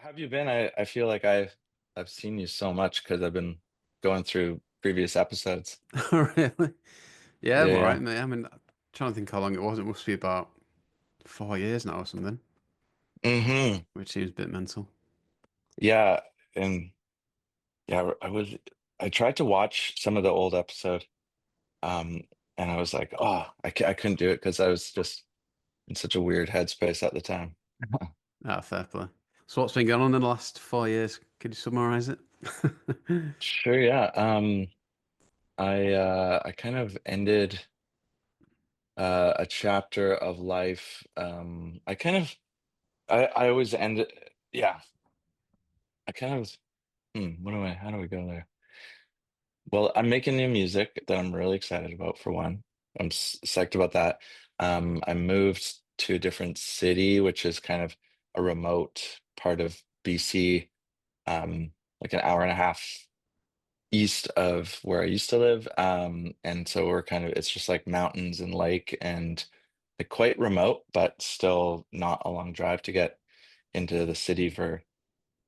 have you been? I feel like I've seen you so much because I've been going through previous episodes. Oh, really? Yeah, I'm Yeah, all right, yeah. mate. I mean, I'm trying to think how long it was. It must be about 4 years now or something, Hmm. which seems a bit mental. Yeah, and yeah, I tried to watch some of the old episode, um, and I was like, oh, I couldn't do it because I was just in such a weird headspace at the time. Ah, fair play. So what's been going on in the last 4 years? Could you summarize it? Sure, yeah. I kind of ended a chapter of life. I always end it. Yeah, I kind of. How do we go there? Well, I'm making new music that I'm really excited about, for one. Psyched about that. I moved to a different city, which is kind of a remote part of BC, like an hour and a half east of where I used to live. And so it's just like mountains and lake and like quite remote, but still not a long drive to get into the city for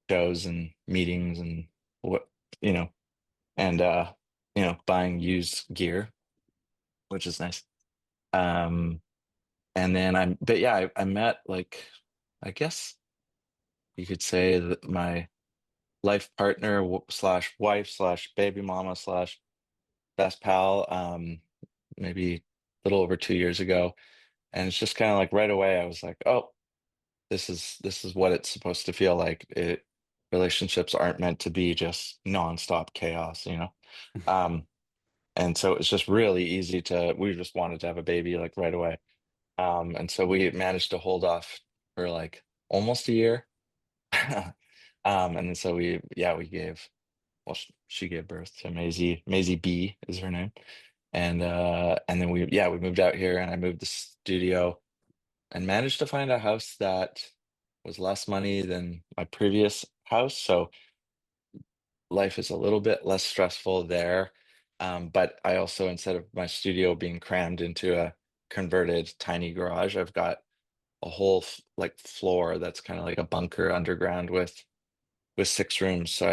shows and meetings and what, you know. and buying used gear, which is nice. Um, and then but yeah, I met, like, I guess you could say that my life partner slash wife slash baby mama slash best pal, maybe a little over 2 years ago, and it's just kind of like right away I was like, oh, this is what it's supposed to feel like. Relationships aren't meant to be just nonstop chaos. Um, And so it was just really easy we just wanted to have a baby like right away. And so we managed to hold off for like almost a year. And then so we gave, well, she gave birth to Maisie. Maisie B is her name. And then we moved out here and I moved the studio and managed to find a house that was less money than my previous house. So life is a little bit less stressful there. But I also, instead of my studio being crammed into a converted tiny garage, I've got a whole like floor that's kind of like a bunker underground with 6 rooms. So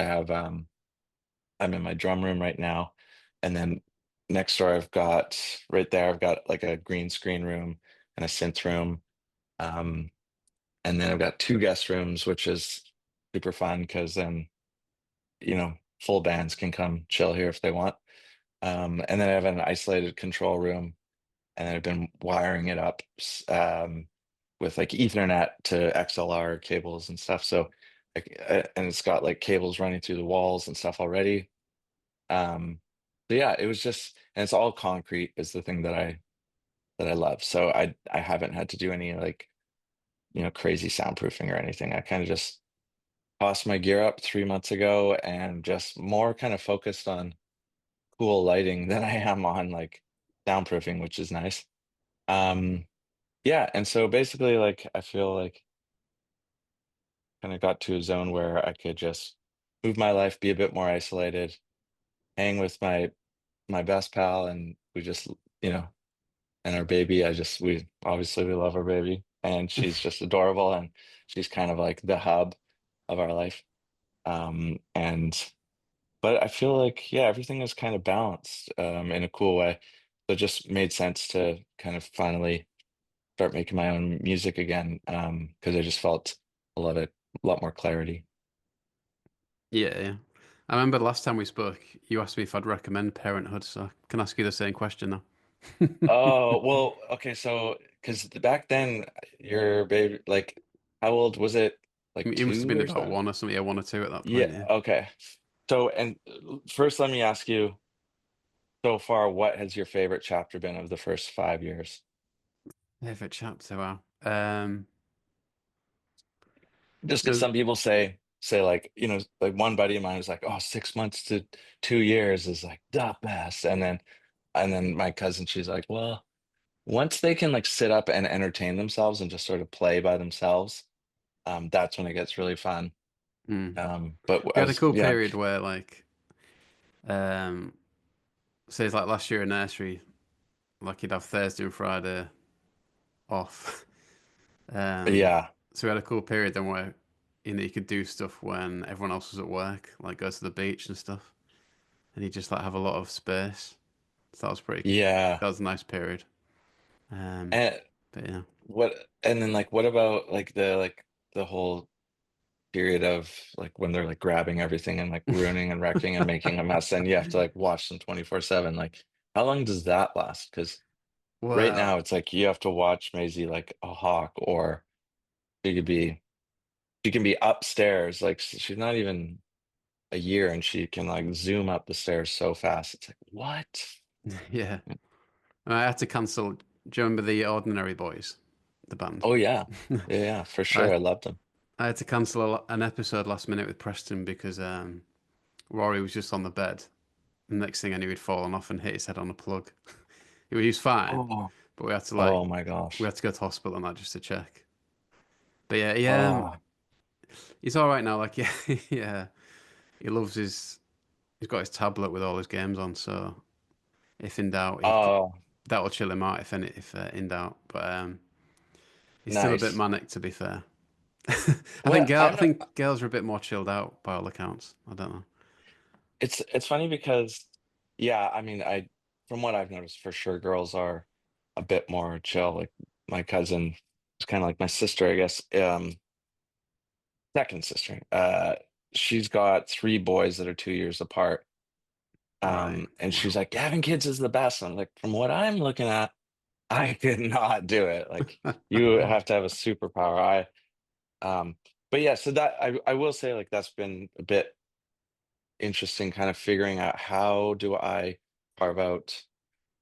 I'm in my drum room right now, and then next door right there I've got like a green screen room and a synth room. Um, and then I've got 2 guest rooms, which is super fun because then full bands can come chill here if they want. And then I have an isolated control room, and then I've been wiring it up with like Ethernet to XLR cables and stuff. So, and it's got like cables running through the walls and stuff already. Um, so yeah, it was just, and it's all concrete is the thing that I love. So I haven't had to do any like crazy soundproofing or anything. I kind of just tossed my gear up 3 months ago and just more kind of focused on cool lighting than I am on like soundproofing, which is nice. Um, yeah, and so basically, like, I feel like kind of got to a zone where I could just move my life, be a bit more isolated, hang with my best pal, and we just, you know, and our baby. We obviously we love our baby, and she's just adorable, and she's kind of like the hub of our life. And But I feel like, yeah, everything is kind of balanced in a cool way. So it just made sense to kind of finally start making my own music again, because I just felt a lot more clarity. Yeah, yeah. I remember the last time we spoke, you asked me if I'd recommend Parenthood, so I can ask you the same question now. Oh, well, okay, so because back then your baby, like, how old was it? Like You must have two been or about something? one or something, yeah, 1 or 2 at that point, Yeah, yeah. okay. So, and first, let me ask you, so far, what has your favorite chapter been of the first 5 years? Favorite chapter, wow. Just because So some people say like, like one buddy of mine was like, oh, 6 months to 2 years is like the best. And then my cousin, she's like, well, once they can like sit up and entertain themselves and just sort of play by themselves, that's when it gets really fun. mm. But We I had a was, cool yeah, period where like um say it's like last year in nursery, like you'd have Thursday and Friday off. Um, yeah, so we had a cool period then where he could do stuff when everyone else was at work, like go to the beach and stuff, and he'd just like have a lot of space. So that was pretty. Yeah. That was a nice period. Um, And but yeah. and then like what about like the whole period of like when they're like grabbing everything and like ruining and wrecking and making a mess and you have to like watch them 24/7. Like how long does that last? Because right Well, now it's like you have to watch Maisie like a hawk or she could be she can be upstairs. Like she's not even a year and she can like zoom up the stairs so fast. It's like, what? yeah. I had to cancel. Do you remember the Ordinary Boys, the band? Oh yeah. Yeah, yeah, for I sure. I loved them. I had to cancel an episode last minute with Preston because Rory was just on the bed. The next thing I knew, he'd fallen off and hit his head on a plug. He was fine, Oh, but oh my we gosh. had to go to hospital and that just to check. But yeah, Oh, he's all right now. Like yeah, yeah, he loves his. He's got his tablet with all his games on. So if in doubt, oh, that'll chill him out if in doubt. But he's still a bit nice. manic, to be fair. Well, I I'm think girls are a bit more chilled out by all accounts. I don't know. it's funny because yeah, I mean, I from what I've noticed for sure girls are a bit more chill. Like my cousin is kind of like my sister, I guess. Second sister. She's got three boys that are 2 years apart. Right. And she's Wow. like, having kids is the best. I'm like, from what I'm looking at, I could not do it. Like you have to have a superpower. But yeah, so that I will say like that's been a bit interesting kind of figuring out how do I carve out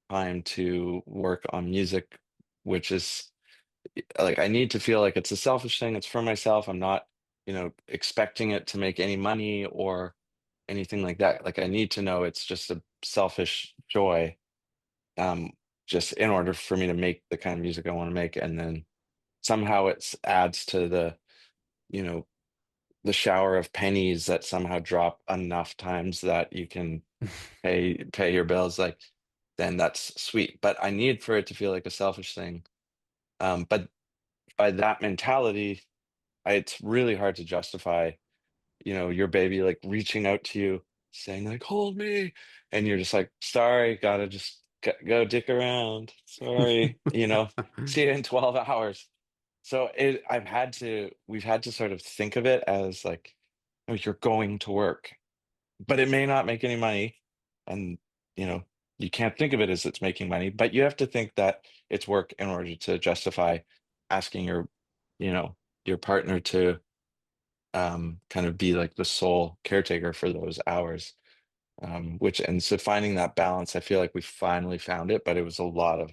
time to work on music, which is like I need to feel like it's a selfish thing. It's for myself. I'm not, expecting it to make any money or anything like that. Like I need to know it's just a selfish joy, um, just in order for me to make the kind of music I want to make. And then somehow it adds to you know, the shower of pennies that somehow drop enough times that you can pay your bills. Like then that's sweet. But I need for it to feel like a selfish thing. But by that mentality, it's really hard to justify, your baby like reaching out to you, saying like, "Hold me," and you're just like, "Sorry, gotta just go dick around. Sorry, see you in 12 hours." So we've had to sort of think of it as like, oh, you're going to work, but it may not make any money, and you know, you can't think of it as it's making money, but you have to think that it's work in order to justify asking you know, your partner to kind of be like the sole caretaker for those hours. Which and so finding that balance, I feel like we finally found it, but it was a lot of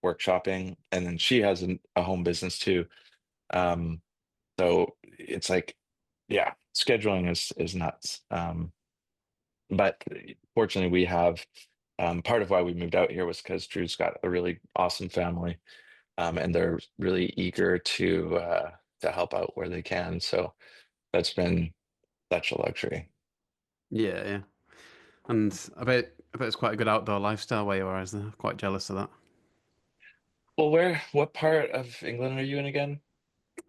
workshopping. And then she has a home business too. Um, so it's like, yeah, scheduling is nuts. But fortunately, we have part of why we moved out here was because Drew's got a really awesome family, and they're really eager to help out where they can. So that's been such a luxury. Yeah, yeah. And I bet it's quite a good outdoor lifestyle where you are, isn't it? Quite jealous of that. Well, what part of England are you in again?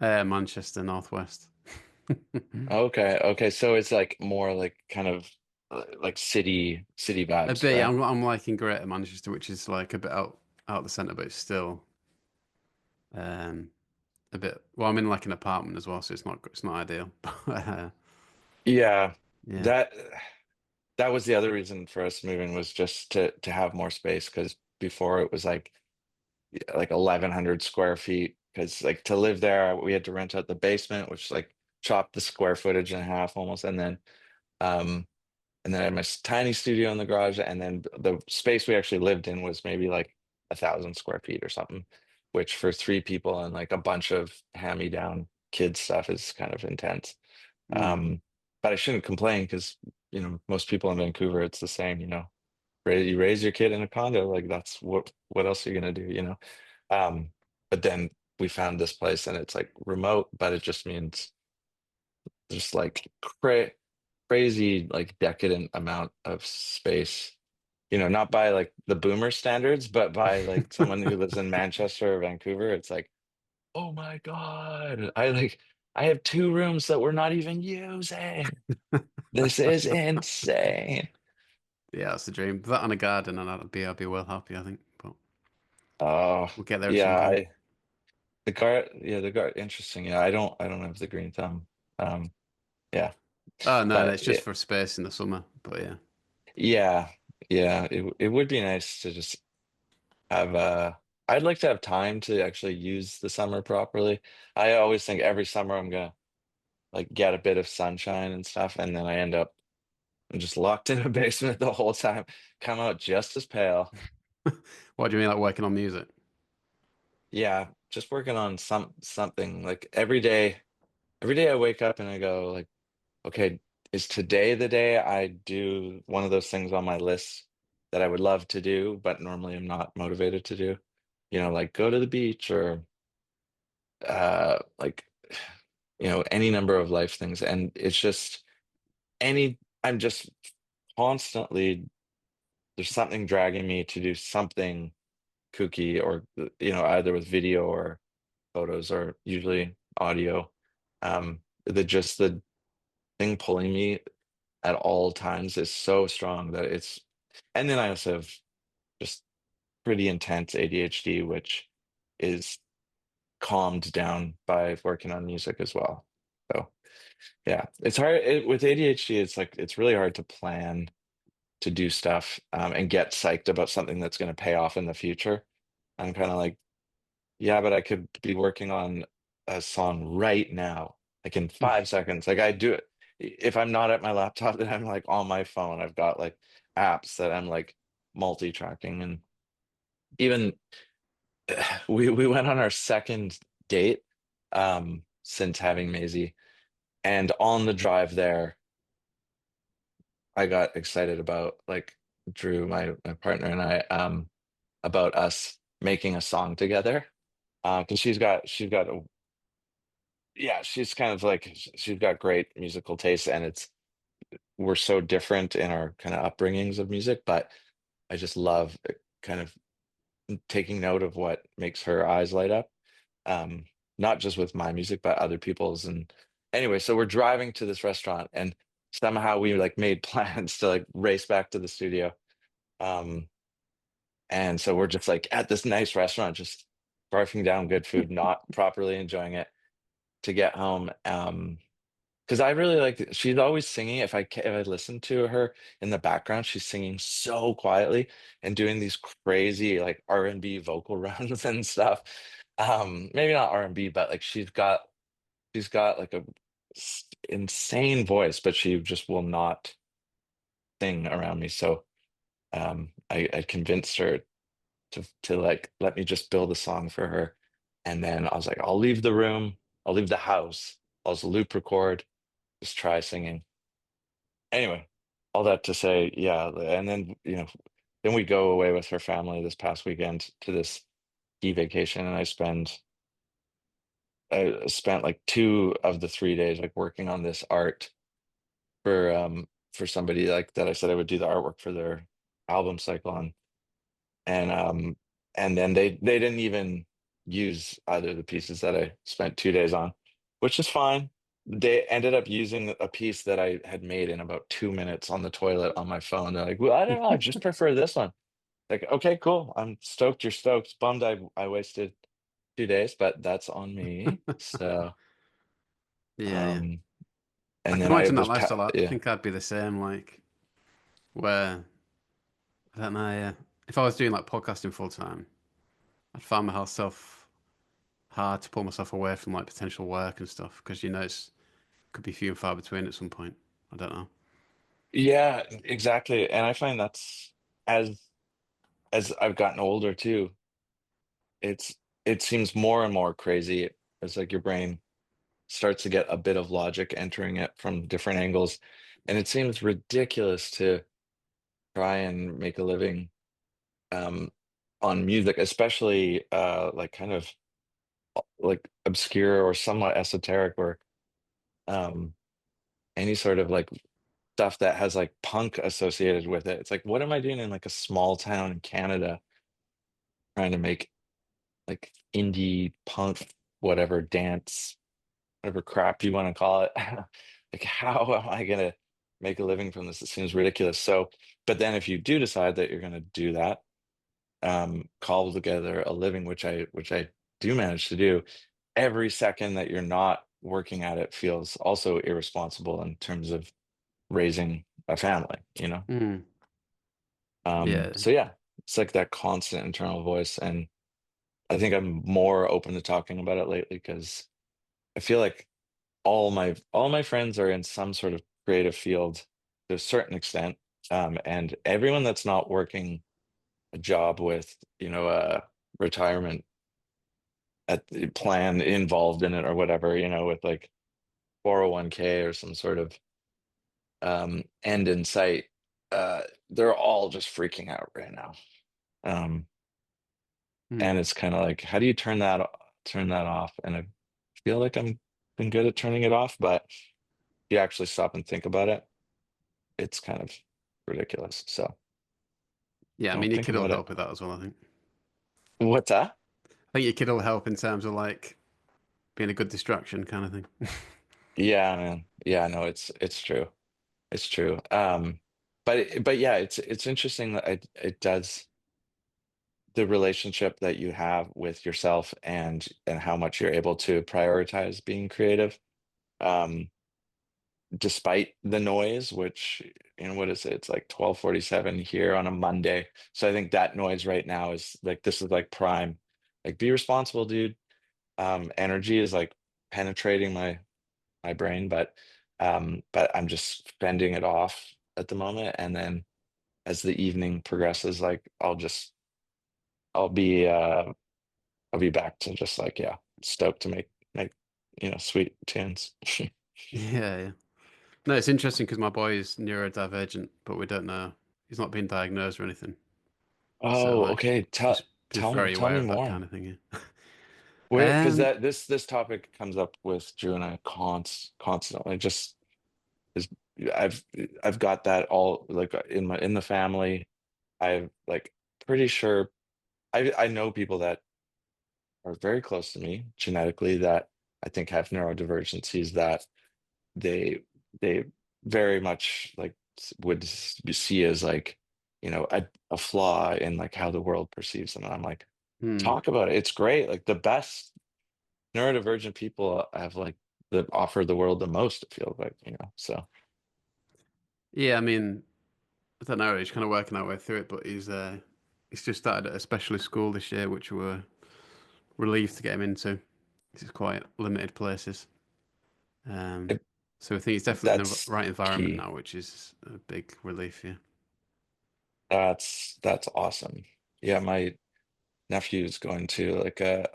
Manchester, Northwest. Okay, okay. So it's like more like kind of like city A vibes, bit, yeah, right? I'm like in Greater Manchester, which is like a bit out the centre, but it's still um a bit. Well, I'm in like an apartment as well, so it's not ideal. Yeah, Yeah, that that was the other reason for us moving was just to have more space because before it was like 1,100 square feet because like to live there we had to rent out the basement, which like chopped the square footage in half almost, um and then I had my tiny studio in the garage, and then the space we actually lived in was maybe like 1,000 square feet or something, which for three people and like a bunch of hand-me-down kid stuff is kind of intense. mm. Um, but I shouldn't complain because most people in Vancouver it's the same. You raise your kid in a condo, like that's what else are you gonna do, but then we found this place and it's like remote, but it just means just like crazy like decadent amount of space, not by like the boomer standards, but by like someone who lives in Manchester or Vancouver. It's like, oh my God, I have two rooms that we're not even using. This is insane. Yeah, that's the dream. That and a garden, and I'd be well happy, I think. But Oh, we'll get there at some yeah, point. the guard, interesting. Yeah, I don't have the green thumb. Um, yeah, Oh no, no, but it's just for space in the summer. But yeah. yeah, yeah, it would be nice to just have I'd like to have time to actually use the summer properly. I always think every summer I'm gonna like get a bit of sunshine and stuff, and then I end up I'm just locked in a basement the whole time, come out just as pale. What do you mean, like working on music? Yeah, just working on something like every day. Every day I wake up and I go like, okay, is today the day I do one of those things on my list that I would love to do, but normally I'm not motivated to do? Like go to the beach or like any number of life things. And it's just I'm just constantly there's something dragging me to do something kooky or either with video or photos or usually audio. The thing pulling me at all times is so strong that and then I also have just pretty intense ADHD, which is calmed down by working on music as well. So yeah, it's hard with ADHD. It's like it's really hard to plan to do stuff and get psyched about something that's going to pay off in the future. I'm kind of like, yeah, but I could be working on a song right now, like in 5 seconds. Like I do it. If I'm not at my laptop, then I'm like on my phone. I've got like apps that I'm like multi-tracking. And even we went on our second date since having Maisie. And on the drive there, I got excited about like Drew, my partner, and I about us making a song together. Because she's got a yeah, she's kind of like she's got great musical taste, and we're so different in our kind of upbringings of music, but I just love kind of taking note of what makes her eyes light up. Um, Not just with my music, but other people's. And anyway, so we're driving to this restaurant, and somehow we like made plans to like race back to the studio. Um, and so we're just like at this nice restaurant, just barfing down good food, not properly enjoying it to get home. Because I really like she's always singing. If I listen to her in the background, she's singing so quietly and doing these crazy like R&B vocal runs and stuff. Maybe not R&B, but like she's got like a insane voice, but she just will not sing around me. So I convinced her to like let me just build a song for her. And then I was like, I'll leave the room, I'll leave the house, I'll just loop record, just try singing. Anyway, all that to say, yeah, and then then we go away with her family this past weekend to this ski vacation, and I spent like 2 of the 3 days like working on this art for somebody like that I said I would do the artwork for their album cycle on. And then they didn't even use either of the pieces that I spent 2 days on, which is fine. They ended up using a piece that I had made in about 2 minutes on the toilet on my phone. They're like, well, I don't know, I just prefer this one. Like, okay, cool. I'm stoked you're stoked. Bummed I wasted 2 days, but that's on me. So Yeah, yeah. um I and can then I imagine that was lifestyle. I yeah. think I'd be the same. Like where I don't know. Yeah, if I was doing like podcasting full time, I'd find myself hard to pull myself away from like potential work and stuff because it's could be few and far between at some point. I don't know. Yeah, exactly. And I find that's as I've gotten older too, it seems more and more crazy. It's like your brain starts to get a bit of logic entering it from different angles. And it seems ridiculous to try and make a living um, on music, especially like kind of like obscure or somewhat esoteric or um, any sort of like stuff that has like punk associated with it. It's like, what am I doing in like a small town in Canada trying to make like indie punk, whatever dance whatever crap you want to call it. Like, how am I gonna make a living from this? It seems ridiculous. So, but then if you do decide that you're gonna do that, cobble together a living, which I do manage to do, every second that you're not working at it feels also irresponsible in terms of raising a family, you know? Mm. Yeah. So yeah, it's like that constant internal voice. And I think I'm more open to talking about it lately because I feel like all my friends are in some sort of creative field to a certain extent. And everyone that's not working a job with, a retirement at the plan involved in it or whatever, with like 401k or some sort of end in sight, they're all just freaking out right now. Um, Mm. and it's kind of like, how do you turn that off? And I feel like I'm been good at turning it off, but if you actually stop and think about it, it's kind of ridiculous. So Yeah, I mean, don't your think kid will about it. help with that as well, I think. What's that? I think your kid will help in terms of like being a good distraction kind of thing. Yeah, man. Yeah, no, it's true. It's true. But yeah, it's interesting that it does the relationship that you have with yourself and how much you're able to prioritize being creative. Um, despite the noise, which, what is it? It's like 12:47 here on a Monday. So I think that noise right now is like this is like prime. Like be responsible, dude. Energy is like penetrating my brain, but I'm just fending it off at the moment. And then as the evening progresses, like I'll be I'll be back to just like, yeah, stoked to make sweet tunes. Yeah, yeah. No, it's interesting because my boy is neurodivergent, but we don't know. He's not been diagnosed or anything. So Oh, like, okay. Tell just tell me very tell aware me of that more. kind of thing. Yeah. Where, because Um, this topic comes up with Drew and I constantly. Just is I've I've got that all like in the family. I've like pretty sure I know people that are very close to me genetically that I think have neurodivergencies that they they very much like would see as like a flaw in like how the world perceives them. And I'm like, hmm. talk about it. It's great. Like the best neurodivergent people have like that offer the world the most, it feels like, so Yeah, I mean, I don't know. He's kind of working our way through it, but he's just started at a specialist school this year, which we're relieved to get him into. This is quite limited places. Um, it, so I think he's definitely in the that's right environment key. now, which is a big relief. Yeah. That's awesome. Yeah, my nephew's going to like a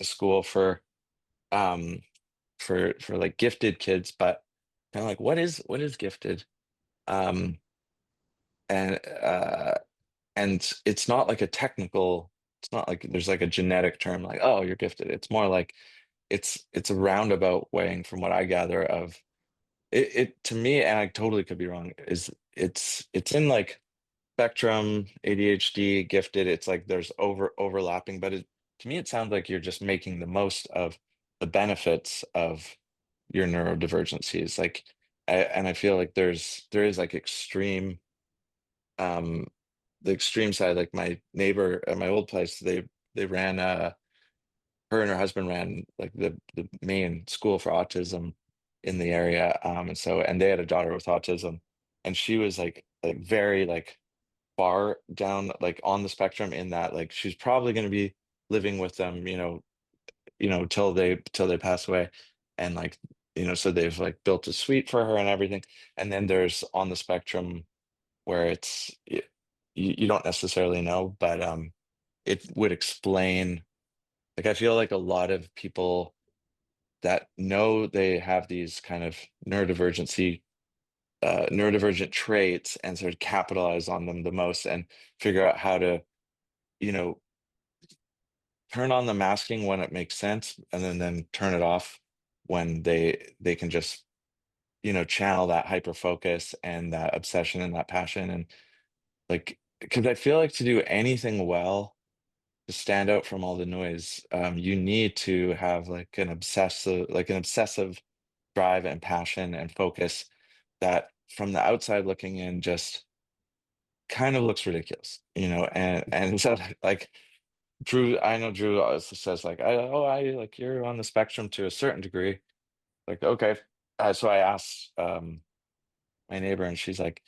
school um for like gifted kids, but kind of like what is gifted? Um and it's not like a technical, it's not like there's like a genetic term like, oh, you're gifted. It's more like it's a roundabout weighing from what I gather of it to me, and I totally could be wrong, is it's in like spectrum, ADHD, gifted. It's like there's overlapping, but to me it sounds like you're just making the most of the benefits of your neurodivergencies. Like and I feel like there is like um the extreme side, like my neighbor at my old place, they ran her and her husband ran like the main school for autism in the area. And they had a daughter with autism, and she was like very like far down like on the spectrum in that like she's probably going to be living with them, till they pass away. And like, so they've like built a suite for her and everything. And then there's on the spectrum where you don't necessarily know, but it would explain, like I feel like a lot of people that know they have these kind of neurodivergent traits and sort of capitalize on them the most and figure out how to, you know, turn on the masking when it makes sense and then turn it off when they can just, channel that hyper focus and that obsession and that passion. And like, because I feel like to do anything well, to stand out from all the noise, you need to have like an obsessive drive and passion and focus that from the outside looking in just kind of looks ridiculous, and so like Drew, I know Drew also says like, I like you're on the spectrum to a certain degree. Like, okay. So I asked my neighbor, and she's like,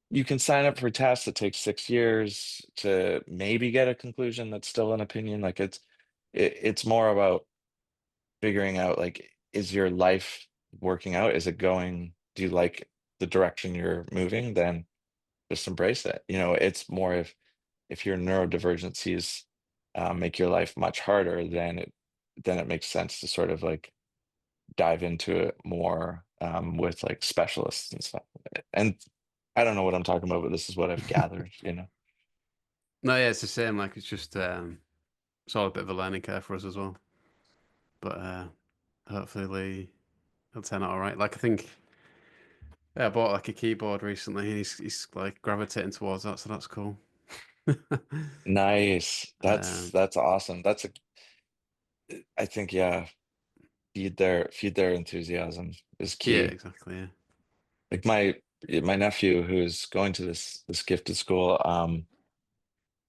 you can sign up for tests. It takes 6 years to maybe get a conclusion that's still an opinion. Like it's more about figuring out like, is your life working out? Is it going, do you like the direction you're moving? Then just embrace it. It's more if your neurodivergencies make your life much harder, then it makes sense to sort of like dive into it more with like specialists and stuff. And I don't know what I'm talking about, but this is what I've gathered. No, yeah, it's the same. Like it's just it's all a bit of a learning curve for us as well. But hopefully it'll turn out all right. Like I think yeah, I bought like a keyboard recently, and he's like gravitating towards that, so that's cool. Nice. That's Um, that's awesome. I think, yeah, feed their enthusiasm is yeah, key. exactly. Yeah. Like my nephew who's going to this gifted school,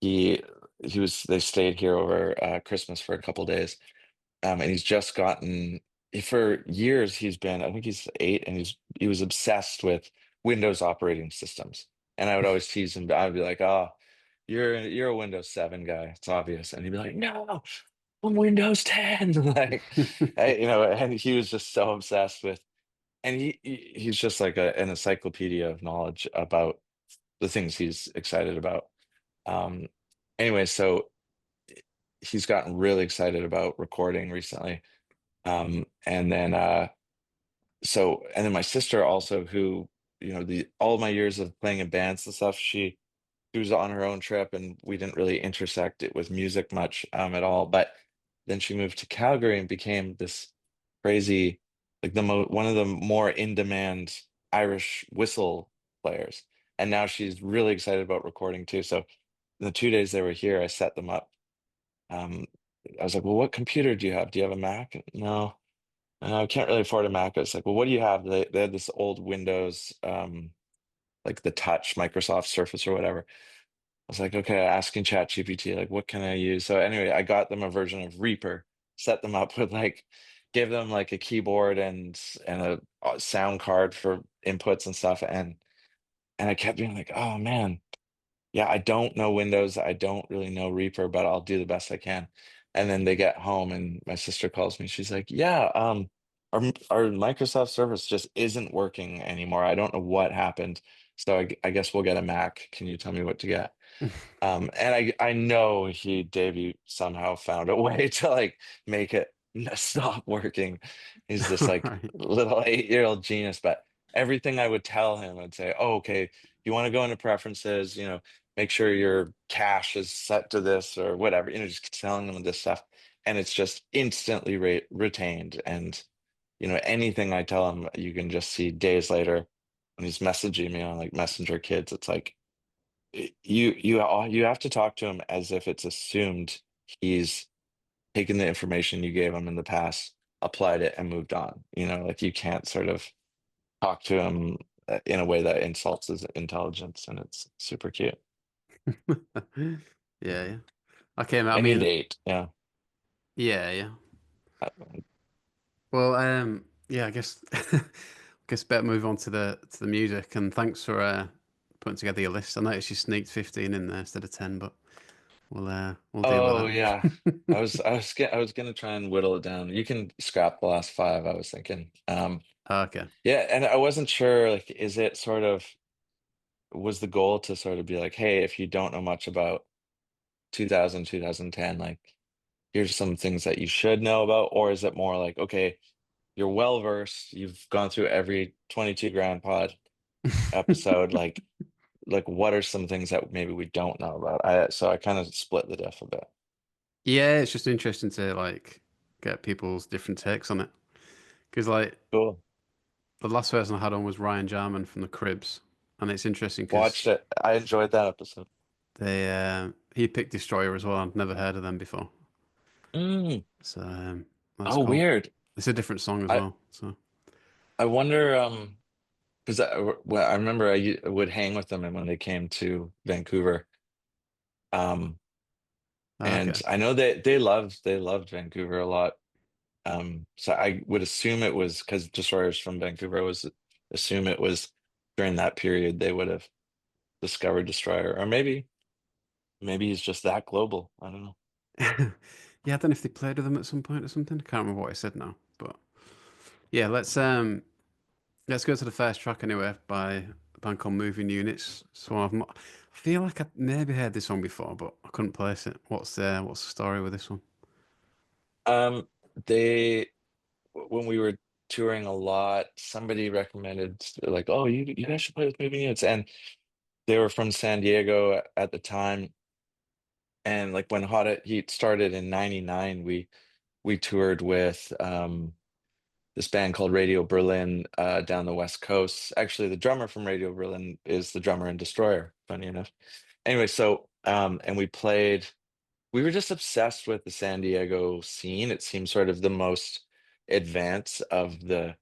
he they stayed here over Christmas for a couple days. And he's just gotten, for years he's been, I think he's 8, and he was obsessed with Windows operating systems. And I would always tease him. I'd be like, "Oh, you're a Windows 7 guy. It's obvious." And he'd be like, "No, I'm Windows 10." Like, and he was just so obsessed with, and he's just like an encyclopedia of knowledge about the things he's excited about. Um, anyway, so he's gotten really excited about recording recently. And then my sister also, who, the all my years of playing in bands and stuff, she was on her own trip, and we didn't really intersect it with music much at all. But then she moved to Calgary and became this crazy, like one of the more in-demand Irish whistle players. And now she's really excited about recording too. So the 2 days they were here, I set them up. Um, I was like, "Well, what computer do you have? Do you have a Mac?" No. I can't really afford a Mac. It's like, "Well, what do you have?" They had this old Windows, like the Touch, Microsoft Surface or whatever. I was like, okay, asking ChatGPT, like, what can I use? So anyway, I got them a version of Reaper, set them up with like, give them like a keyboard and a sound card for inputs and stuff, and I kept being like, oh man, yeah, I don't know Windows. I don't really know Reaper, but I'll do the best I can. And then they get home, and my sister calls me. She's like, yeah, our Microsoft Surface just isn't working anymore. I don't know what happened. So I guess we'll get a Mac. Can you tell me what to get? And I know Davey somehow found a way to like make it stop working. He's this like Right. little 8-year-old genius, but everything I would tell him, I'd say, "Oh, okay, you want to go into preferences, make sure your cache is set to this or whatever, just telling him this stuff." And it's just instantly retained. And, anything I tell him, you can just see days later when he's messaging me on like Messenger Kids. It's like, you have to talk to him as if it's assumed he's taken the information you gave him in the past, applied it, and moved on. Like you can't sort of talk to him in a way that insults his intelligence, and it's super cute. Yeah, yeah. Okay, I And he's mean, 8. Yeah. yeah, yeah. Uh, Well, yeah, I guess guess better move on to the music. And thanks for putting together your list. I noticed you sneaked 15 in there instead of 10, but we'll deal with Oh yeah. I that. was I was I was gonna try and whittle it down. You can scrap the last 5, I was thinking. Okay. Yeah, and I wasn't sure, like, is it sort of, was the goal to sort of be like, hey, if you don't know much about 2000, 2010, like, here's some things that you should know about? Or is it more like, okay, you're well versed, you've gone through every 22 Grand Pod episode, like what are some things that maybe we don't know about? So I kind of split the diff a bit. Yeah, it's just interesting to like get people's different takes on it. Because like Cool. the last person I had on was Ryan Jarman from the Cribs, and it's interesting Watched because it. I enjoyed that episode. He picked Destroyer as well. I'd never heard of them before, Mm. so that's Oh, cool. weird. It's a different song as I well. So I wonder because well, I remember would hang with them and when they came to Vancouver. Um, and okay. I know they loved Vancouver a lot. So I would assume it was because Destroyers from Vancouver. I was assume it was during that period they would have discovered Destroyer, or maybe he's just that global. I don't know. Yeah, I don't know if they played with them at some point or something. I can't remember what I said now, but yeah, let's go to the first track anyway by a band called Moving Units. So I feel like I maybe heard this song before, but I couldn't place it. What's the story with this one? They when we were touring a lot, somebody recommended like, oh, you guys should play with Moving Units, and they were from San Diego at the time. And like when Hot Heat started in '99, we toured with this band called Radio Berlin down the West Coast. Actually, the drummer from Radio Berlin is the drummer in Destroyer, funny enough. Anyway, so and we were just obsessed with the San Diego scene. It seemed sort of the most advanced of the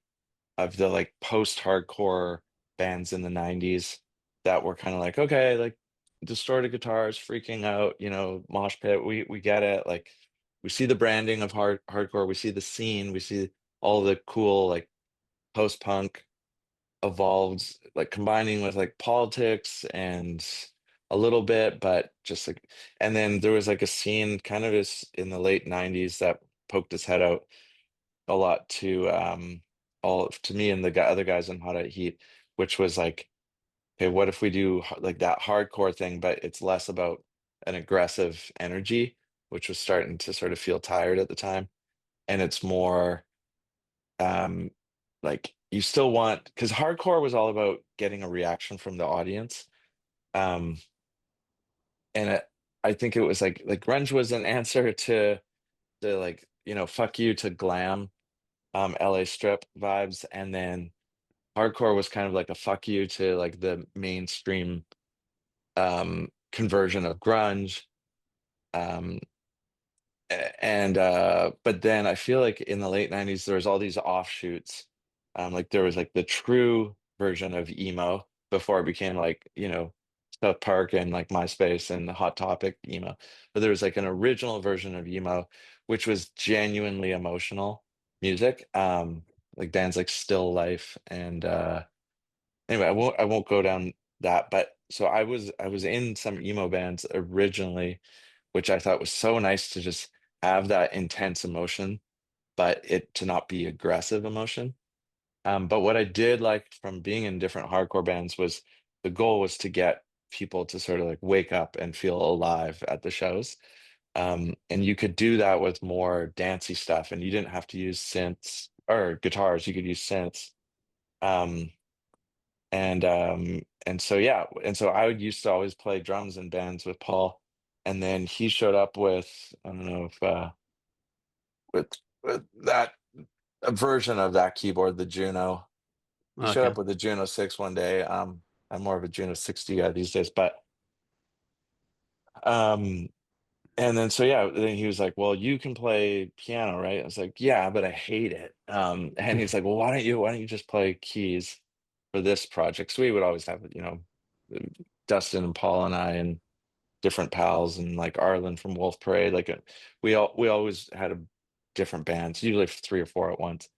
like post-hardcore bands in the 90s that were kind of like, okay, like distorted guitars, freaking out, mosh pit, we get it. Like we see the branding of hardcore, we see the scene, we see all the cool like post-punk evolved, like combining with like politics and a little bit, but just like, and then there was like a scene kind of is in the late 90s that poked its head out a lot all to me and the other guys in Hot Heat, which was like, okay, what if we do like that hardcore thing, but it's less about an aggressive energy, which was starting to sort of feel tired at the time, and it's more um like you still want because hardcore was all about getting a reaction from the audience. Um, and I think it was like grunge was an answer to like fuck you to glam, LA strip vibes, and then hardcore was kind of like a fuck you to like the mainstream conversion of grunge. Um, and but then I feel like in the late 90s there was all these offshoots. Like there was like the true version of emo before it became like, South Park and like MySpace and the Hot Topic emo. But there was like an original version of emo, which was genuinely emotional music. Like bands like Still Life and anyway, I won't go down that, but so I was in some emo bands originally, which I thought was so nice to just have that intense emotion, but it to not be aggressive emotion. But what I did like from being in different hardcore bands was the goal was to get people to sort of like wake up and feel alive at the shows. And you could do that with more dancey stuff, and you didn't have to use synths or guitars. You could use synths. Um, and so yeah, and so I would used to always play drums in bands with Paul, and then he showed up with I don't know if with that a version of that keyboard, the Juno. He showed Okay. up with the Juno 6 one day. I'm more of a Juno 60 guy these days, but um and then so yeah, then he was like, "Well, you can play piano, right?" I was like, "Yeah, but I hate it." And he's like, "Well, why don't you just play keys for this project?" So we would always have, Dustin and Paul and I and different pals and like Arlen from Wolf Parade. Like we always had a different bands, usually three or four at once.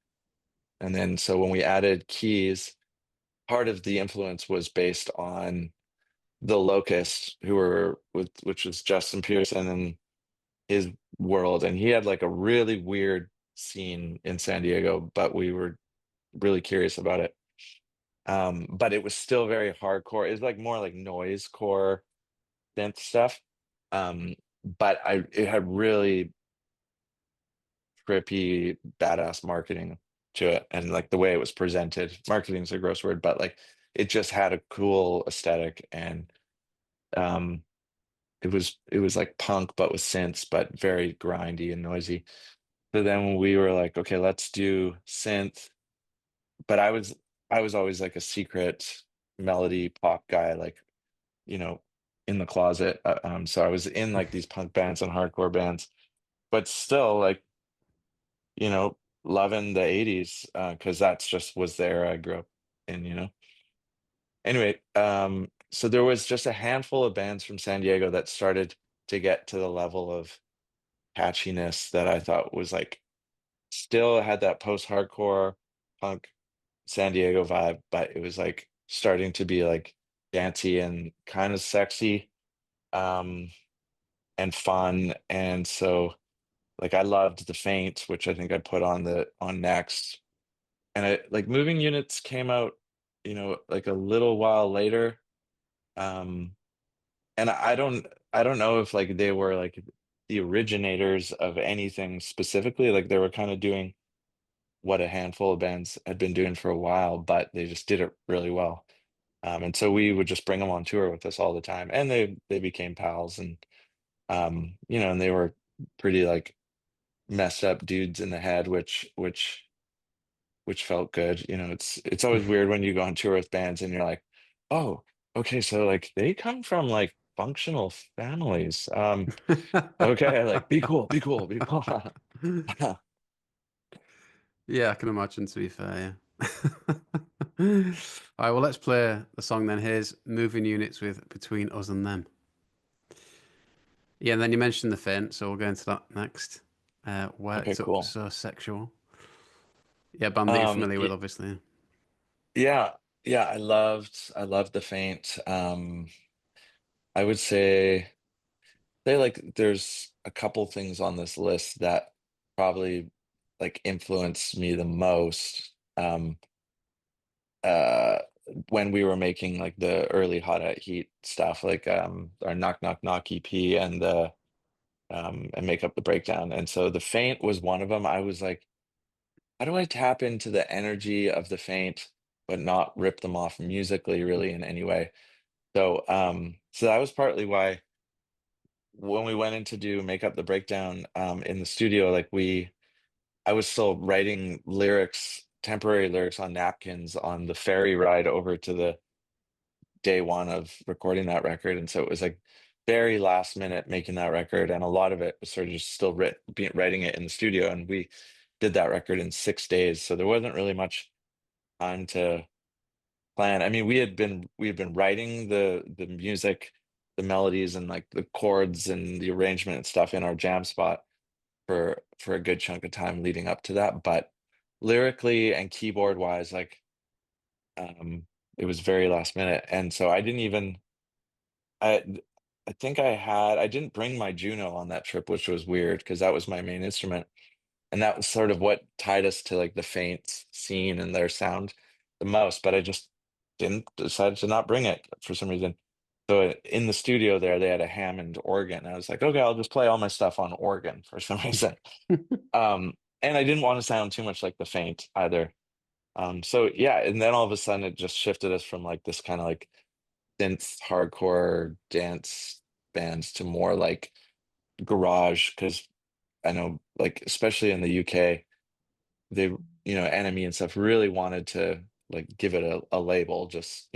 And then so when we added keys, part of the influence was based on the Locust, who were which was Justin Pearson and his world, and he had like a really weird scene in San Diego, but we were really curious about it. But it was still very hardcore. It was like more like noise core synth stuff. But it had really trippy, badass marketing to it, and like the way it was presented. Marketing is a gross word, but like it just had a cool aesthetic, and um, it was like punk, but with synths, but very grindy and noisy. So then we were like, okay, let's do synth. But I was always like a secret melody pop guy, like, you know, in the closet. So I was in like these punk bands and hardcore bands, but still like, loving the 80s, because that's just was there. I grew up in. Anyway, so there was just a handful of bands from San Diego that started to get to the level of catchiness that I thought was like still had that post-hardcore punk San Diego vibe, but it was like starting to be like dancey and kind of sexy, um, and fun. And so like I loved The Faint, which I think I put on next. And I like Moving Units came out, like a little while later. Um, and I don't know if like they were like the originators of anything specifically. Like they were kind of doing what a handful of bands had been doing for a while, but they just did it really well. And so we would just bring them on tour with us all the time, and they became pals, and and they were pretty like messed up dudes in the head, which felt good. It's always weird when you go on tour with bands and you're like, oh, okay, so like they come from like functional families. Okay, like be cool, be cool, be cool. Yeah, I can imagine, to be fair, yeah. All right, well, let's play the song then. Here's Moving Units with Between Us and Them. Yeah, and then you mentioned The Faint, so we'll go into that next. Okay, Worked Up cool. So Sexual. Yeah, band that you're Um, familiar with, y- obviously. yeah, yeah, I loved The Faint. I would say like there's a couple things on this list that probably like influenced me the most. Uh, when we were making like the early Hot at Heat stuff, like our Knock Knock Knock EP and Make Up the Breakdown. And so The Faint was one of them. I was like, how do I tap into the energy of The Faint but not rip them off musically really in any way? So that was partly why when we went in to do Make Up the Breakdown in the studio, like I was still writing lyrics, temporary lyrics on napkins on the ferry ride over to the day one of recording that record. And so it was like very last minute making that record. And a lot of it was sort of just still writing it in the studio. And we did that record in 6 days. So there wasn't really much time to plan. I mean, we had been writing the music, the melodies and like the chords and the arrangement and stuff in our jam spot for a good chunk of time leading up to that. But lyrically and keyboard wise, like um it was very last minute. And so I think I didn't bring my Juno on that trip, which was weird because that was my main instrument. And that was sort of what tied us to like the Faint scene and their sound the most, but I just didn't decide to not bring it for some reason. So in the studio there, they had a Hammond organ. I was like, okay, I'll just play all my stuff on organ for some reason. And I didn't want to sound too much like the Faint either. So yeah, and then all of a sudden it just shifted us from like this kind of like synth hardcore dance bands to more like garage because I know like especially in the UK they NME and stuff really wanted to like give it a label, just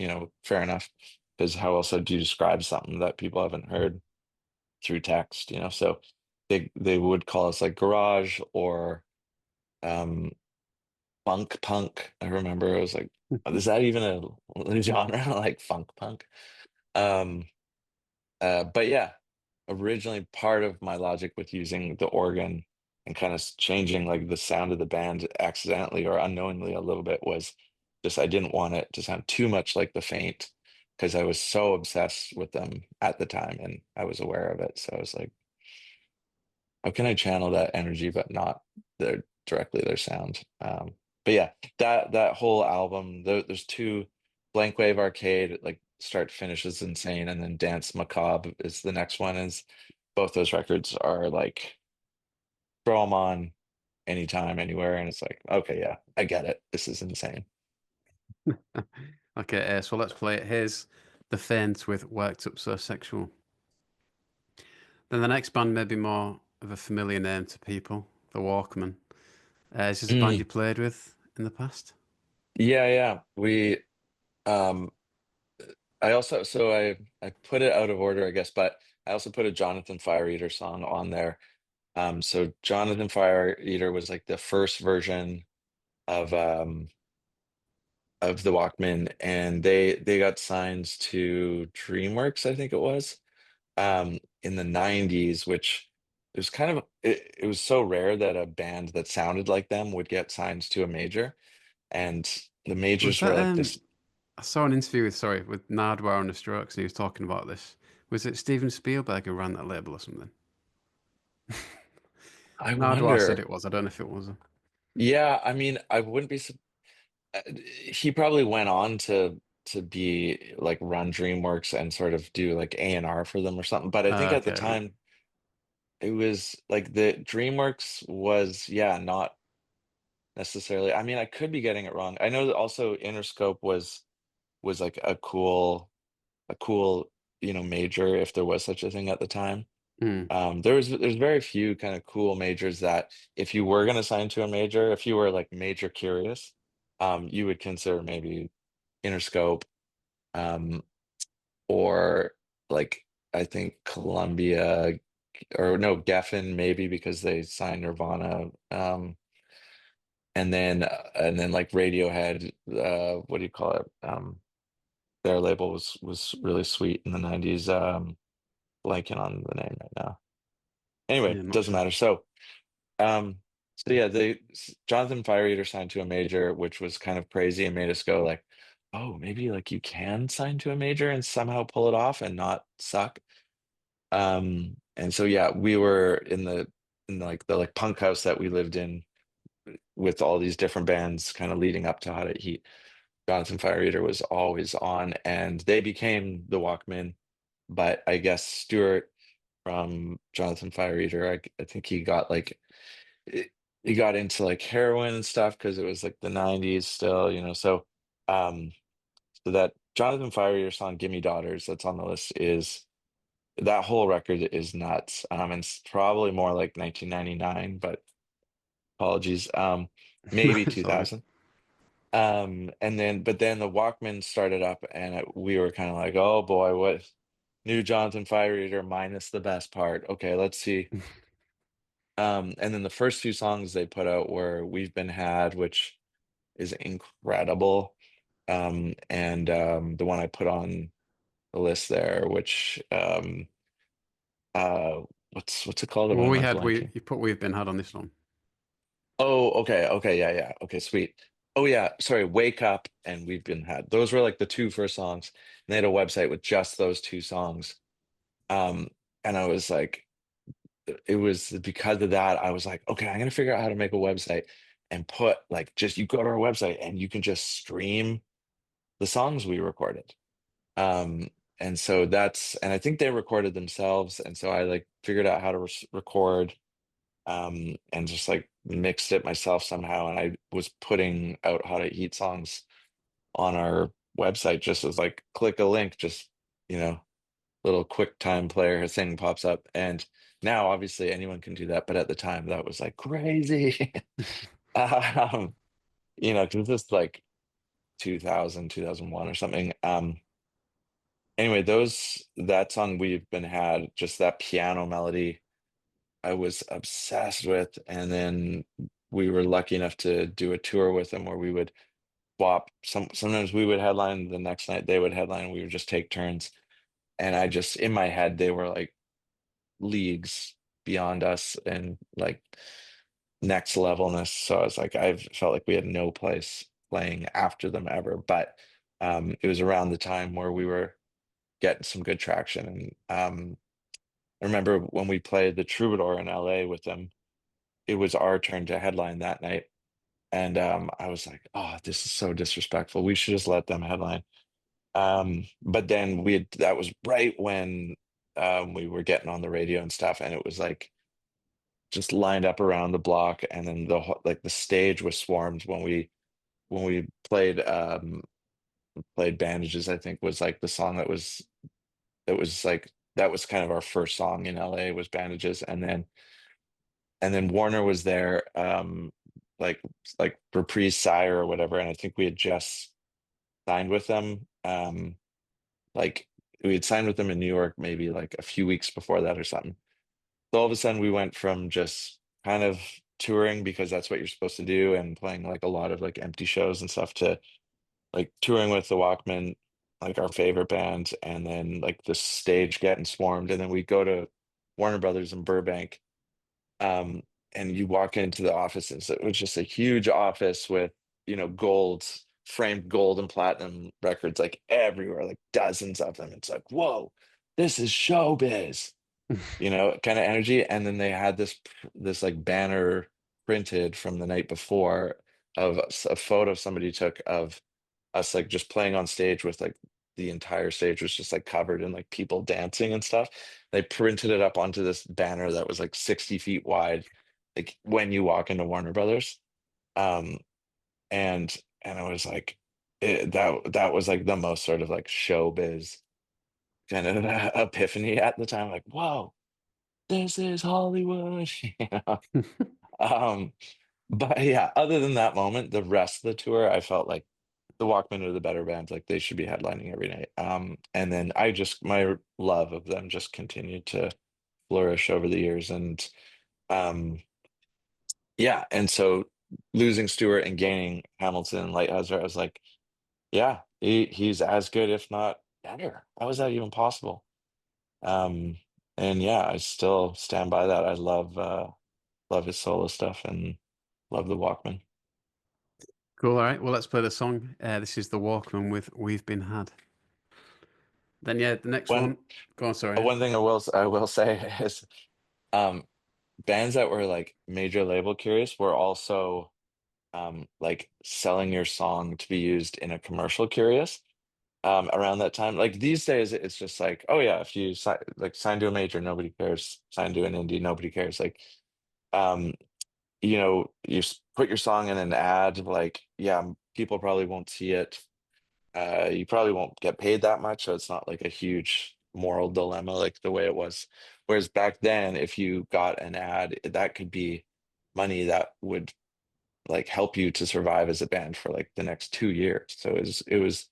fair enough, because how else do you describe something that people haven't heard through text. So they would call us like garage or um funk punk. I remember it was like, is that even a genre like funk punk? um but yeah, originally part of my logic with using the organ and kind of changing like the sound of the band accidentally or unknowingly a little bit was just I didn't want it to sound too much like the Faint because I was so obsessed with them at the time and I was aware of it. So I was like, how can I channel that energy but not directly their sound? But yeah, that whole album, there's two, Blank Wave Arcade, like start to finish is insane, and then Dance Macabre is the next one. Is both those records are like throw them on anytime, anywhere, and it's like, okay, yeah, I get it. This is insane. Okay, so let's play it. Here's The Faint with Worked Up So Sexual. Then the next band may be more of a familiar name to people, The Walkman. Is this a band you Mm, played with in the past? yeah, yeah. We um I also so I put it out of order, I guess, but I also put a Jonathan Fire Eater song on there. So Jonathan Fire Eater was like the first version of um of the Walkman, and they got signed to DreamWorks, I think it was, in the 90s, which it was kind of it was so rare that a band that sounded like them would get signed to a major, and the Was majors were that like this. I saw an interview with Nardwar on the Strokes, and he was talking about this. Was it Steven Spielberg who ran that label or something? I Nardwar said wonder. it was. I don't know if it was. Yeah, I mean, I wouldn't be. He probably went on to be like run DreamWorks and sort of do like A&R for them or something. But I think at the Okay, right. time it was like the DreamWorks was, yeah, not necessarily. I mean, I could be getting it wrong. I know that also Interscope was like a cool, major if there was such a thing at the time. Mm. There's very few kind of cool majors that if you were going to sign to a major, if you were like major curious, you would consider maybe Interscope, um, or like I think Columbia, or no, Geffen maybe because they signed Nirvana, and then like Radiohead, what do you call it? Their label was really sweet in the 90s. Blanking on the name right now. Yeah, Anyway, I'm not doesn't sure. matter. So yeah, Jonathan Fire Eater signed to a major, which was kind of crazy and made us go like, oh, maybe like you can sign to a major and somehow pull it off and not suck. And so yeah, we were in like the like punk house that we lived in with all these different bands kind of leading up to Hot at Heat. Jonathan Fire Eater was always on, and they became the Walkman. But I guess Stuart from Jonathan Fire Eater, I think he got like it, he got into like heroin and stuff because it was like the 90s still, um so that Jonathan Fire Eater song "Gimme Daughters" that's on the list is that whole record is nuts. And it's probably more like 1999, but apologies. No, Maybe it's all right. 2000. But then the Walkman started up, and we were kind of like, oh boy, what new Jonathan Fire Eater minus the best part. Okay, let's see. And then the first two songs they put out were "We've Been Had," which is incredible. And the one I put on the list there, which uh what's it called? Why Well, am we I had we blanking? you put We've Been Had on this one. Oh, okay, yeah, yeah. Okay, sweet. Oh yeah, sorry, "Wake Up" and "We've Been Had." Those were like the two first songs. And they had a website with just those two songs. Um, and I was like, it was because of that, I was like, okay, I'm gonna figure out how to make a website and put like just you go to our website and you can just stream the songs we recorded. Um, and I think they recorded themselves. And so I like figured out how to record, and just like mixed it myself somehow. And I was putting out how to eat songs on our website just as like click a link, just, you know, little quick time player thing pops up. And now obviously anyone can do that. But at the time that was like crazy. um, because this is like 2000, 2001 or something. Anyway, that song "We've Been Had," just that piano melody, I was obsessed with. And then we were lucky enough to do a tour with them where we would swap. Sometimes we would headline, the next night they would headline, and we would just take turns. And I just in my head they were like leagues beyond us and like next levelness. So I was like, I felt like we had no place playing after them ever. But it was around the time where we were getting some good traction. And I remember when we played the Troubadour in LA with them, it was our turn to headline that night. And I was like, oh, this is so disrespectful. We should just let them headline. But then that was right when we were getting on the radio and stuff, and it was like just lined up around the block, and then like the stage was swarmed when we played Bandages, I think was like the song that was like that was kind of our first song in LA was Bandages. And then Warner was there, like Reprise Sire or whatever, and I think we had just signed with them. Like we had signed with them in New York maybe like a few weeks before that or something. So all of a sudden we went from just kind of touring because that's what you're supposed to do and playing like a lot of like empty shows and stuff to like touring with the Walkman, like our favorite band, and then like the stage getting swarmed, and then we go to Warner Brothers in Burbank, um, and you walk into the offices. It was just a huge office with, gold, framed gold and platinum records like everywhere, like dozens of them. It's like, whoa, this is showbiz, kind of energy. And then they had this like banner printed from the night before of a photo somebody took of us like just playing on stage with like the entire stage was just like covered in like people dancing and stuff. They printed it up onto this banner that was like 60 feet wide, like when you walk into Warner Brothers. Um, and it was like that was like the most sort of like showbiz kind of epiphany at the time, like, whoa, this is Hollywood. Um, but yeah, other than that moment, the rest of the tour, I felt like the Walkmen are the better band. Like they should be headlining every night. And then my love of them just continued to flourish over the years. And um, yeah, and so losing Stewart and gaining Hamilton and Lighthizer, I was like, yeah, he's as good, if not better. How is that even possible? Um, and yeah, I still stand by that. I love his solo stuff and love the Walkman. Cool. All right. Well, let's play the song. This is the Walkman with "We've Been Had." Then yeah, the next One one. Go on. Sorry. Yeah. one thing I will say is um bands that were like major label curious were also like selling your song to be used in a commercial curious around that time. Like these days it's just like, oh yeah, if you sign to a major, nobody cares. Sign to an indie, nobody cares. Like um put your song in an ad, like yeah, people probably won't see it. You probably won't get paid that much, so it's not like a huge moral dilemma like the way it was. Whereas back then, if you got an ad, that could be money that would like help you to survive as a band for like the next 2 years. So it was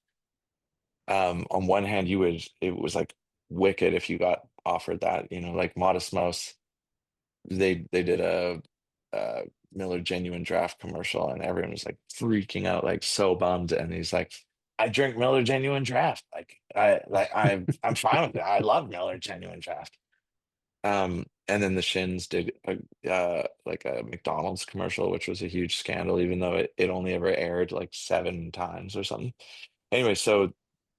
on one hand, it was like wicked if you got offered that, like Modest Mouse, they did a Miller Genuine Draft commercial, and everyone was like freaking out, like so bummed. And he's like, "I drink Miller Genuine Draft. I'm fine with it. I love Miller Genuine Draft." And then the Shins did like a McDonald's commercial, which was a huge scandal, even though it only ever aired like 7 times or something. Anyway, so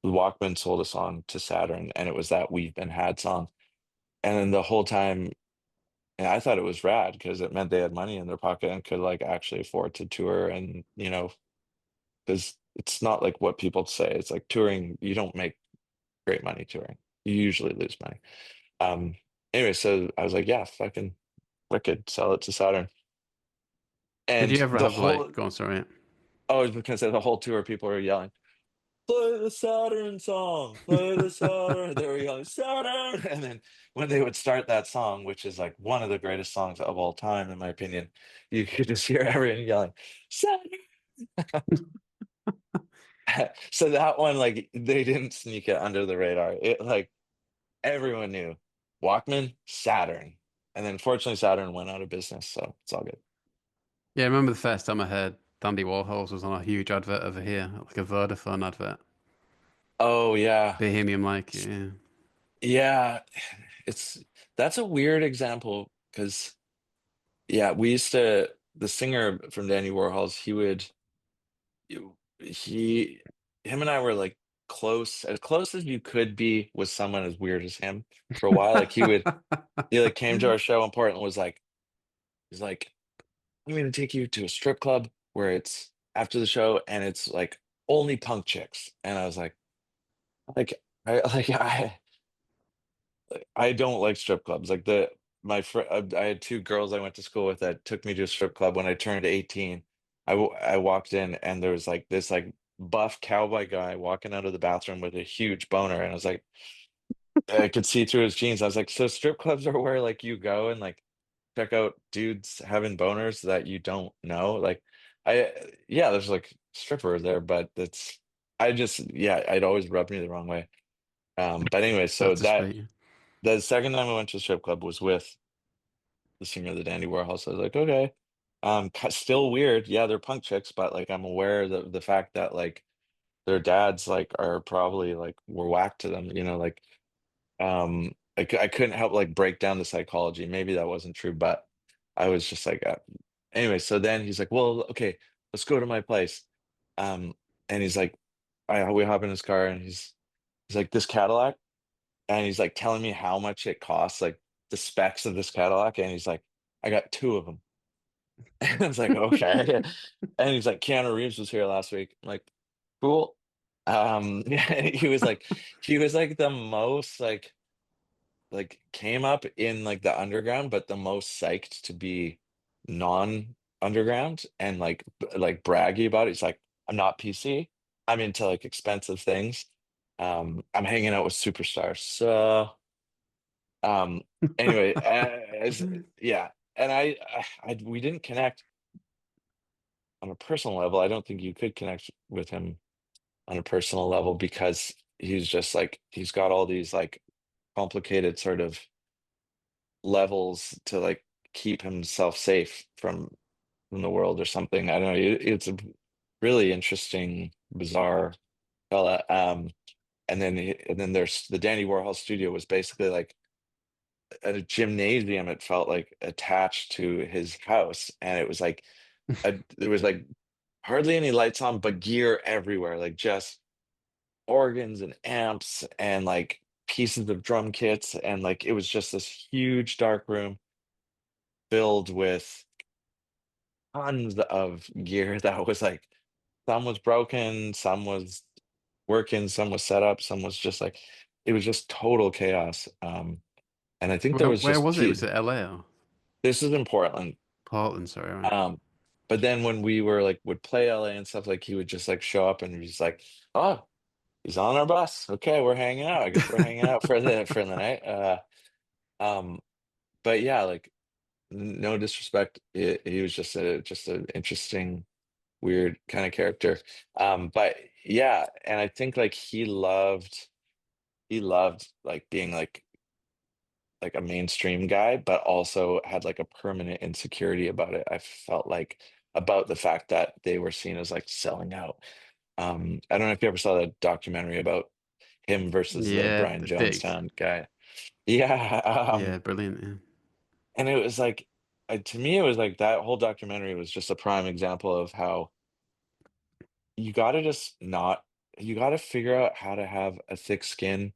the Walkman sold a song to Saturn, and it was that We've Been Had song. And then the whole time, and I thought it was rad because it meant they had money in their pocket and could like actually afford to tour. And, because it's not like what people say. It's like touring, you don't make great money touring. You usually lose money. Um, anyway, so I was like, yeah, fucking wicked, sell it to Saturn. Did you And ever the have like? whole, Go on. Sorry. Yeah. oh, I was gonna say the whole tour, people were yelling, play the Saturn song, play the Saturn. They were yelling, Saturn. And then when they would start that song, which is like one of the greatest songs of all time, in my opinion, you could just hear everyone yelling, Saturn. So that one, like, they didn't sneak it under the radar. It like everyone knew Walkman, Saturn. And then fortunately, Saturn went out of business. So it's all good. Yeah. I remember the first time I heard Dandy Warhols was on a huge advert over here, like a Vodafone advert. Oh, yeah. Bohemian like it. Yeah. Yeah. It's that's a weird example because yeah, the singer from Danny Warhol's, he, him and I were like as close as you could be with someone as weird as him for a while. Like he like came to our show in Portland, he's like, I'm going to take you to a strip club where it's after the show and it's like only punk chicks. And I was like, I don't like strip clubs. Like my friend, I had two girls I went to school with that took me to a strip club when I turned 18. I walked in and there was like this like buff cowboy guy walking out of the bathroom with a huge boner, and I was like, I could see through his jeans. I was like, so strip clubs are where like you go and like check out dudes having boners that you don't know. Like yeah, there's like strippers there, but it's I just yeah, I'd always rubbed me the wrong way. But anyway, So so to that speak. the second time I went to a strip club was with the singer of the Dandy Warhols. I was like, okay, still weird. Yeah, they're punk chicks, but like I'm aware of the fact that like their dads like are probably like were whacked to them, like I couldn't help like break down the psychology. Maybe that wasn't true, but I was just like anyway, so then he's like, well, okay, let's go to my place. Um, and he's like, we hop in his car and he's like, this Cadillac, and he's like telling me how much it costs, like the specs of this Cadillac, and he's like, I got two of them. And I was like, okay. And he's like, Keanu Reeves was here last week. I'm like, cool. He was like the most like came up in like the underground, but the most psyched to be non-underground and like braggy about it. He's like, I'm not PC. I'm into like expensive things. I'm hanging out with superstars. So um anyway, yeah. And we didn't connect on a personal level. I don't think you could connect with him on a personal level because he's just like he's got all these like complicated sort of levels to like keep himself safe from the world or something. I don't know. It's a really interesting, bizarre fella. And then there's the Dandy Warhol studio was basically like a gymnasium. It felt like attached to his house, and it was like there was like hardly any lights on, but gear everywhere, like just organs and amps and like pieces of drum kits, and like it was just this huge dark room filled with tons of gear that was like some was broken, some was working, some was set up, some was just like it was just total chaos. And I think there was Where just was it? Was it LA or this is in Portland. Portland? Sorry, right. Um, but then when we were like would play LA and stuff, like he would just like show up and he's like, oh, he's on our bus. Okay, we're hanging out. I guess we're hanging out for the night. Um, but yeah, like no disrespect, he was just an interesting, weird kind of character. But yeah, and I think like he loved like being like a mainstream guy, but also had like a permanent insecurity about it. I felt like about the fact that they were seen as like selling out. I don't know if you ever saw that documentary about him versus the Yeah, Brian big. Jonestown guy. Yeah, Yeah, brilliant. Yeah. and it was like to me, it was like that whole documentary was just a prime example of how you got to just not, you got to figure out how to have a thick skin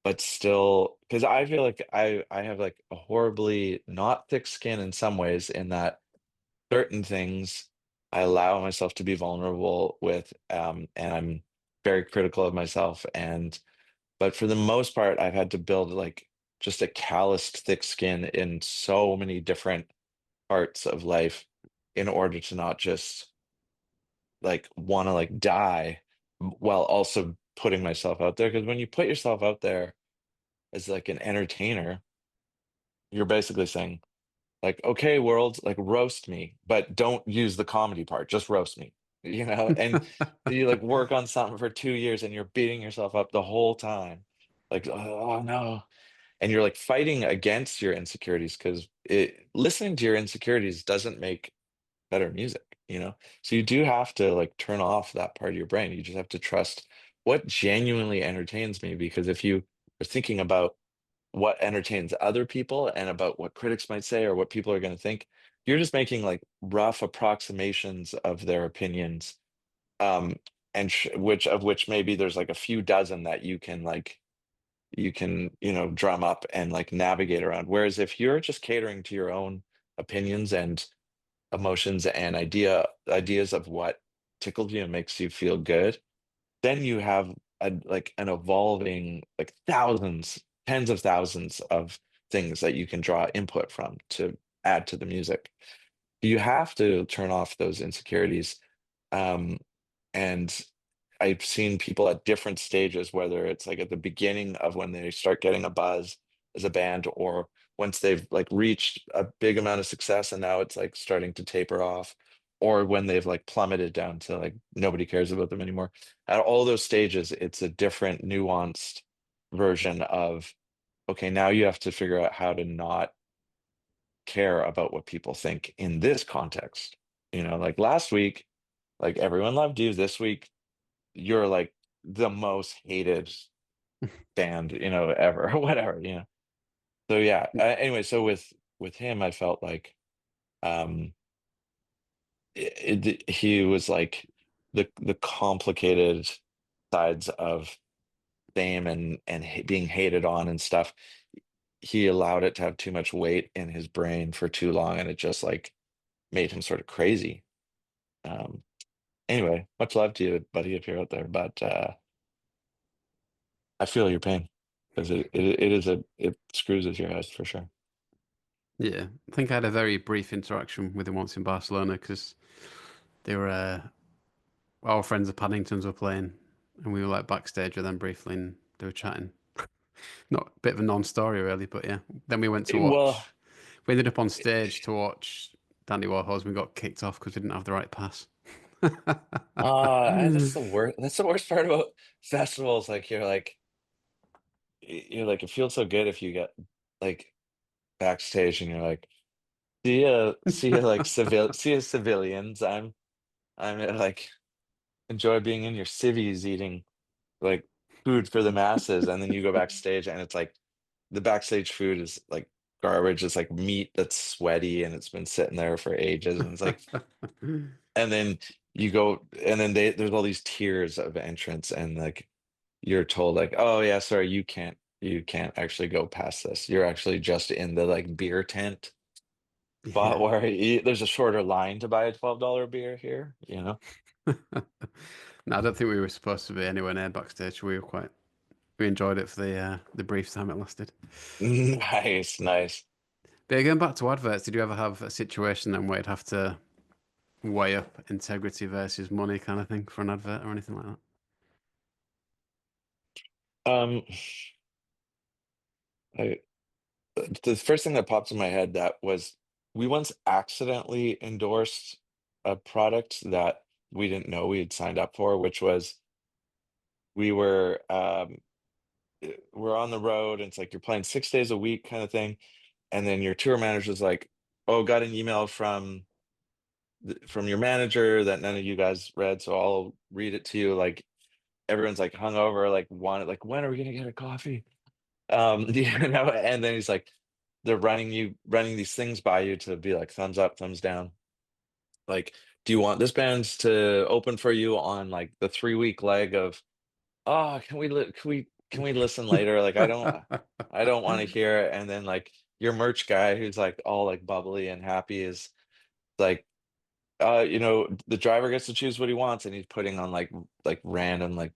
but still, because I feel like I have like a horribly not thick skin in some ways, in that certain things I allow myself to be vulnerable with, and I'm very critical of myself. And but for the most part, I've had to build like just a calloused thick skin in so many different parts of life in order to not just like want to like die while also putting myself out there. Because when you put yourself out there as like an entertainer, you're basically saying, like, okay, world, like roast me, but don't use the comedy part, just roast me, And you like work on something for 2 years and you're beating yourself up the whole time. Like, oh no. And you're like fighting against your insecurities because listening to your insecurities doesn't make better music. So you do have to like turn off that part of your brain. You just have to trust what genuinely entertains me, because if you are thinking about what entertains other people and about what critics might say or what people are going to think, you're just making like rough approximations of their opinions, um and which maybe there's like a few dozen that you can drum up and like navigate around. Whereas if you're just catering to your own opinions and emotions and ideas of what tickles you and makes you feel good, then you have like an evolving like thousands, tens of thousands of things that you can draw input from to add to the music. You have to turn off those insecurities. Um, and I've seen people at different stages, whether it's like at the beginning of when they start getting a buzz as a band, or once they've like reached a big amount of success and now it's like starting to taper off, or when they've like plummeted down to like nobody cares about them anymore. At all those stages, it's a different, nuanced. version of, okay, now you have to figure out how to not care about what people think in this context. Like last week, like everyone loved you. This week, you're like the most hated band, ever, or whatever. So yeah. Anyway, so with him, I felt like um he was like the complicated sides of fame and being hated on and stuff. He allowed it to have too much weight in his brain for too long, and it just like made him sort of crazy. Um, anyway, much love to you, buddy, if you're out there. But I feel your pain because it screws with your head for sure. Yeah, I think I had a very brief interaction with him once in Barcelona because they were our friends the Paddingtons were playing, and we were like backstage with them briefly, and they were chatting. Not a bit of a non-story really, but yeah. Then we went to Well, watch. We ended up on stage to watch Dandy Warhols. We got kicked off because we didn't have the right pass. that's the worst. That's the worst part about festivals. Like you're like it feels so good if you get like backstage and you're like, see ya, like see ya, civilians. I'm like enjoy being in your civvies eating like food for the masses, and then you go backstage and it's like the backstage food is like garbage. It's like meat that's sweaty and it's been sitting there for ages, and it's like, and then you go, and then there's all these tiers of entrance, and like you're told like, oh yeah, sorry, you can't actually go past this. You're actually just in the like beer tent spot Yeah. where there's a shorter line to buy a $12 beer here. No, I don't think we were supposed to be anywhere near backstage. We enjoyed it for the brief time it lasted. Nice, nice. But yeah, going back to adverts, did you ever have a situation then where you'd have to weigh up integrity versus money kind of thing for an advert or anything like that? Um, I, the first thing that popped in my head that was we once accidentally endorsed a product that we didn't know we had signed up for, which was we we're on the road and it's like you're playing 6 days a week kind of thing, and then your tour manager's like, "Oh, got an email from your manager that none of you guys read, so I'll read it to you." Like everyone's like hungover, like wanted, like when are we gonna get a coffee? And then he's like, they're running these things by you to be like thumbs up, thumbs down. Like, do you want this band to open for you on like the 3 week leg of, oh, can we listen later? Like, I don't want to hear it. And then like your merch guy who's like all like bubbly and happy is like, the driver gets to choose what he wants, and he's putting on like random like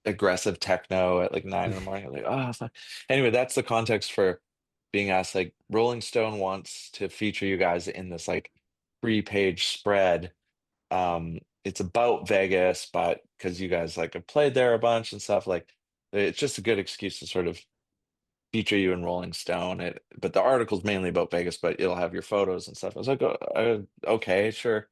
aggressive techno at like 9 in the morning. Like, oh, fuck. Anyway, that's the context for being asked. Like, Rolling Stone wants to feature you guys in this like 3 page spread. It's about Vegas, but because you guys like have played there a bunch and stuff, like it's just a good excuse to sort of feature you in Rolling Stone. But the article's mainly about Vegas, but it'll have your photos and stuff. I was like, oh, okay, sure.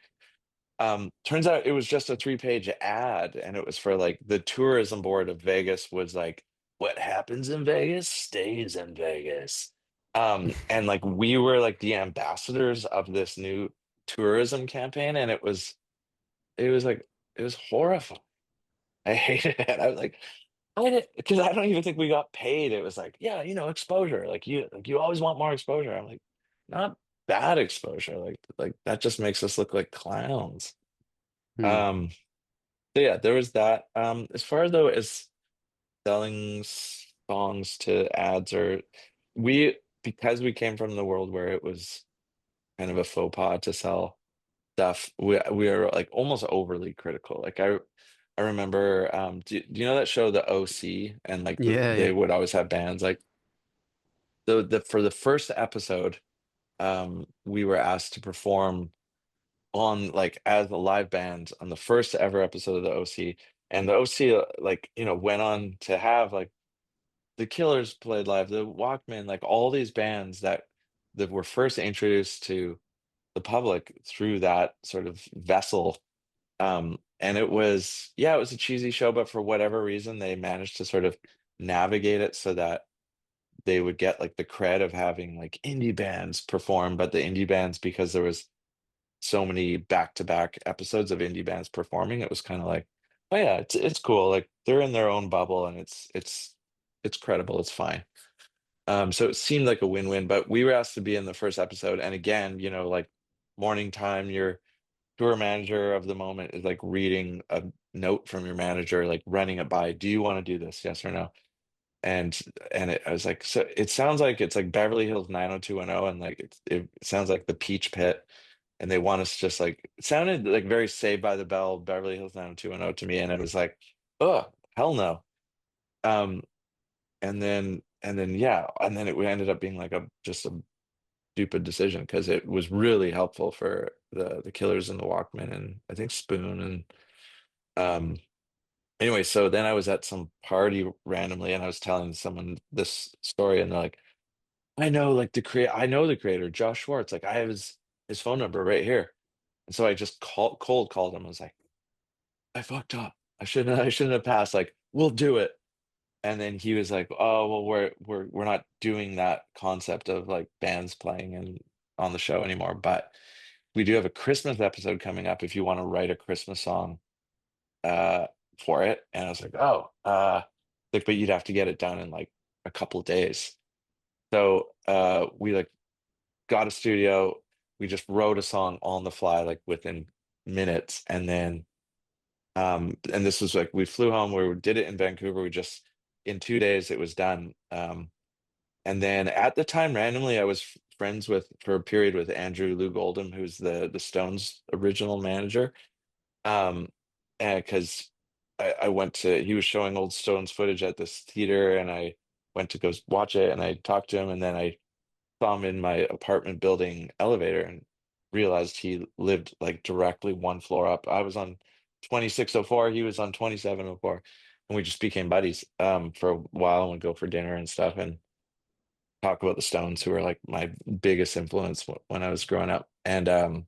Turns out it was just a 3 page ad, and it was for like the tourism board of Vegas was like, what happens in Vegas stays in Vegas. And like we were like the ambassadors of this new tourism campaign, and it was like it was horrifying. I hated it. I was like, I did because I don't even think we got paid. It was like, yeah, exposure. Like you always want more exposure. I'm like, not bad exposure. Like that just makes us look like clowns. Hmm. Um, so yeah, there was that. As far though as selling songs to ads or we because we came from the world where it was kind of a faux pas to sell stuff, we are like almost overly critical. Like I remember do you know that show The OC, and like Yeah, they yeah. would always have bands like the for the first episode we were asked to perform on like as a live band on the first ever episode of the OC. And the OC like went on to have like the Killers played live, the Walkman, like all these bands that were first introduced to the public through that sort of vessel. And it was, yeah, it was a cheesy show, but for whatever reason they managed to sort of navigate it so that they would get like the cred of having like indie bands perform, but the indie bands, because there was so many back-to-back episodes of indie bands performing, it was kind of like, oh yeah, it's cool. Like they're in their own bubble and it's credible, it's fine. So it seemed like a win-win, but we were asked to be in the first episode. And again, like morning time, your tour manager of the moment is like reading a note from your manager, like running it by, do you want to do this? Yes or no? And I was like, so it sounds like it's like Beverly Hills 90210, and like it sounds like the Peach Pit, and they want us just like, it sounded like very Saved by the Bell, Beverly Hills 90210 to me, and it was like, oh hell no. Um, and then yeah, and then it ended up being like a just a stupid decision because it was really helpful for the Killers and the Walkman and I think Spoon and um anyway, so then I was at some party randomly and I was telling someone this story and they're like, I know the creator, Josh Schwartz. Like I have his phone number right here. And so I just cold called him. I was like, I fucked up. I shouldn't have passed. Like, we'll do it. And then he was like, "Oh, well, we're not doing that concept of like bands playing and on the show anymore, but we do have a Christmas episode coming up if you want to write a Christmas song uh for it." And I was like, "Oh, like, but you'd have to get it done in like a couple days." So we like got a studio, we just wrote a song on the fly, like within minutes, and then and this was like we flew home, we did it in Vancouver, we just in 2 days it was done. And then at the time, randomly, I was friends with for a period with Andrew Lou Goldham, who's the Stones original manager. Um, and because I went to he was showing old Stones footage at this theater, and I went to go watch it, and I talked to him, and then I saw him in my apartment building elevator, and realized he lived like directly one floor up. I was on 2604, he was on 2704, and we just became buddies for a while and would go for dinner and stuff. And talk about the Stones, who were like my biggest influence when I was growing up. And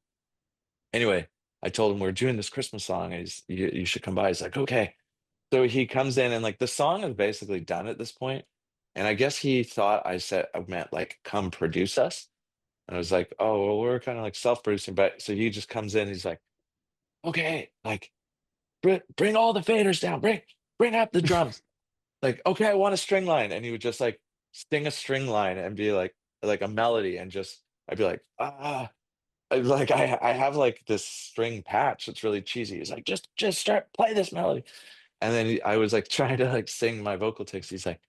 anyway, I told him we're doing this Christmas song. And you should come by. He's like, okay. So he comes in and like the song is basically done at this point. And I guess he thought I meant like come produce us. And I was like, oh, well, we're kind of like self-producing. But so he just comes in. He's like, okay, like bring all the faders down. Bring up the drums. Like, okay, I want a string line. And he would just like sing a string line and be like a melody. And just, I'd be like, like I have like this string patch that's really cheesy. He's like, just start play this melody. And then I was like trying to like sing my vocal tics. He's like,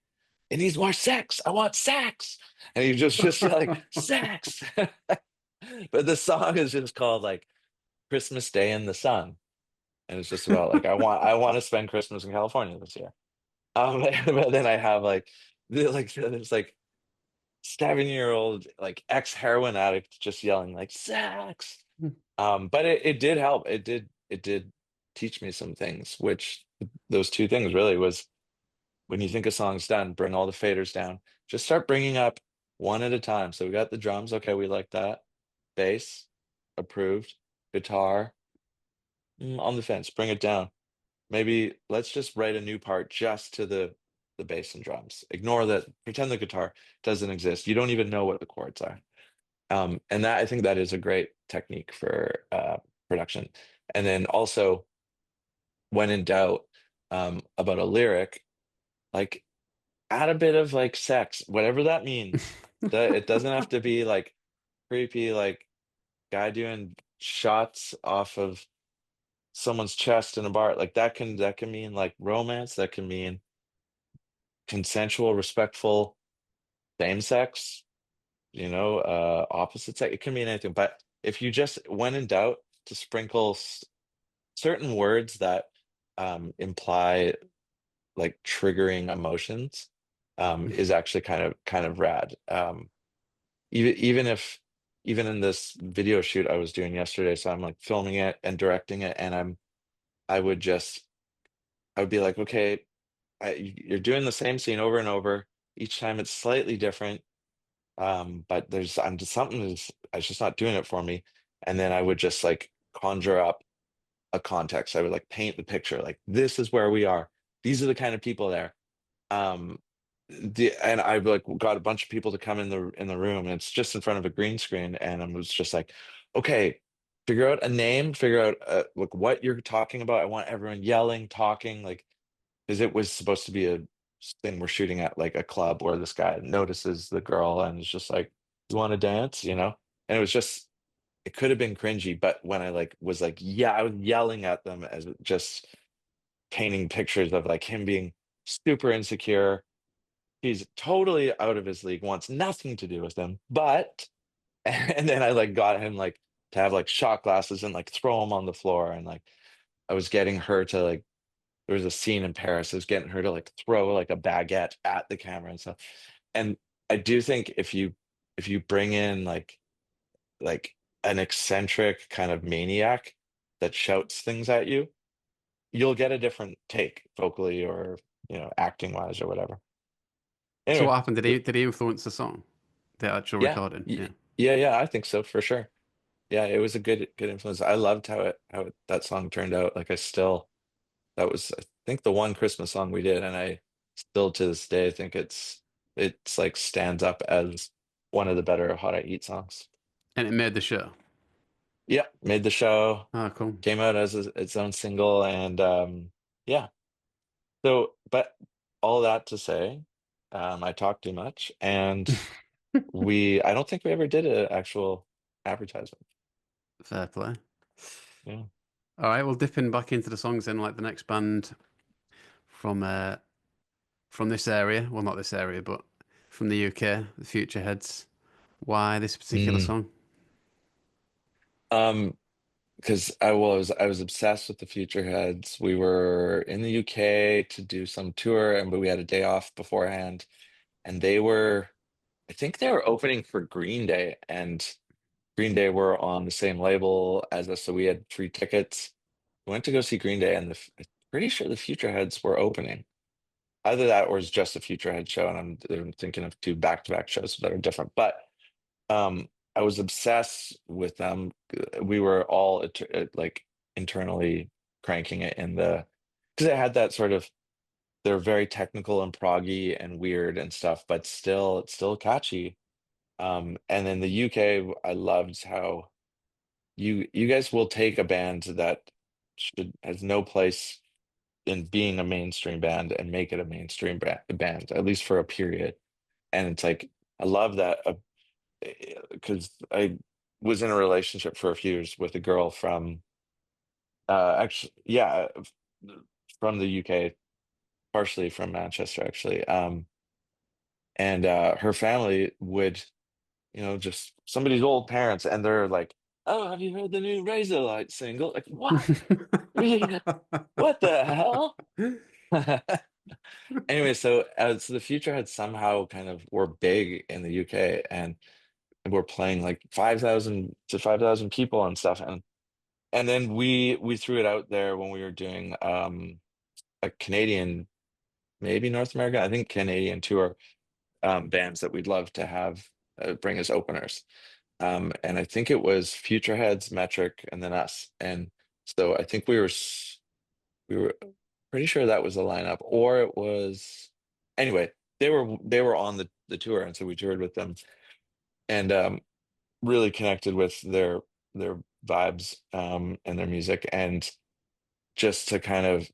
it needs more sax. I want sax. And he just like sax. But the song is just called like Christmas Day in the Sun. And it's just about like I want to spend Christmas in California this year. But then I have like this like 7-year old like ex-heroin addict just yelling like sex. But it did help. It did teach me some things, which those two things really was when you think a song's done, bring all the faders down. Just start bringing up one at a time. So we got the drums. Okay, we like that. Bass, approved. Guitar, on the fence. Bring it down. Maybe let's just write a new part just to the bass and drums. Ignore that, pretend the guitar doesn't exist. You don't even know what the chords are. And that I think that is a great technique for production. And then also when in doubt about a lyric, like add a bit of like sex, whatever that means. That it doesn't have to be like creepy, like guy doing shots off of someone's chest in a bar. Like that can mean like romance, that can mean consensual, respectful, same sex, opposite sex. It can mean anything. But if you just, when in doubt, to sprinkle certain words that imply like triggering emotions is actually kind of rad. Even in this video shoot I was doing yesterday, so I'm like filming it and directing it, and I would just I would be like, okay, you're doing the same scene over and over. Each time it's slightly different. But there's I'm just something is it's just not doing it for me. And then I would just like conjure up a context. I would like paint the picture, like this is where we are. These are the kind of people there. Um, and I like got a bunch of people to come in the room, and it's just in front of a green screen, and I was just like, okay, figure out a name, figure out like what you're talking about. I want everyone yelling, talking, like because it was supposed to be a thing we're shooting at like a club where this guy notices the girl and is just like, "You want to dance?" You know? And it was just it could have been cringy, but when I like was like, yeah, I was yelling at them as just painting pictures of like him being super insecure. He's totally out of his league, wants nothing to do with him. But and then I like got him like to have like shot glasses and like throw them on the floor and like I was getting her to like there was a scene in Paris. I was getting her to like throw like a baguette at the camera and stuff. And I do think if you bring in like an eccentric kind of maniac that shouts things at you, you'll get a different take vocally or acting wise or whatever. So what Anyway, happened? Did he influence the song, the actual yeah, recording? Yeah. yeah, I think so for sure. Yeah, it was a good influence. I loved that song turned out. Like I still that was I think the one Christmas song we did, and I still to this day think it's like stands up as one of the better Hot I Eat songs. And it made the show. Yeah, made the show, Oh, cool. came out as its own single, and yeah. So, but all that to say, I talk too much, and I don't think we ever did an actual advertisement. Fair play. Yeah. All right, well, dipping back into the songs then, like the next band from from this area, well, not this area, but from the UK, the Futureheads. Why this particular Mm. song? Um, because I was obsessed with the Futureheads. We were in the UK to do some tour, and but we had a day off beforehand, and I think they were opening for Green Day, and Green Day were on the same label as us, so we had free tickets. We went to go see Green Day, and I'm pretty sure the Futureheads were opening. Either that or it's just a Futurehead show, and I'm thinking of two back-to-back shows that are different. But I was obsessed with them. We were all like internally cranking it in the because it had that sort of they're very technical and proggy and weird and stuff, but still it's still catchy. And in the UK, I loved how you guys will take a band that should has no place in being a mainstream band and make it a mainstream band, at least for a period. And it's like I love that because I was in a relationship for a few years with a girl from actually yeah from the UK, partially from Manchester actually. And her family would just somebody's old parents and they're like, "Oh, have you heard the new Razorlight single?" Like, what? Really? What the hell? Anyway, so the Future had somehow kind of were big in the UK and we're playing like 5,000 to 5,000 people and stuff. And then we threw it out there when we were doing a Canadian, maybe North America, I think Canadian tour bands that we'd love to have bring as openers. And I think it was Futureheads, Metric, and then us. And so I think we were pretty sure that was the lineup, or it was anyway, they were on the tour, and so we toured with them and really connected with their vibes and their music. And just to kind of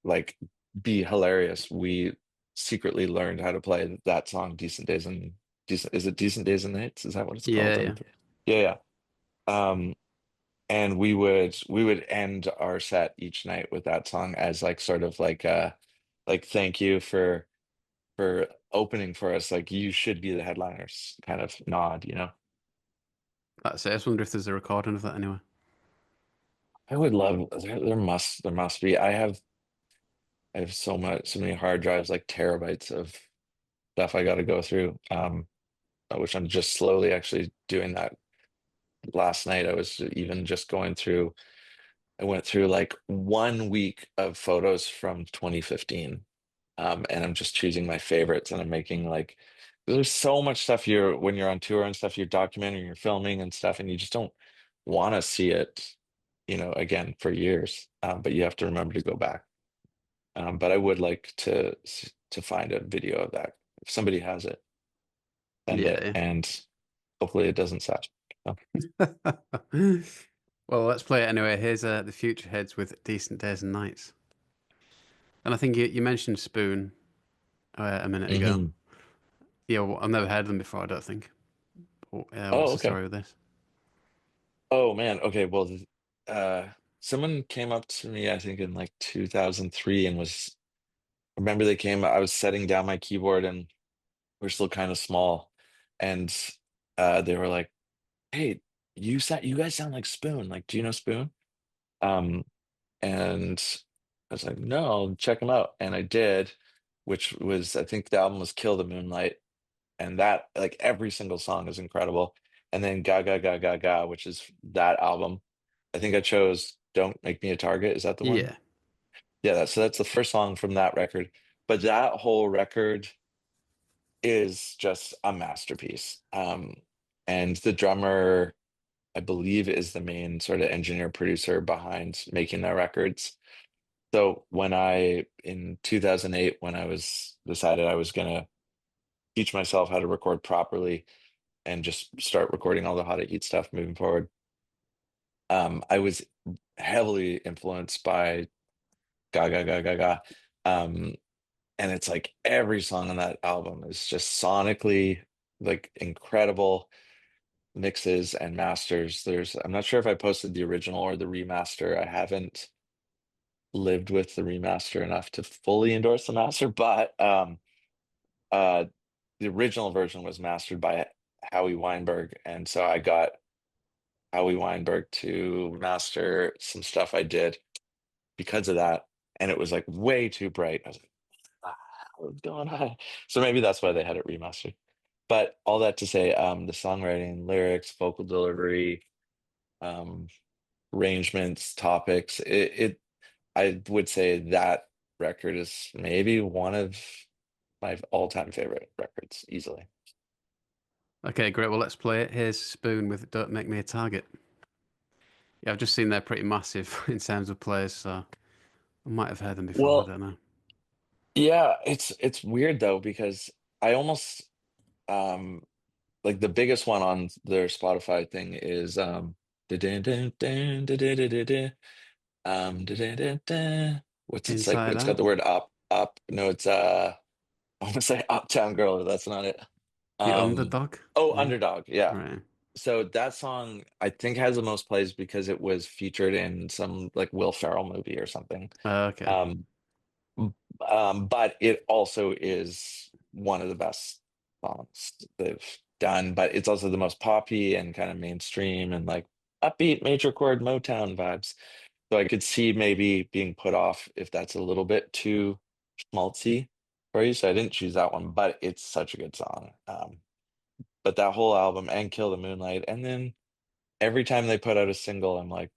like be hilarious, we secretly learned how to play that song Decent is it Decent Days and Nights? Is that what it's Yeah, called? yeah. Yeah, yeah. And we would end our set each night with that song as like sort of like thank you for opening for us. Like you should be the headliners kind of nod. That's it. I just wonder if there's a recording of that anyway. I would love there must be. I have so many hard drives, like terabytes of stuff I got to go through. Which I'm just slowly actually doing that. Last night I was even just going through. I went through like 1 week of photos from 2015, and I'm just choosing my favorites, and I'm making like there's so much stuff when you're on tour and stuff you're documenting, you're filming and stuff, and you just don't want to see it, again for years. But you have to remember to go back. But I would like to. to find a video of that. If somebody has it, send it, Yeah. and hopefully it doesn't suck. So, Well, let's play it anyway. Here's the Futureheads with Decent Days and Nights. And I think you mentioned Spoon a minute ago. mhm. Yeah, well, I've never heard of them before, I don't think. What's Oh, the okay. story with this? Oh man. Okay. Well, someone came up to me, I think in like 2003 and remember they came, I was setting down my keyboard and we're still kind of small. And they were like, "Hey, you guys sound like Spoon. Like, do you know Spoon?" Um, and I was like, "No, I'll check them out." And I did, which was, I think the album was Kill the Moonlight. And that, like, every single song is incredible. And then Ga Ga Ga Ga Ga, which is that album. I think I chose Don't Make Me a Target. Is that the one? Yeah. Yeah, that's the first song from that record. But that whole record is just a masterpiece. And the drummer, I believe, is the main sort of engineer producer behind making their records. So in 2008, when I was decided I was gonna teach myself how to record properly and just start recording all the how to eat stuff moving forward, I was heavily influenced by Gaga Gaga Gaga. Um, and it's like every song on that album is just sonically like incredible mixes and masters. I'm not sure if I posted the original or the remaster. I haven't lived with the remaster enough to fully endorse the master, but uh, the original version was mastered by Howie Weinberg, and so I got Howie Weinberg to master some stuff I did because of that, and it was like way too bright. I was like, "Ah, what's going on?" So maybe that's why they had it remastered. But all that to say, the songwriting, lyrics, vocal delivery, um, arrangements, topics, I would say that record is maybe one of my all-time favorite records, easily. Okay, great. Well, let's play it. Here's Spoon with Don't Make Me a Target. Yeah, I've just seen they're pretty massive in terms of players, so I might have heard them before. I Well, don't know. yeah, it's weird though because I almost um like the biggest one on their Spotify thing is da-da-da-da-da-da-da-da-da, da-da-da-da. What's it's like Inside it's got Out, the word up. No, it's I want to say Uptown Girl, but that's not it. The Um Underdog. oh, No, Underdog, yeah. right. So that song I think has the most plays because it was featured in some like Will Ferrell movie or something. Okay. Um but it also is one of the best songs they've done, but it's also the most poppy and kind of mainstream and like upbeat major chord Motown vibes. So I could see maybe being put off if that's a little bit too schmaltzy for you. So I didn't choose that one, but it's such a good song. But that whole album and Kill the Moonlight, and then every time they put out a single, I'm like,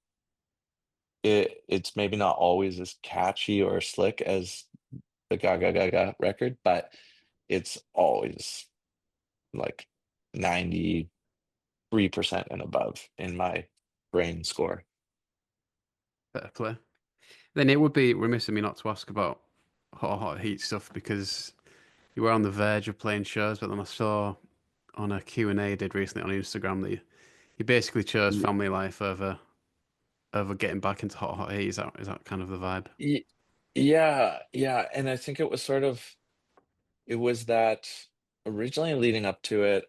it's maybe not always as catchy or slick as the Gaga Gaga record, but it's always like 93% and above in my brain score. Better play. Then it would be remiss of me not to ask about hot heat stuff because you were on the verge of playing shows, but then I saw on a Q&A you did recently on Instagram that you basically chose Y- family life over getting back into hot heat. Is that kind of the vibe? y- Yeah, yeah. And I think it was that originally leading up to it,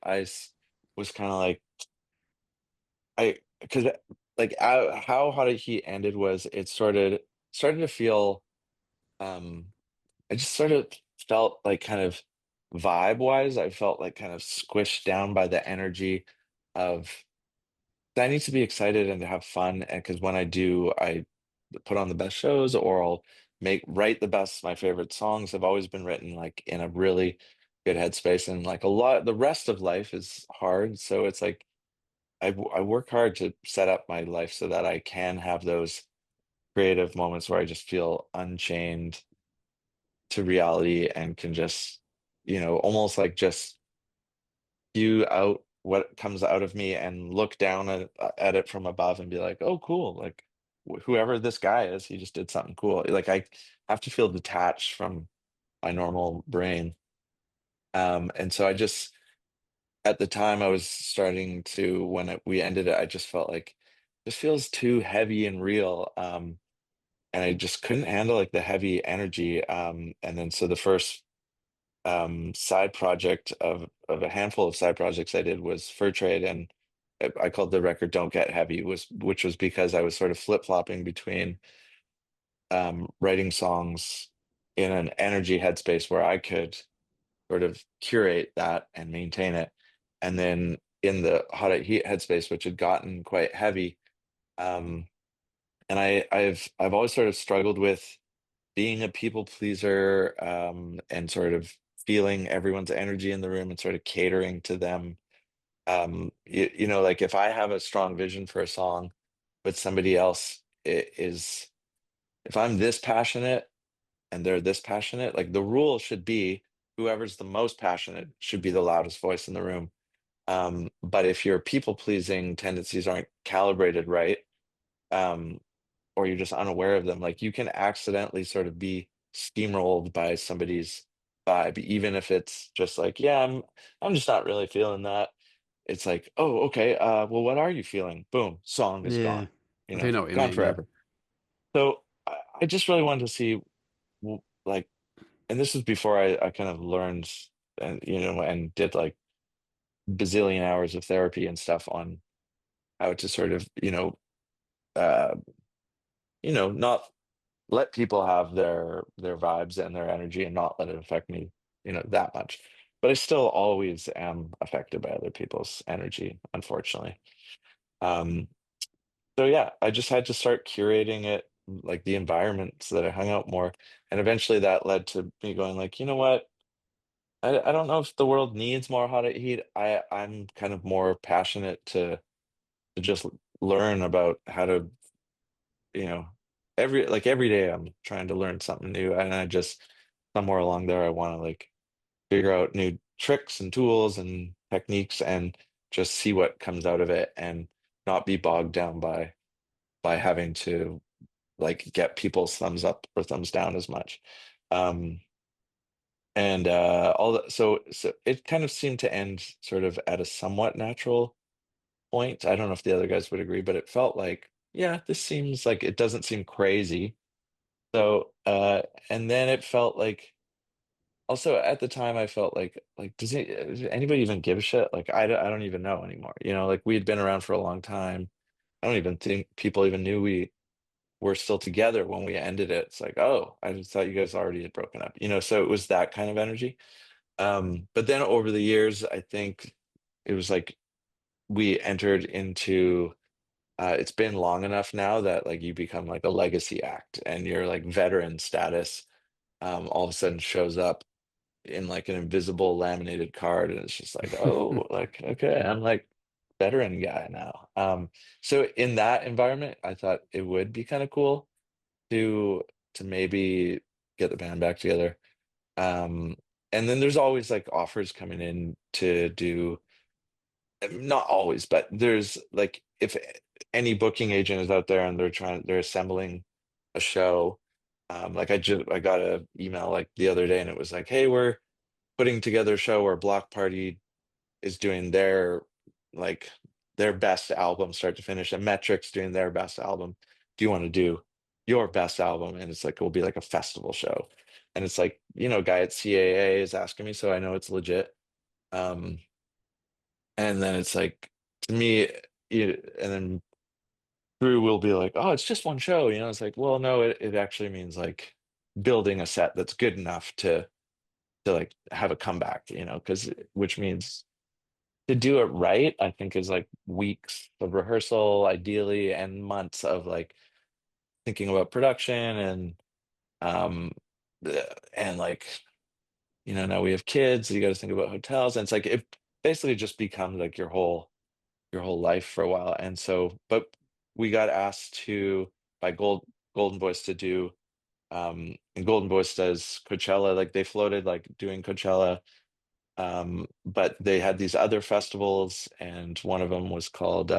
was kind of like, because like how Hot Heat ended was it started to feel, um, I just sort of felt like kind of vibe wise, I felt like kind of squished down by the energy of I need to be excited and to have fun. And because when I do, I put on the best shows or I'll write the best. My favorite songs have always been written like in a really good headspace. And like a lot, the rest of life is hard. So it's like I work hard to set up my life so that I can have those creative moments where I just feel unchained to reality and can just, almost like just spew out what comes out of me and look down at it from above and be like, oh, cool. Like whoever this guy is, he just did something cool. Like I have to feel detached from my normal brain. And so I just at the time I was starting to when we ended it, I just felt like this feels too heavy and real. And I just couldn't handle like the heavy energy. And then so the first side project of a handful of side projects I did was Fur Trade, and I called the record "Don't Get Heavy," was which was because I was sort of flip-flopping between writing songs in an energy headspace where I could sort of curate that and maintain it, and then in the hot at heat headspace, which had gotten quite heavy. Um, and I've always sort of struggled with being a people pleaser, and sort of feeling everyone's energy in the room and sort of catering to them. Like if I have a strong vision for a song, but somebody else is, if I'm this passionate and they're this passionate, like the rule should be whoever's the most passionate should be the loudest voice in the room. But if your people pleasing tendencies aren't calibrated right, um, or you're just unaware of them, like you can accidentally sort of be steamrolled by somebody's vibe, even if it's just like, yeah, I'm just not really feeling that. It's like, oh, okay, well, what are you feeling? Boom, song is Yeah, gone, I think I know what you gone mean. Yeah, forever. So I just really wanted to see, like, and this was before I kind of learned and and did like bazillion hours of therapy and stuff on how to sort of uh, not let people have their vibes and their energy and not let it affect me, that much. But I still always am affected by other people's energy, unfortunately. Um, so yeah, I just had to start curating it, like the environment, so that I hung out more. And eventually that led to me going like, you know what? I don't know if the world needs more hot at heat. I'm kind of more passionate to just learn about how to, you know, every day I'm trying to learn something new. And I just somewhere along there I want to like figure out new tricks and tools and techniques and just see what comes out of it and not be bogged down by having to like get people's thumbs up or thumbs down as much. Um and so it kind of seemed to end sort of at a somewhat natural point. I don't know if the other guys would agree, but it felt like, yeah, this seems like it doesn't seem crazy. So, and then it felt like also at the time I felt like does anybody even give a shit? Like I don't even know anymore. Like we had been around for a long time. I don't even think people even knew we were still together when we ended it. It's like, oh, I just thought you guys already had broken up. So it was that kind of energy. But then over the years, I think it was like we entered into it's been long enough now that like you become like a legacy act and your like veteran status all of a sudden shows up in like an invisible laminated card, and it's just like, oh, like okay, I'm like veteran guy now. So in that environment I thought it would be kind of cool to maybe get the band back together. um and then there's always like offers coming in to do, not always, but there's like if any booking agent is out there and they're assembling a show, like I got a email like the other day and it was like, hey, we're putting together a show where Block Party is doing like their best album start to finish, and Metrics doing their best album. Do you want to do your best album? And it's like it will be like a festival show. And it's like, guy at CAA is asking me, so I know it's legit. Um, and then it's like to me, and then Drew will be like, "Oh, it's just one show." It's like, well, no, it actually means like building a set that's good enough to like have a comeback, because which means to do it right, I think is like weeks of rehearsal, ideally, and months of like thinking about production um and like now we have kids, so you got to think about hotels, and it's like it basically just becomes like your whole life for a while. And so, but we got asked to by Golden Voice to do, and Golden Voice does Coachella, like they floated like doing Coachella, but they had these other festivals, and one of them was called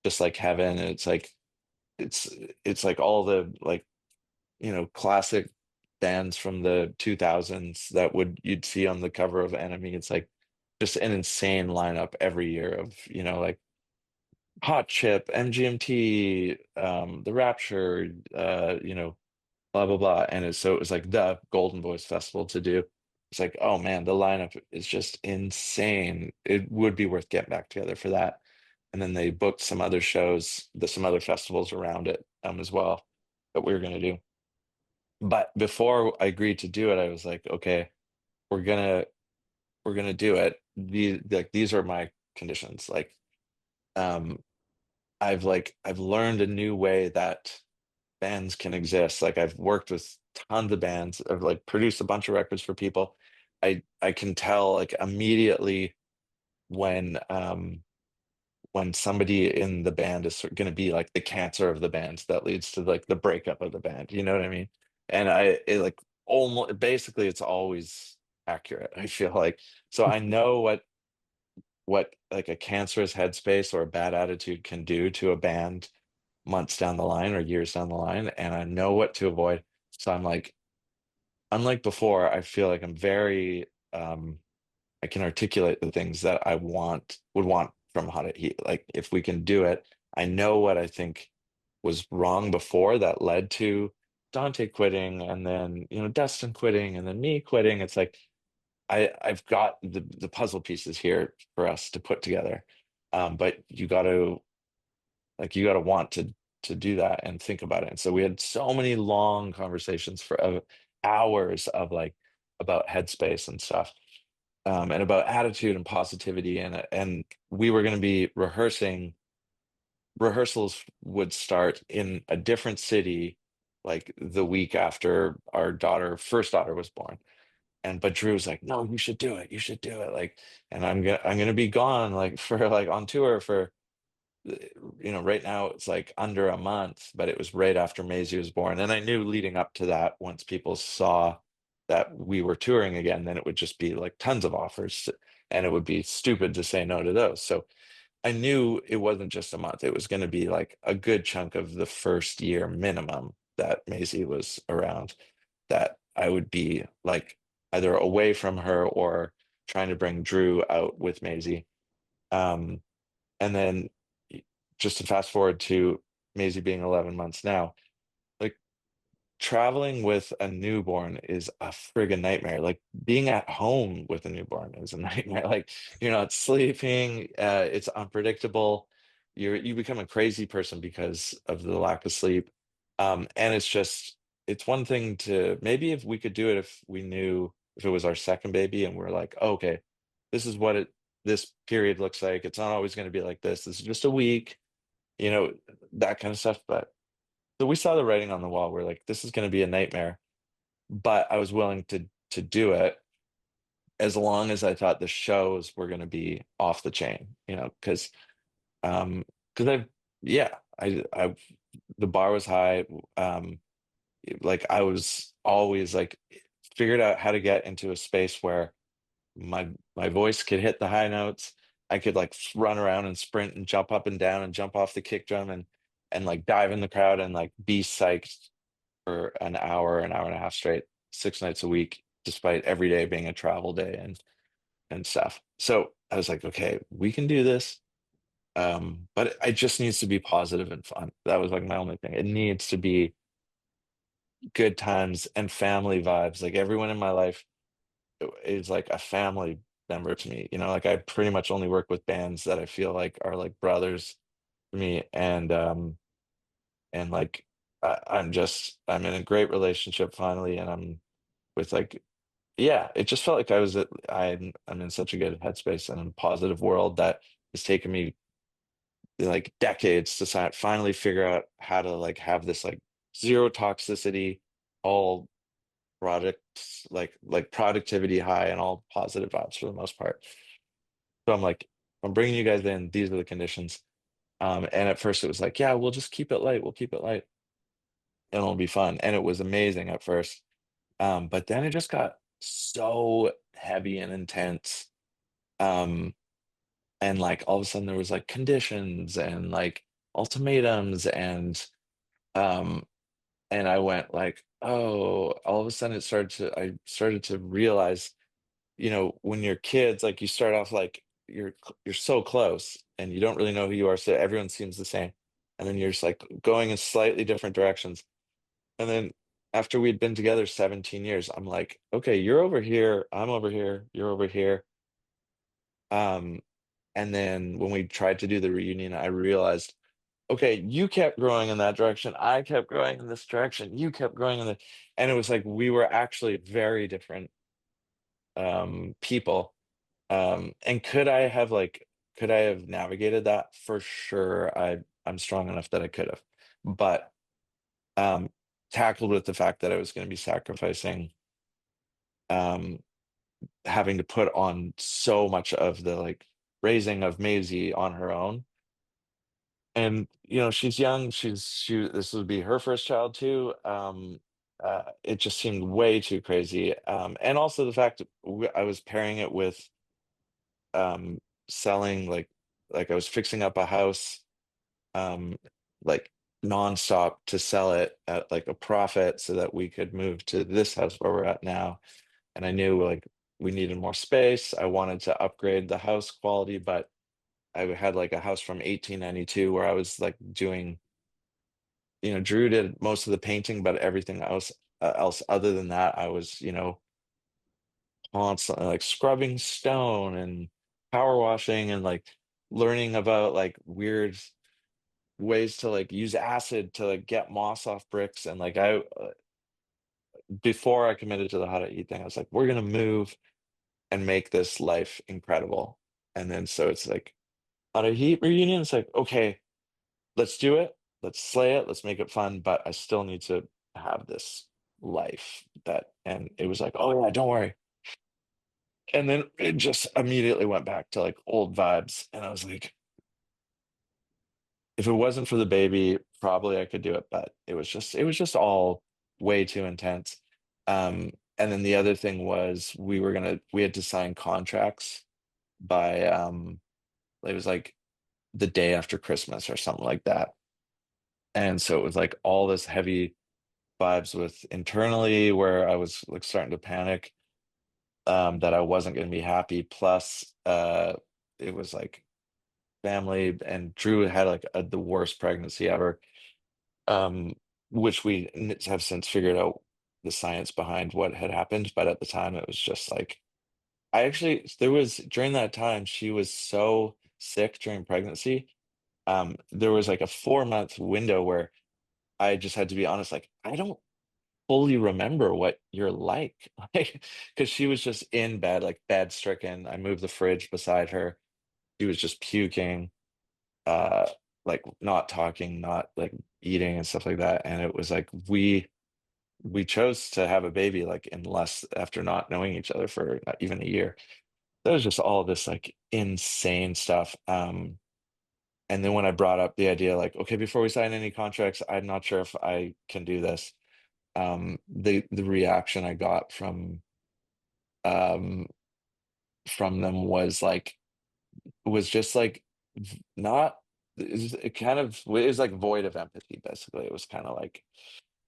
Just Like Heaven, and it's like it's like all the like classic. bands from the 2000s that would you'd see on the cover of NME. It's like just an insane lineup every year of, like Hot Chip, MGMT, The Rapture, blah blah blah. And so it was like the Golden Voice Festival to do. It's like, oh man, the lineup is just insane. It would be worth getting back together for that. And then they booked some other shows, some other festivals around it as well that we were gonna do. But before I agreed to do it, I was like, okay, we're gonna we're gonna do it. These are my conditions. Um, I've learned a new way that bands can exist. Like I've worked with tons of bands. I've like produced a bunch of records for people. I can tell like immediately when when somebody in the band is going to be like the cancer of the band that leads to like the breakup of the band. You know what I mean? And like almost basically it's always accurate. I feel like so I know what like a cancerous headspace or a bad attitude can do to a band months down the line or years down the line, and I know what to avoid. So I'm like, unlike before, I feel like I'm very I can articulate the things that I would want from Hot at Heat. Like if we can do it, I know what I think was wrong before that led to Dante quitting and then, Dustin quitting and then me quitting. It's like I've got the puzzle pieces here for us to put together. But you got to want to do that and think about it. And so we had so many long conversations for hours of like about headspace and stuff, and about attitude and positivity, and we were going to be rehearsing. Rehearsals would start in a different city, like the week after our first daughter was born. And but Drew was like, no, you should do it. You should do it. Like, and I'm gonna be gone like for like on tour for right now it's like under a month, but it was right after Maisie was born. And I knew leading up to that, once people saw that we were touring again, then it would just be like tons of offers and it would be stupid to say no to those. So I knew it wasn't just a month. It was going to be like a good chunk of the first year minimum that Maisie was around, that I would be like either away from her or trying to bring Drew out with Maisie. Um, and then just to fast forward to Maisie being 11 months now, like traveling with a newborn is a friggin' nightmare. Like being at home with a newborn is a nightmare. Like you're not sleeping, it's unpredictable. You become a crazy person because of the lack of sleep. And it's one thing to maybe if we could do it if we knew if it was our second baby and we're like, oh, okay, this is what this period looks like. It's not always going to be like this. This is just a week, you know, that kind of stuff. But so we saw the writing on the wall. We're like, this is going to be a nightmare, but I was willing to do it as long as I thought the shows were going to be off the chain, um, because I the bar was high. Like I was always like figured out how to get into a space where my voice could hit the high notes. I could like run around and sprint and jump up and down and jump off the kick drum and like dive in the crowd and like be psyched for an hour and a half straight, 6 nights a week, despite every day being a travel day and stuff. So I was like, okay, we can do this. But it just needs to be positive and fun. That was like my only thing. It needs to be good times and family vibes. Like everyone in my life is like a family member to me. Like I pretty much only work with bands that I feel like are like brothers to me. And like I'm in a great relationship finally, and I'm with like yeah, it just felt like I'm in such a good headspace and a positive world that it's taken me like decades to finally figure out how to like have this like zero toxicity, all products like productivity high and all positive vibes for the most part. So I'm like, I'm bringing you guys in. These are the conditions. And at first it was like, yeah, we'll just keep it light. We'll keep it light, and it'll be fun. And it was amazing at first. But then it just got so heavy and intense. Um, and like all of a sudden there was like conditions and like ultimatums and um And I went like, oh, all of a sudden I started to realize, when you're kids, like you start off like you're so close and you don't really know who you are, so everyone seems the same. And then you're just like going in slightly different directions. And then after we'd been together 17 years, I'm like, okay, you're over here, I'm over here, you're over here. Um, and then when we tried to do the reunion, I realized, okay, you kept growing in that direction, I kept growing in this direction, you kept growing in the, and it was like we were actually very different people. And could I have navigated that? For sure, I'm strong enough that I could have. But um tackled with the fact that I was going to be sacrificing um having to put on so much of the like raising of Maisie on her own. And she's young, she this would be her first child too. It just seemed way too crazy. And also the fact that I was pairing it with um selling like I was fixing up a house um like nonstop to sell it at like a profit so that we could move to this house where we're at now. And I knew like we needed more space. I wanted to upgrade the house quality, but I had like a house from 1892 where I was like doing, Drew did most of the painting, but everything else other than that, I was, constantly like scrubbing stone and power washing and like learning about like weird ways to like use acid to like get moss off bricks. And like before I committed to the how to eat thing, I was like, we're gonna move and make this life incredible. And then so it's like how to heat reunion. It's like, okay, let's do it. Let's slay it. Let's make it fun. But I still need to have this life and it was like, oh yeah, don't worry. And then it just immediately went back to like old vibes. And I was like, if it wasn't for the baby, probably I could do it, but it was just all way too intense. And then the other thing was we had to sign contracts by it was like the day after Christmas or something like that. And so it was like all this heavy vibes with internally where I was like starting to panic that I wasn't going to be happy. Plus, it was like family, and Drew had like the worst pregnancy ever, um, which we have since figured out the science behind what had happened. But at the time, it was just like there was during that time she was so sick during pregnancy. There was like a 4 month window where I just had to be honest, like I don't fully remember what you're like, like because she was just in bed, like bed stricken. I moved the fridge beside her. She was just puking, uh, like not talking, not like eating and stuff like that. And it was like we chose to have a baby like in less after not knowing each other for not even a year. There was just all this like insane stuff. And then when I brought up the idea, like, okay, before we sign any contracts, I'm not sure if I can do this. The reaction I got um from them was just like not it kind of it was like void of empathy basically. It was kind of like,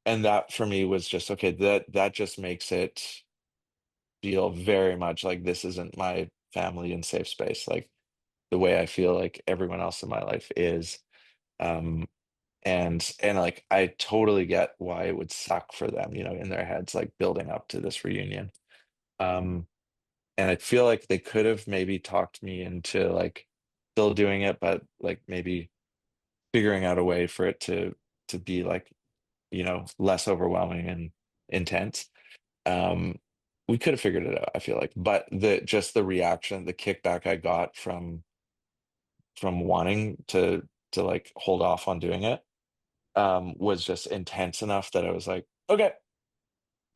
and that for me was just okay, that just makes it feel very much like this isn't my family and safe space, like the way I feel like everyone else in my life is. um and like I totally get why it would suck for them, in their heads, like building up to this reunion. um and I feel like they could have maybe talked me into like still doing it, but like maybe figuring out a way for it to be like, less overwhelming and intense. Um, we could have figured it out, I feel like, but the reaction, the kickback I got from wanting to like hold off on doing it, was just intense enough that I was like, okay,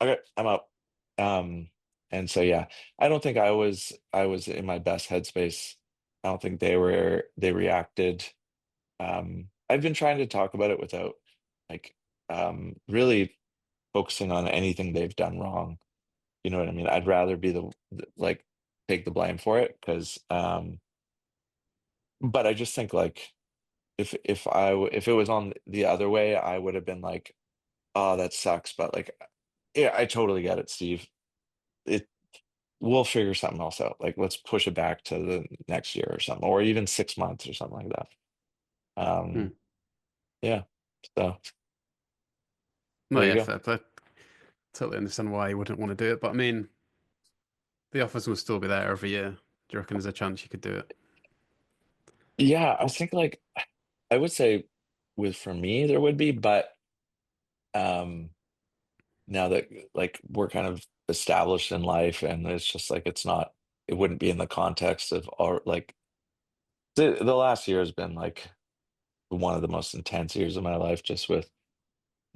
okay, I'm up. Um, and so yeah, I don't think I was in my best headspace. I don't think they reacted. I've been trying to talk about it without like really focusing on anything they've done wrong. You know what I mean? I'd rather be like take the blame for it because but I just think like if it was on the other way, I would have been like oh, that sucks. But like, yeah, I totally get it, Steve. It We'll figure something else out. Like, let's push it back to the next year or something, or even 6 months or something like that. Hmm. Um, yeah. So No, there you yeah, go. fair play. Totally understand why you wouldn't want to do it, but I mean, the offers will still be there every year. Do you reckon there's a chance you could do it? Yeah, I think like I would say with for me there would be, but um now that like we're kind of established in life and it's just like it's not it wouldn't be in the context of our like the last year has been like one of the most intense years of my life just with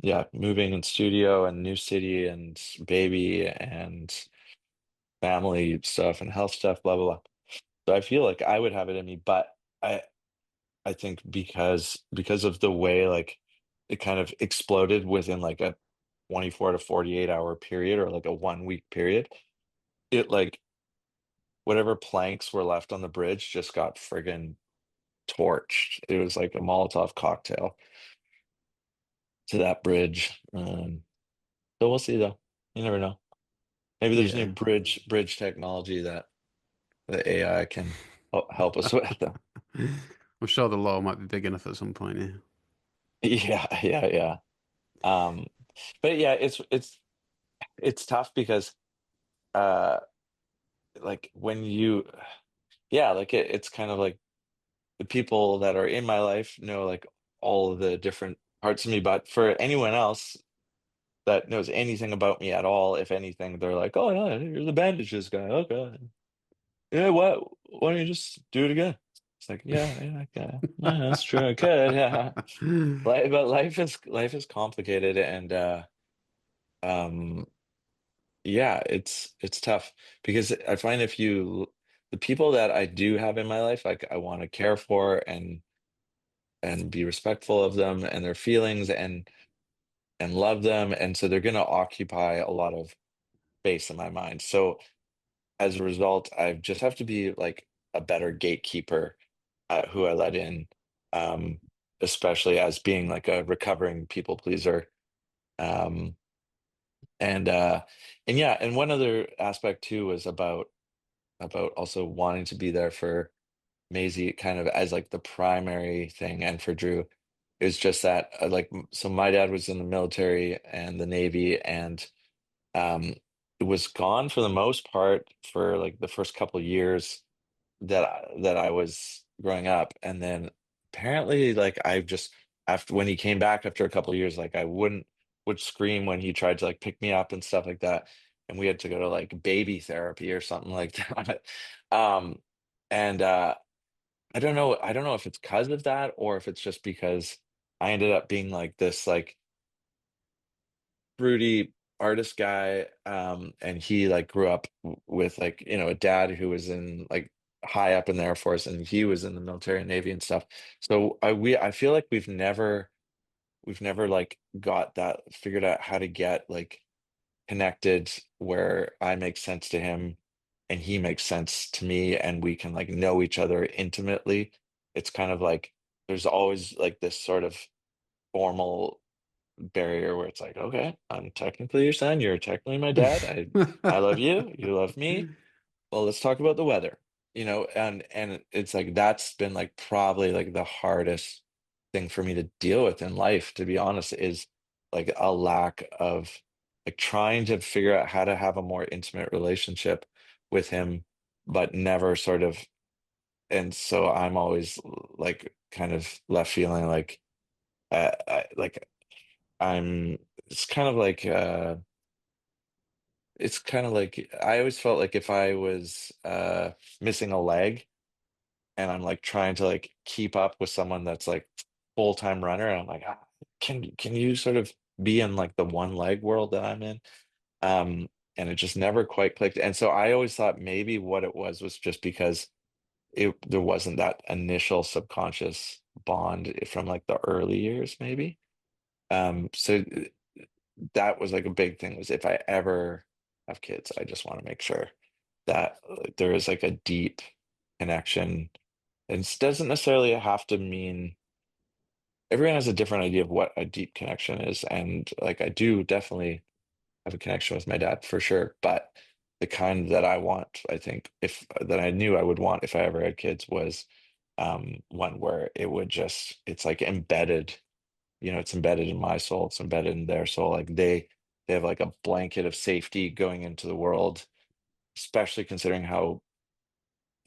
yeah, moving in studio and new city and baby and family stuff and health stuff, blah blah blah. So I feel like I would have it in me, but I I think because of the way like it kind of exploded within like a 24 to 48 hour period or like a 1 week period, it like whatever planks were left on the bridge just got friggin' torched. It was like a Molotov cocktail to that bridge. So we'll see though. You never know. Maybe there's new Yeah. bridge technology that the AI can help us with. I'm sure the law might be big enough at some point, yeah. Yeah, yeah, yeah. Um, but yeah, it's tough because uh like when you yeah, like it's kind of like the people that are in my life know like all of the different parts of me, but for anyone else that knows anything about me at all, if anything, they're like, "Oh yeah, you're the bandages guy. Okay, yeah. What? Why don't you just do it again?" It's like, yeah, yeah, okay, yeah, that's true. I could, yeah. But life is complicated, and um, yeah, it's tough because I find if you the people that I do have in my life, like I want to care for and be respectful of them and their feelings and love them, and so they're going to occupy a lot of space in my mind. So as a result, I just have to be like a better gatekeeper who I let in, um, especially as being like a recovering people pleaser. Um, and and yeah, and one other aspect too was about also wanting to be there for Maisie kind of as like the primary thing and for Drew is just that like so my dad was in the military and the Navy and um it was gone for the most part for like the first couple years that I was growing up and then apparently like I just after when he came back after a couple years like I would scream when he tried to like pick me up and stuff like that and we had to go to like baby therapy or something like that um and I don't know if it's because of that or if it's just because I ended up being like this like fruity artist guy and he like grew up with like a dad who was in like high up in the Air Force and he was in the military and Navy and stuff. So I feel like we've never like got that figured out how to get like connected where I make sense to him and he makes sense to me and we can like know each other intimately. It's kind of like there's always like this sort of formal barrier where it's like, okay, I'm technically your son, you're technically my dad. I love you, you love me. Well, let's talk about the weather, and it's like that's been like probably like the hardest thing for me to deal with in life, to be honest, is like a lack of like trying to figure out how to have a more intimate relationship with him, but never sort of, and so I'm always like kind of left feeling like like I'm it's kind of like I always felt like if I was missing a leg and I'm like trying to like keep up with someone that's like full-time runner and I'm like can you sort of be in like the one leg world that I'm in and it just never quite clicked and so I always thought maybe what it was just because there wasn't that initial subconscious bond from like the early years maybe so that was like a big thing was if I ever have kids, I just want to make sure that there is like a deep connection. And it doesn't necessarily have to mean everyone has a different idea of what a deep connection is, and like I do definitely have a connection with my dad for sure, but the kind that I want, I think, if that I knew I would want if I ever had kids was one where it would just, it's like embedded, it's embedded in my soul, it's embedded in their soul. Like they have like a blanket of safety going into the world, especially considering how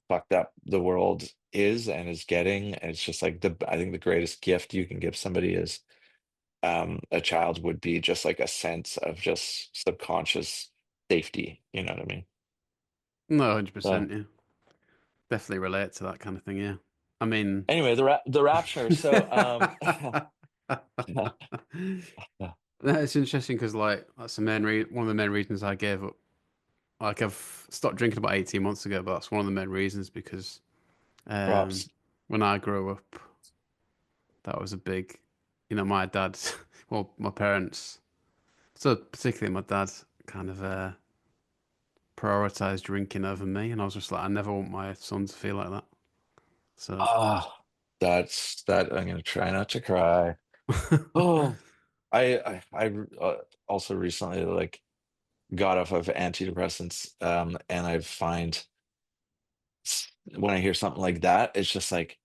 fucked up the world is and is getting. And it's just like I think the greatest gift you can give somebody is a child would be just like a sense of just subconscious safety. You know what I mean? No, So 100%. Yeah, definitely relate to that kind of thing. Yeah, I mean, anyway, the rapture. So it's interesting because like that's the main one of the main reasons I gave up. Like I've stopped drinking about 18 months ago, but that's one of the main reasons because um, props. when I grew up, that was a big, my dad, well, my parents, so particularly my dad, kind of prioritized drinking over me, and I was just like, I never want my son to feel like that. So, Ah, that's that. I'm gonna try not to cry. Oh, I also recently like got off of antidepressants, and I find when I hear something like that, it's just like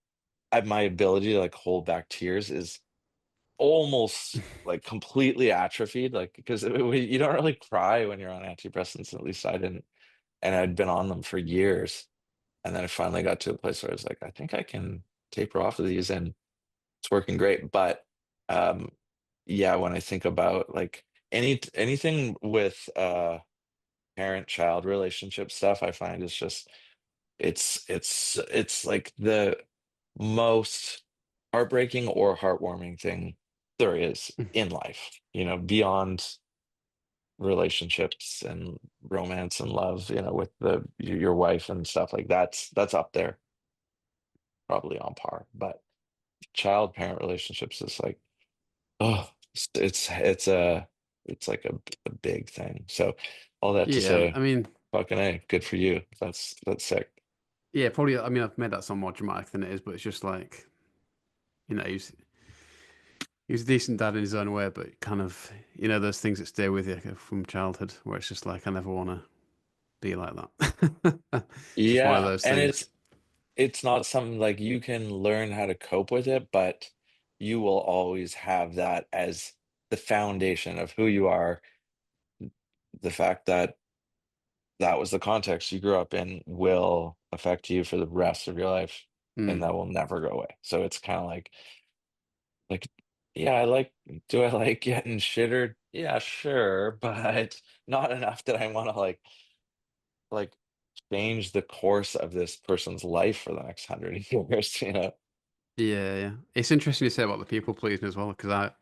my ability to like hold back tears is almost like completely atrophied. Like because you don't really cry when you're on antidepressants. At least I didn't, and I'd been on them for years, and then I finally got to a place where I was like, I think I can taper off of these, and it's working great. But um, yeah, when I think about like anything with parent-child relationship stuff, I find is just it's like the most heartbreaking or heartwarming thing there is in life, beyond relationships and romance and love, with your wife and stuff like that's up there, probably on par. But child parent relationships is like, oh, it's like a big thing. So all that to yeah, I say, mean, fucking A, good for you. That's sick. yeah, probably. I mean, I've made that sound more dramatic than it is, but it's just like, he's a decent dad in his own way, but kind of, those things that stay with you from childhood, where it's just like, I never want to be like that. Just one of Yeah, those and things. it's not something like you can learn how to cope with it, but you will always have that as the foundation of who you are. The fact that that was the context you grew up in will affect you for the rest of your life, and Mm. that will never go away. So it's kind of like, yeah, do I like getting shittered? Yeah, sure, but not enough that I want to like change the course of this person's life for the next 100 years, Yeah, yeah. It's interesting you say about the people pleasing as well, because I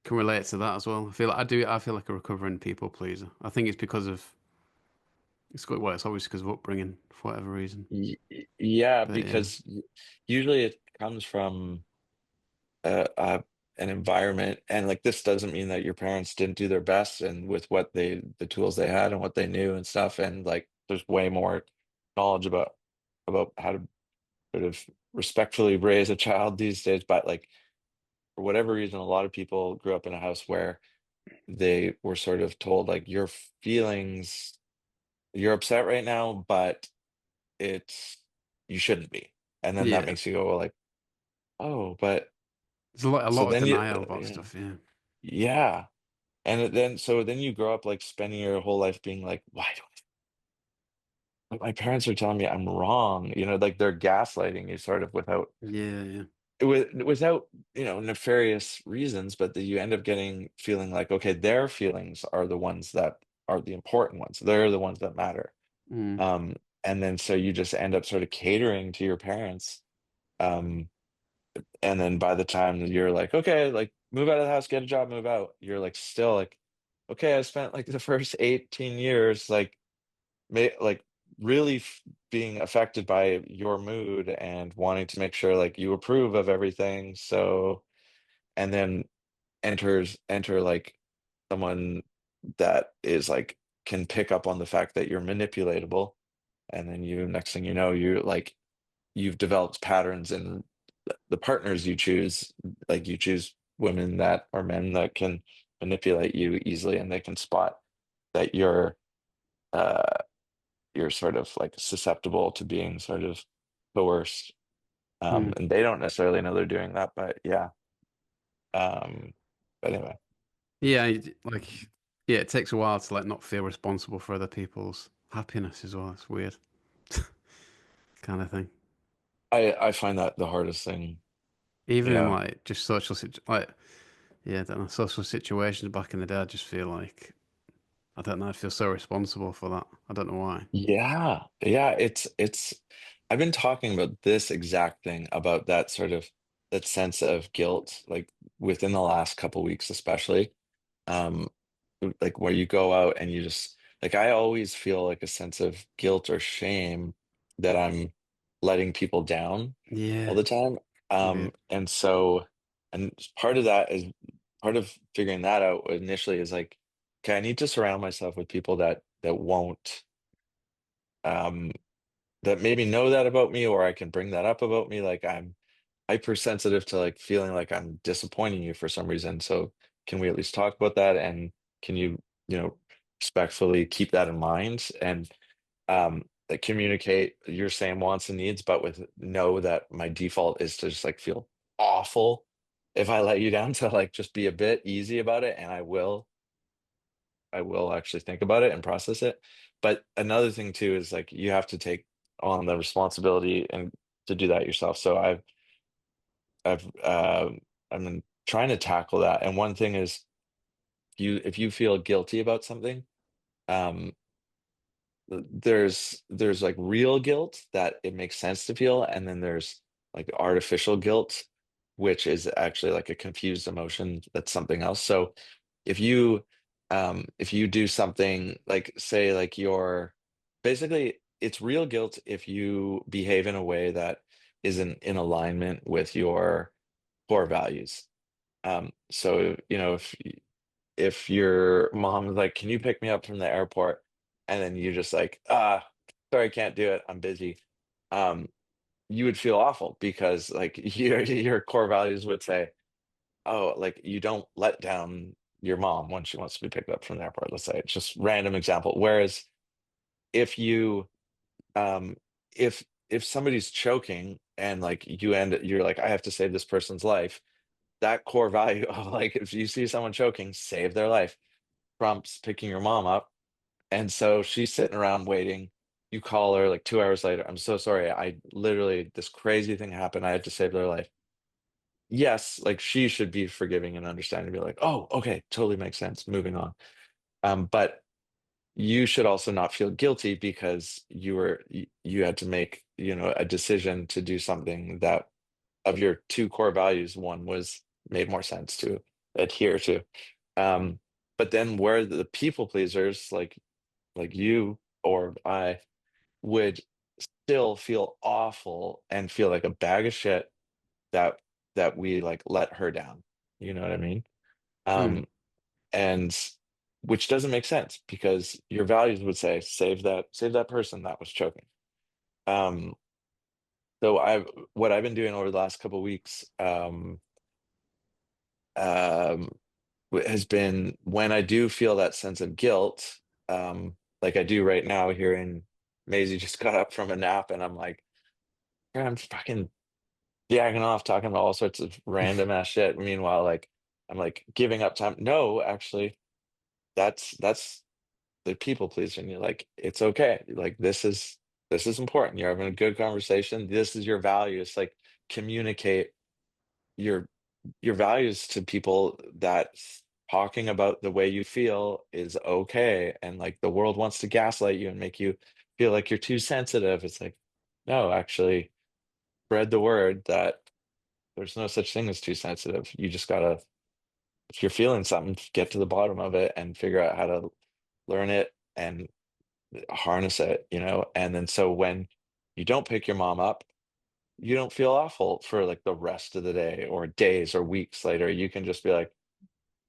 can relate to that as well. I feel like a recovering people pleaser. I think it's because of it's always because of upbringing for whatever reason. Yeah, But yeah, because usually it comes from uh, uh, an environment, and like this doesn't mean that your parents didn't do their best and with the tools they had and what they knew and stuff, and like there's way more knowledge about how to sort of respectfully raise a child these days. But like for whatever reason, a lot of people grew up in a house where they were sort of told like your feelings, you're upset right now, but it's you shouldn't be. And then that yeah. makes you go like, oh, but There's a so lot of then you, denial about stuff. Yeah, yeah. And then you grow up like spending your whole life being like, why do like my parents are telling me I'm wrong, like they're gaslighting you sort of yeah, yeah, without, nefarious reasons, but that you end up feeling like, okay, their feelings are the ones that are the important ones. They're the ones that matter. mm, Um, and then so you just end up sort of catering to your parents. Um, And then by the time that you're like, okay, like move out of the house, get a job, move out, you're like still like, okay, I spent like the first 18 years like really being affected by your mood and wanting to make sure like you approve of everything. So, and then enter like someone that is like can pick up on the fact that you're manipulatable. And then next thing you know, you've developed patterns the partners you choose, like you choose women that or men that can manipulate you easily, and they can spot that uh you're sort of like susceptible to being sort of coerced. Mm. And they don't necessarily know they're doing that, but yeah. Um, but anyway, Yeah, like yeah, it takes a while to like not feel responsible for other people's happiness as well. It's weird, kind of thing. I find that the hardest thing. Even in Yeah. like just like yeah, I don't know, social situations back in the day, I just feel like I don't know, I feel so responsible for that. I don't know why. Yeah. Yeah. It's I've been talking about this exact thing, about that sort of that sense of guilt, like within the last couple weeks, especially. Um, like where you go out and you just like I always feel like a sense of guilt or shame that I'm letting people down all Yeah, the time. weird. And so and part of that is part of figuring that out initially is like, okay, I need to surround myself with people that won't um that maybe know that about me, or I can bring that up about me. Like I'm hypersensitive to like feeling like I'm disappointing you for some reason. So can we at least talk about that? And can you, respectfully keep that in mind and like communicate your same wants and needs, but with know that my default is to just like feel awful if I let you down, to like just be a bit easy about it, and I will actually think about it and process it. But another thing too is like you have to take on the responsibility and to do that yourself. So I've been trying to tackle that. And one thing is if you feel guilty about something, um, there's like real guilt that it makes sense to feel, and then there's like artificial guilt, which is actually like a confused emotion that's something else. So if you do something like say like you're basically it's real guilt if you behave in a way that isn't in alignment with your core values. So if your mom is like, "Can you pick me up from the airport?" And then you're just like, sorry, I can't do it. I'm busy." Um, you would feel awful because like your core values would say, "Oh, like you don't let down your mom when she wants to be picked up from the airport." Let's say it's just random example. Whereas if you um if somebody's choking and like you're like, "I have to save this person's life," that core value of like if you see someone choking, save their life trumps picking your mom up. And so she's sitting around waiting. You call her like 2 hours later. "I'm so sorry. I literally, this crazy thing happened. I had to save their life." Yes, like she should be forgiving and understanding, be like, "Oh, okay, totally makes sense. Moving on." But you should also not feel guilty because you had to make, a decision to do something that of your two core values, one was made more sense to adhere to. Um, but then where the people pleasers like you or I would still feel awful and feel like a bag of shit that we like let her down. You know what I mean? Mm. Um, and which doesn't make sense because your values would say save that person that was choking. Um, so what I've been doing over the last couple of weeks, um, has been when I do feel that sense of guilt, like I do right now, hearing Maisie just got up from a nap, and I'm like, "Yeah, I'm fucking yagging off, talking about all sorts of random ass shit." Meanwhile, like I'm like giving up time. No, actually, that's the people pleasing. You're like, it's okay. Like this is important. You're having a good conversation. This is your value. It's like communicate your values to people, that talking about the way you feel is okay, and like the world wants to gaslight you and make you feel like you're too sensitive. It's like, no, actually spread the word that there's no such thing as too sensitive. You just gotta, if you're feeling something, get to the bottom of it and figure out how to learn it and harness it, and then so when you don't pick your mom up, you don't feel awful for like the rest of the day or days or weeks later. You can just be like,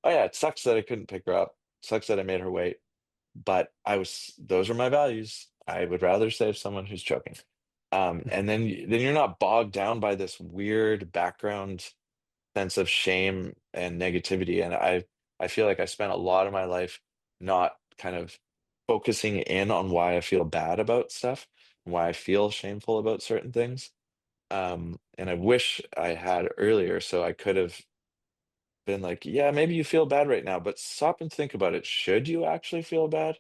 "Oh yeah, it sucks that I couldn't pick her up. Sucks that I made her wait. But those are my values. I would rather save someone who's choking." And then you're not bogged down by this weird background sense of shame and negativity. And I feel like I spent a lot of my life not kind of focusing in on why I feel bad about stuff, why I feel shameful about certain things. And I wish I had earlier, so I could have been like, yeah, maybe you feel bad right now, but stop and think about it. Should you actually feel bad?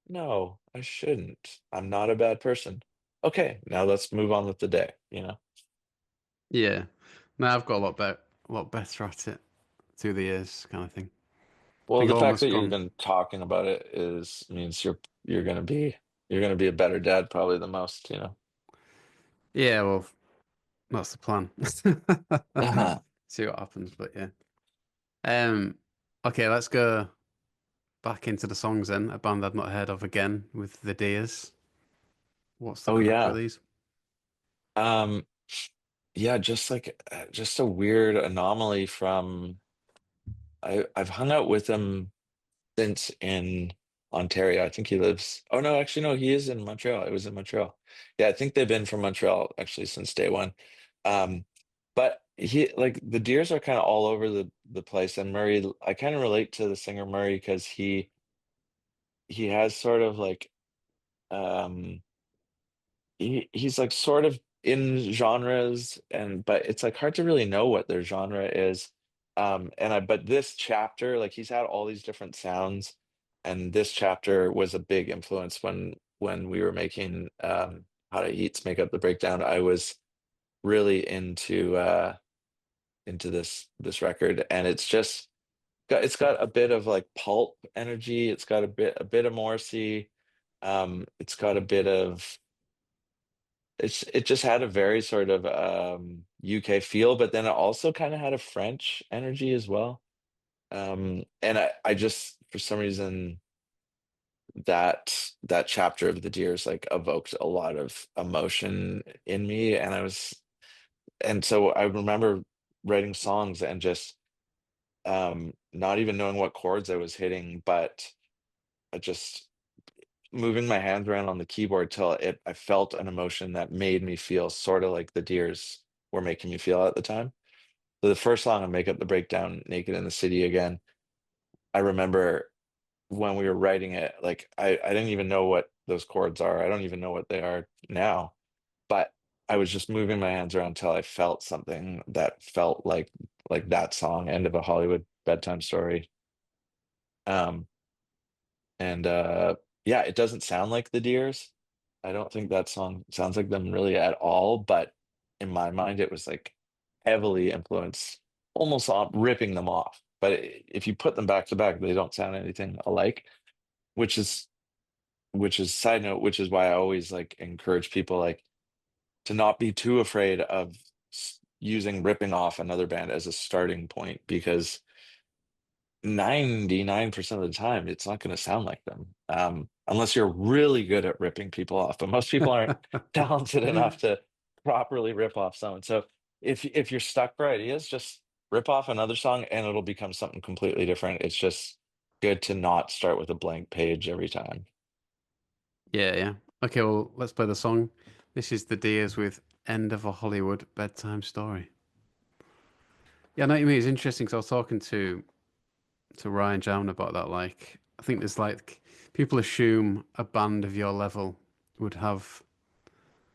No, I shouldn't. I'm not a bad person. Okay, now let's move on with the day, you know? Yeah. No, I've got a lot better at it through the years, kind of thing. I Well, think the I've fact almost that you're gone. even talking about it is means you're gonna be a better dad probably than most, you know. Yeah, well, that's the plan. Uh-huh. See what happens, but yeah. Um, okay, let's go back into the songs then. A band I've not heard of again with the Deers. What's the Oh crack with yeah. these? Um yeah, just like just a weird anomaly from I've hung out with him since in Ontario. I think he lives. Oh no, actually no, he is in Montreal. It was in Montreal. Yeah, I think they've been from Montreal actually since day one. Um, but he like the Deers are kind of all over the place. And Murray, I kind of relate to the singer Murray because he has sort of like um he's like sort of in genres and but it's like hard to really know what their genre is. And I but this chapter, like he's had all these different sounds, and this chapter was a big influence when we were making How to Eats Make Up the Breakdown. I was really into this record, and it's got a bit of like pulp energy, it's got a bit of Morrissey, it's got a bit of it just had a very sort of UK feel, but then it also kind of had a French energy as well. And I just for some reason that chapter of the Deers like evoked a lot of emotion in me, and so I remember writing songs and just not even knowing what chords I was hitting, but just moving my hands around on the keyboard till I felt an emotion that made me feel sort of like the Deers were making me feel at the time. So the first song on Make Up the Breakdown, Naked in the City Again, I remember when we were writing it, like I didn't even know what those chords are. I don't even know what they are now. But I was just moving my hands around till I felt something that felt like that song, End of a Hollywood Bedtime Story. Um, And yeah, it doesn't sound like the Deers. I don't think that song sounds like them really at all, but in my mind it was like heavily influenced, almost on ripping them off. But if you put them back to back, they don't sound anything alike, which is side note, which is why I always like encourage people like to not be too afraid of using ripping off another band as a starting point because 99% of the time, it's not going to sound like them. Unless you're really good at ripping people off. But most people aren't talented enough to properly rip off someone. So if you're stuck for ideas, just rip off another song and it'll become something completely different. It's just good to not start with a blank page every time. Yeah, yeah. Okay, well, let's play the song. This is the Deers with End of a Hollywood Bedtime Story. Yeah, I know what you mean. It's interesting because I was talking to Ryan Jam about that. Like, I think there's like people assume a band of your level would have,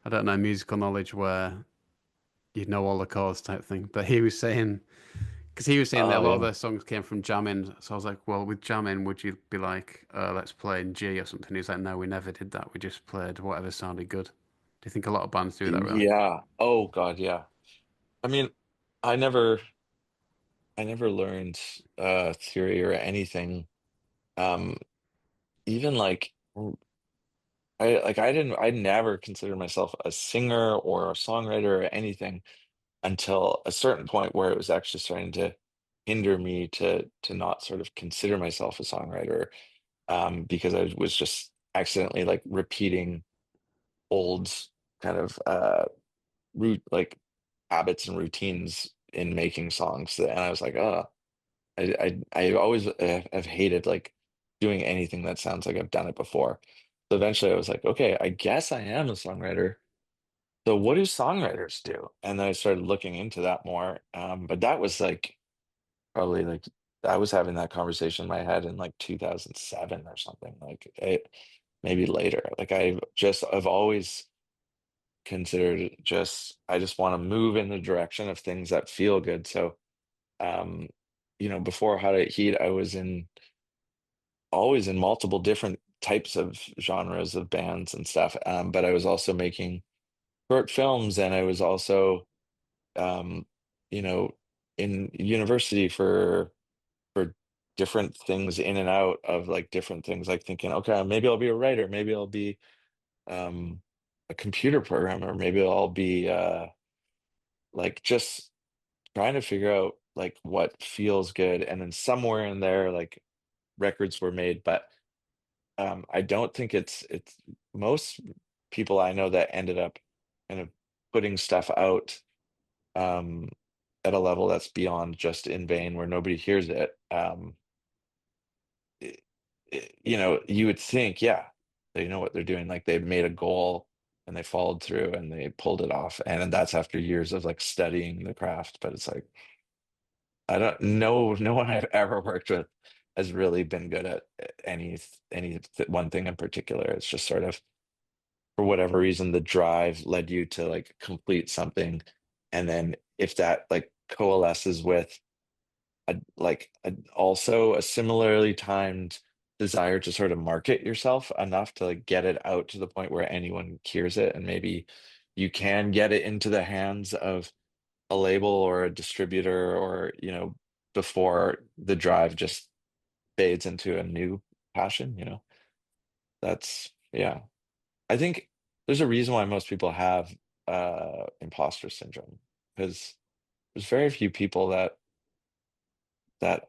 I don't know, musical knowledge where you'd know all the chords type thing. But he was saying, because he was saying that a Oh lot of yeah. their songs came from jamming. So I was like, well, with jamming, would you be like, let's play in G or something? He's like, no, we never did that. We just played whatever sounded good. Do you think a lot of bands do that, really? Yeah. Oh God, yeah. I mean, I never I never learned theory or anything. Um, even like I never considered myself a singer or a songwriter or anything until a certain point where it was actually starting to hinder me to not sort of consider myself a songwriter, because I was just accidentally like repeating old kind of root like habits and routines in making songs, and I was like, oh, I always have hated like doing anything that sounds like I've done it before. So eventually I was like, okay, I guess I am a songwriter. So what do songwriters do? And then I started looking into that more. But that was like probably like I was having that conversation in my head in like 2007 or something, like maybe later. Like I've always considered just I just want to move in the direction of things that feel good. So um, before Hot Heat, I was in always in multiple different types of genres of bands and stuff. But I was also making short films, and I was also um, you know, in university for different things in and out of like different things, like thinking, okay, maybe I'll be a writer, maybe I'll be um a computer programmer, maybe I'll be like just trying to figure out like what feels good. And then somewhere in there, like records were made, but I don't think it's most people I know that ended up kind of putting stuff out um, at a level that's beyond just in vain, where nobody hears it. It- you would think, yeah, they know what they're doing. Like they made a goal and they followed through and they pulled it off. And that's after years of like studying the craft. But it's like, I don't know, no one I've ever worked with has really been good at one thing in particular. It's just sort of, for whatever reason, the drive led you to like complete something. And then if that like coalesces with also a similarly timed desire to sort of market yourself enough to like get it out to the point where anyone hears it, and maybe you can get it into the hands of a label or a distributor, or before the drive just fades into a new passion. That's, yeah, I think there's a reason why most people have imposter syndrome, because there's very few people that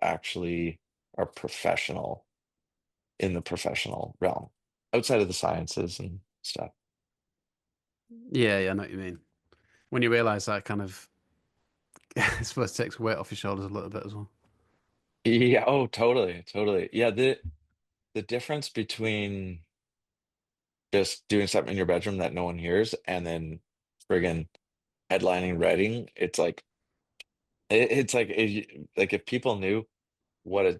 actually are professional in the professional realm outside of the sciences and stuff. Yeah, yeah, I know what you mean. When you realize that kind of, I suppose, takes weight off your shoulders a little bit as well. Yeah, oh, totally, totally. Yeah, the difference between just doing something in your bedroom that no one hears and then friggin' headlining Reading, it's like it's like like if people knew what a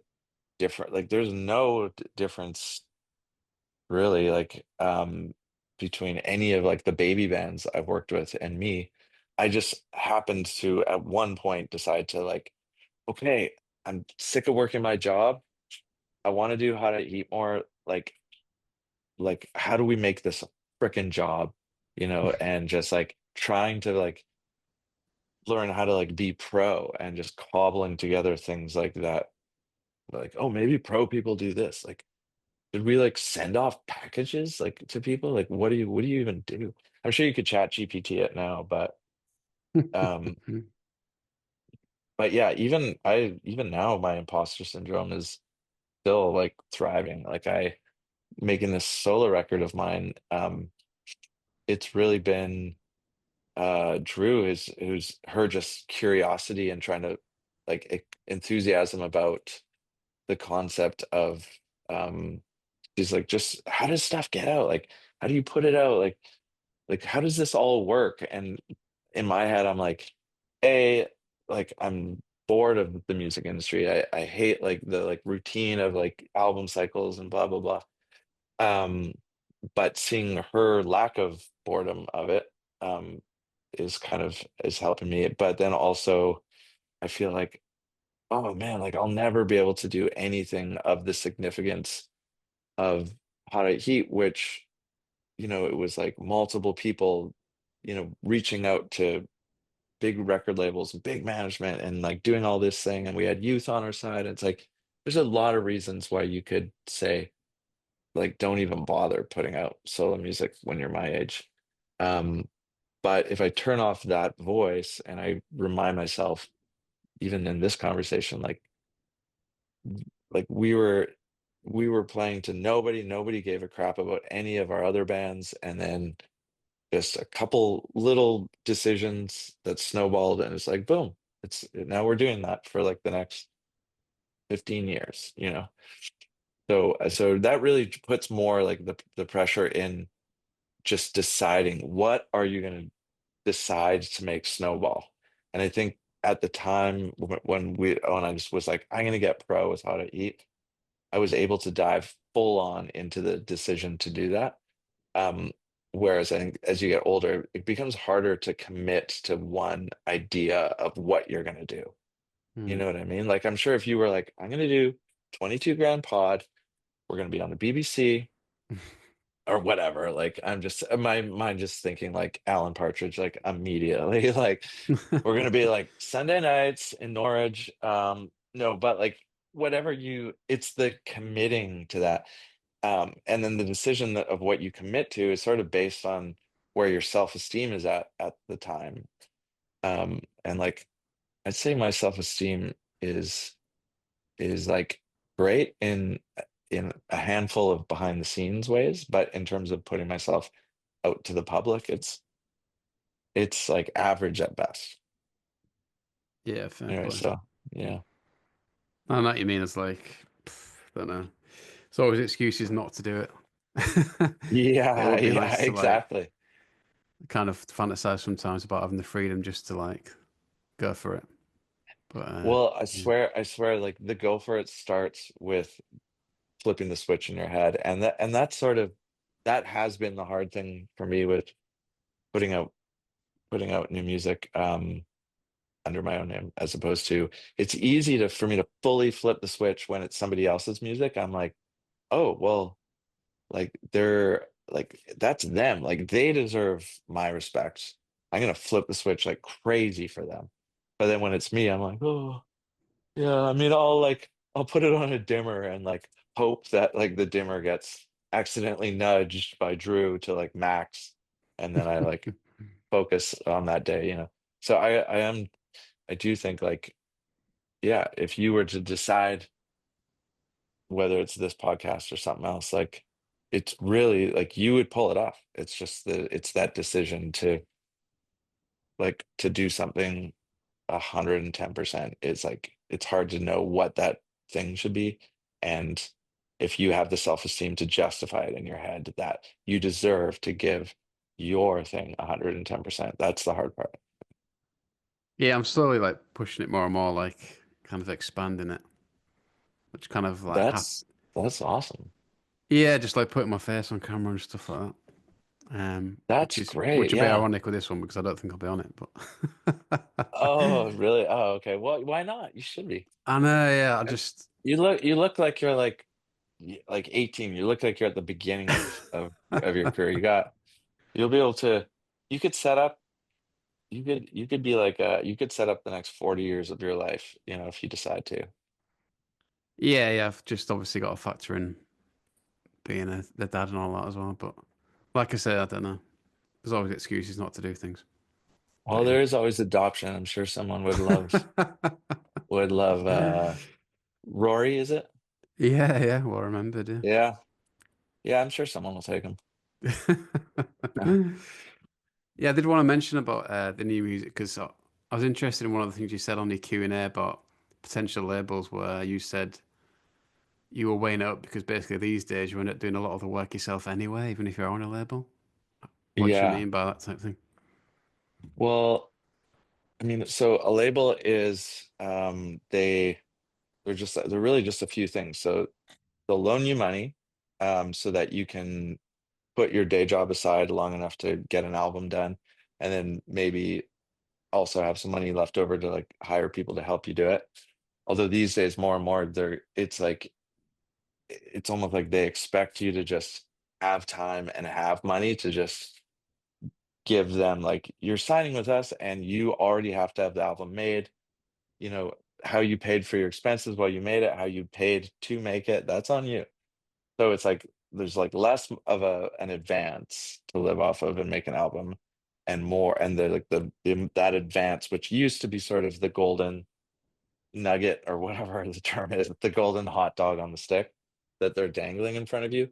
different, like there's no difference really, like between any of like the baby bands I've worked with and me. I just happened to at one point decide to like, okay, I'm sick of working my job. I want to do how to eat more. Like how do we make this a freaking job? And just like trying to like learn how to like be pro and just cobbling together things like that. Like, oh, maybe pro people do this. Like, did we like send off packages like to people? Like, what do you even do? I'm sure you could chat GPT it now, um, but yeah, even now my imposter syndrome is still like thriving. Like I making this solo record of mine, it's really been Drew is who's her just curiosity and trying to like enthusiasm about the concept of um she's like, just how does stuff get out? Like how do you put it out? Like how does this all work? And in my head I'm like, a like I'm bored of the music industry. I hate like the like routine of like album cycles and blah blah blah. Um, but seeing her lack of boredom of it um is helping me. But then also I feel like, oh man, like I'll never be able to do anything of the significance of Hot Heat, which it was like multiple people reaching out to big record labels and big management and like doing all this thing, and we had youth on our side. It's like there's a lot of reasons why you could say like don't even bother putting out solo music when you're my age. um but if I turn off that voice and I remind myself, even in this conversation, like we were playing to nobody gave a crap about any of our other bands, and then just a couple little decisions that snowballed, and it's like boom, it's now we're doing that for like the next 15 years. So that really puts more like the pressure in just deciding what are you going to decide to make snowball. And I think at the time when I just was like, I'm gonna get pro with how to eat, I was able to dive full on into the decision to do that. Um, Whereas I think as you get older, it becomes harder to commit to one idea of what you're gonna do. You Hmm. know what I mean? Like I'm sure if you were like, I'm gonna do 22 grand pod, we're gonna be on the BBC or whatever. Like I'm just my mind just thinking like Alan Partridge, like immediately, like we're gonna be like Sunday nights in Norwich. No, but like whatever it's the committing to that. And then the decision of what you commit to is sort of based on where your self-esteem is at the time. And like I'd say my self-esteem is is like great in a handful of behind the scenes ways, but in terms of putting myself out to the public, it's like average at best. Yeah, fair Anyway, play. so yeah. I know what you mean. It's like, don't know. It's always excuses not to do it. It Yeah, would be yeah, nice to like exactly. kind of fantasize sometimes about having the freedom just to like go for it. But Well, yeah. I swear, like the go for it starts with flipping the switch in your head. And that's sort of that has been the hard thing for me with putting out putting out new music under my own name as opposed to it's easy to for me to fully flip the switch when it's somebody else's music. I'm like, oh, well, like they're like that's them. Like they deserve my respect. I'm gonna flip the switch like crazy for them. But then when it's me, I'm like, oh yeah, I mean I'll put it on a dimmer and like hope that like the dimmer gets accidentally nudged by Drew to like max. And then I like focus on that day, you know. So I do think like, yeah, if you were to decide whether it's this podcast or something else, like it's really like you would pull it off. It's just it's that decision to like to do something 110% is like it's hard to know what that thing should be. And if you have the self-esteem to justify it in your head that you deserve to give your thing 110%, that's the hard part. Yeah, I'm slowly like pushing it more and more, like kind of expanding it, which kind of like That's awesome. yeah, just like putting my face on camera and stuff like that. That's Which great. would be Yeah. ironic with this one because I don't think I'll be on it, but Oh, really? Oh, okay. Well, why not? You should be. I know, yeah, I And just you look like you're like 18. You look like you're at the beginning of your career. You'll be able to you could set up you could be like you could set up the next 40 years of your life, you know, if you decide to. yeah, yeah, I've just obviously got to factor in being the dad and all that as well. But like I say, I don't know. There's always excuses not to do things. Well, But there is always adoption. I'm sure someone yeah. would love Rory, is it? Yeah, yeah, well remembered, yeah. Yeah. Yeah, I'm sure someone will take him. Yeah. Yeah, I did want to mention about the new music because I was interested in one of the things you said on the Q&A about potential labels where you said you were weighing it up because basically these days you end up doing a lot of the work yourself anyway, even if you're on a label. What do you Yeah. mean by that type thing? Well, I mean, so a label is they're really just a few things. So they'll loan you money so that you can put your day job aside long enough to get an album done, and then maybe also have some money left over to like hire people to help you do it. Although these days more and more it's like it's almost like they expect you to just have time and have money to just give them like you're signing with us and you already have to have the album made, you know, how you paid for your expenses while you made it, how you paid to make it, that's on you. So it's like there's like less of an advance to live off of and make an album and more and the like that advance which used to be sort of the golden nugget or whatever the term is, the golden hot dog on the stick that they're dangling in front of you.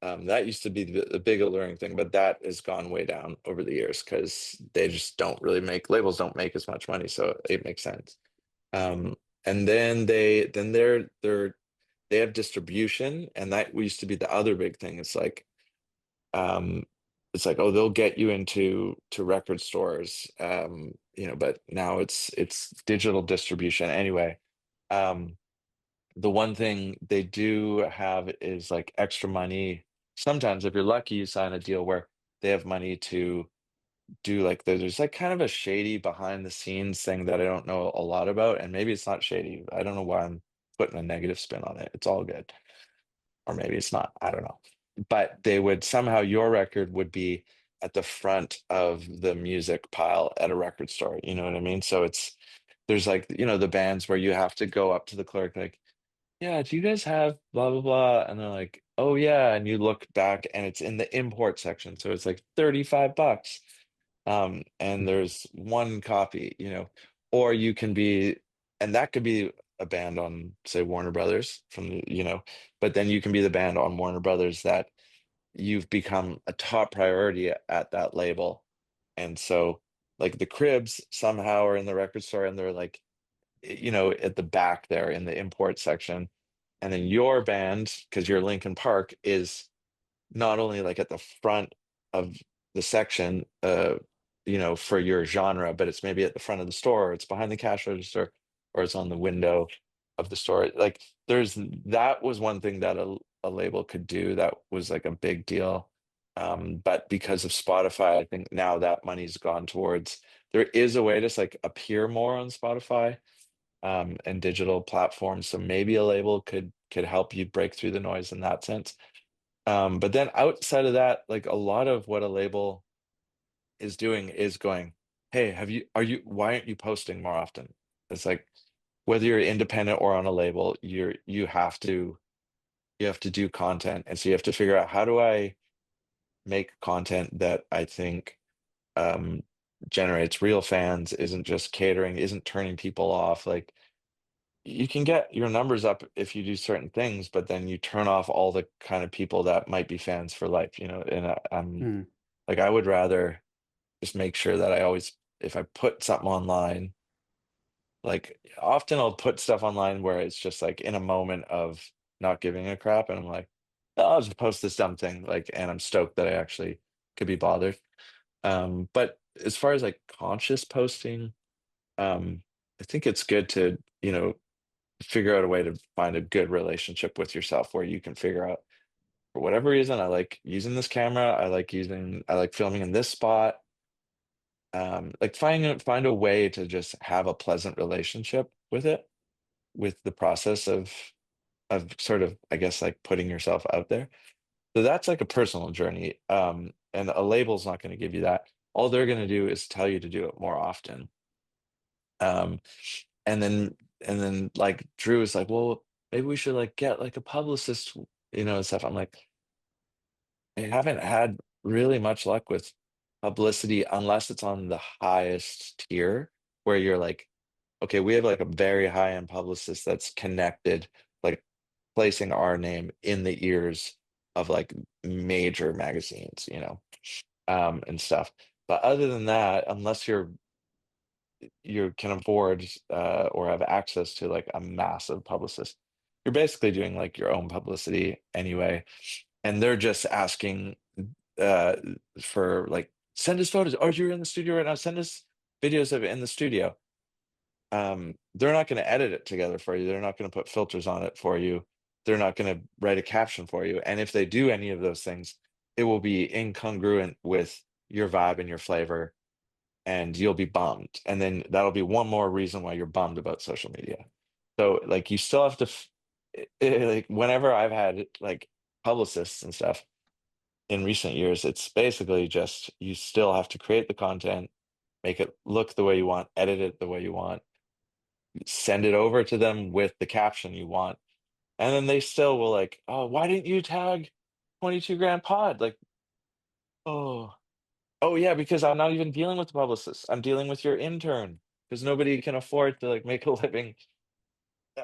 That used to be the big alluring thing, but that has gone way down over the years because they just don't really make labels don't make as much money, so it makes sense. And then they have distribution, and that used to be the other big thing. It's like it's like, oh, they'll get you into to record stores, but now it's digital distribution anyway. Um, the one thing they do have is like extra money. Sometimes, if you're lucky, you sign a deal where they have money to do like there's like kind of a shady behind the scenes thing that I don't know a lot about, and maybe it's not shady. I don't know why I'm putting a negative spin on it. It's all good. Or maybe it's not. I don't know. But they would somehow your record would be at the front of the music pile at a record store. You know what I mean? So there's like, the bands where you have to go up to the clerk like, yeah, do you guys have blah blah blah? And they're like, oh yeah. And you look back and it's in the import section. So it's like $35. And there's one copy, or you can be, and that could be a band on, say, Warner Brothers but then you can be the band on Warner Brothers that you've become a top priority at that label. And so, like, the Cribs somehow are in the record store and they're like, at the back there in the import section. And then your band, because you're Linkin Park, is not only like at the front of the section, for your genre, but it's maybe at the front of the store, or it's behind the cash register, or it's on the window of the store. Like that was one thing that a label could do that was like a big deal. But because of Spotify, I think now that money's gone towards, there is a way to like appear more on Spotify, and digital platforms. So maybe a label could help you break through the noise in that sense. But then outside of that, like a lot of what a label is doing is going, hey, why aren't you posting more often? It's like whether you're independent or on a label, you have to do content. And so you have to figure out, how do I make content that I think um generates real fans, isn't just catering, isn't turning people off. Like you can get your numbers up if you do certain things, but then you turn off all the kind of people that might be fans for life, and I'm Hmm. like, I would rather just make sure that I always, if I put something online, like often I'll put stuff online where it's just like in a moment of not giving a crap, and I'm like, "Oh, I'll just post this dumb thing, like, and I'm stoked that I actually could be bothered." But as far as like conscious posting, I think it's good to, figure out a way to find a good relationship with yourself where you can figure out, for whatever reason, I like using this camera, I like filming in this spot. Like find a way to just have a pleasant relationship with it, with the process of sort of, I guess, like putting yourself out there. So that's like a personal journey. And a label's not going to give you that. All they're going to do is tell you to do it more often. Um, and then like Drew is like, well, maybe we should like get like a publicist, and stuff. I'm like, I haven't had really much luck with publicity unless it's on the highest tier, where you're like, okay, we have like a very high-end publicist that's connected, like placing our name in the ears of like major magazines, and stuff. But other than that, unless you can afford, or have access to like a massive publicist, you're basically doing like your own publicity anyway. And they're just asking, uh, for like, send us photos. Oh, you're in the studio right now. Send us videos of it in the studio. They're not going to edit it together for you. They're not going to put filters on it for you. They're not going to write a caption for you. And if they do any of those things, it will be incongruent with your vibe and your flavor, and you'll be bummed. And then that'll be one more reason why you're bummed about social media. So like you still have to like whenever I've had like publicists and stuff in recent years, it's basically just you still have to create the content, make it look the way you want, edit it the way you want, send it over to them with the caption you want. And then they still will like, oh, why didn't you tag 22 Grand Pod? Like, oh, oh yeah, because I'm not even dealing with the publicist. I'm dealing with your intern, because nobody can afford to like make a living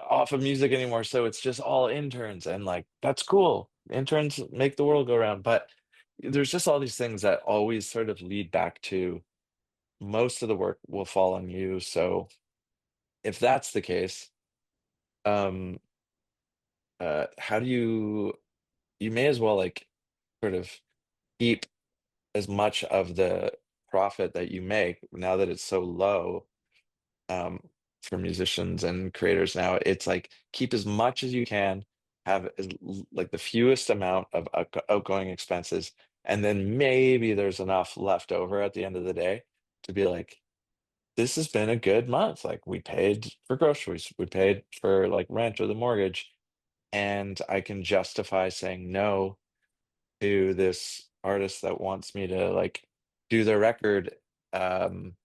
off of music anymore. So it's just all interns, and like that's cool. Interns make the world go round. But there's just all these things that always sort of lead back to, most of the work will fall on you. So if that's the case, um, how do you may as well like sort of keep as much of the profit that you make now that it's so low, um, for musicians and creators now, it's like keep as much as you can, have like the fewest amount of outgoing expenses, and then maybe there's enough left over at the end of the day to be like, this has been a good month. Like we paid for groceries, we paid for like rent or the mortgage, and I can justify saying no to this artist that wants me to like do their record, um,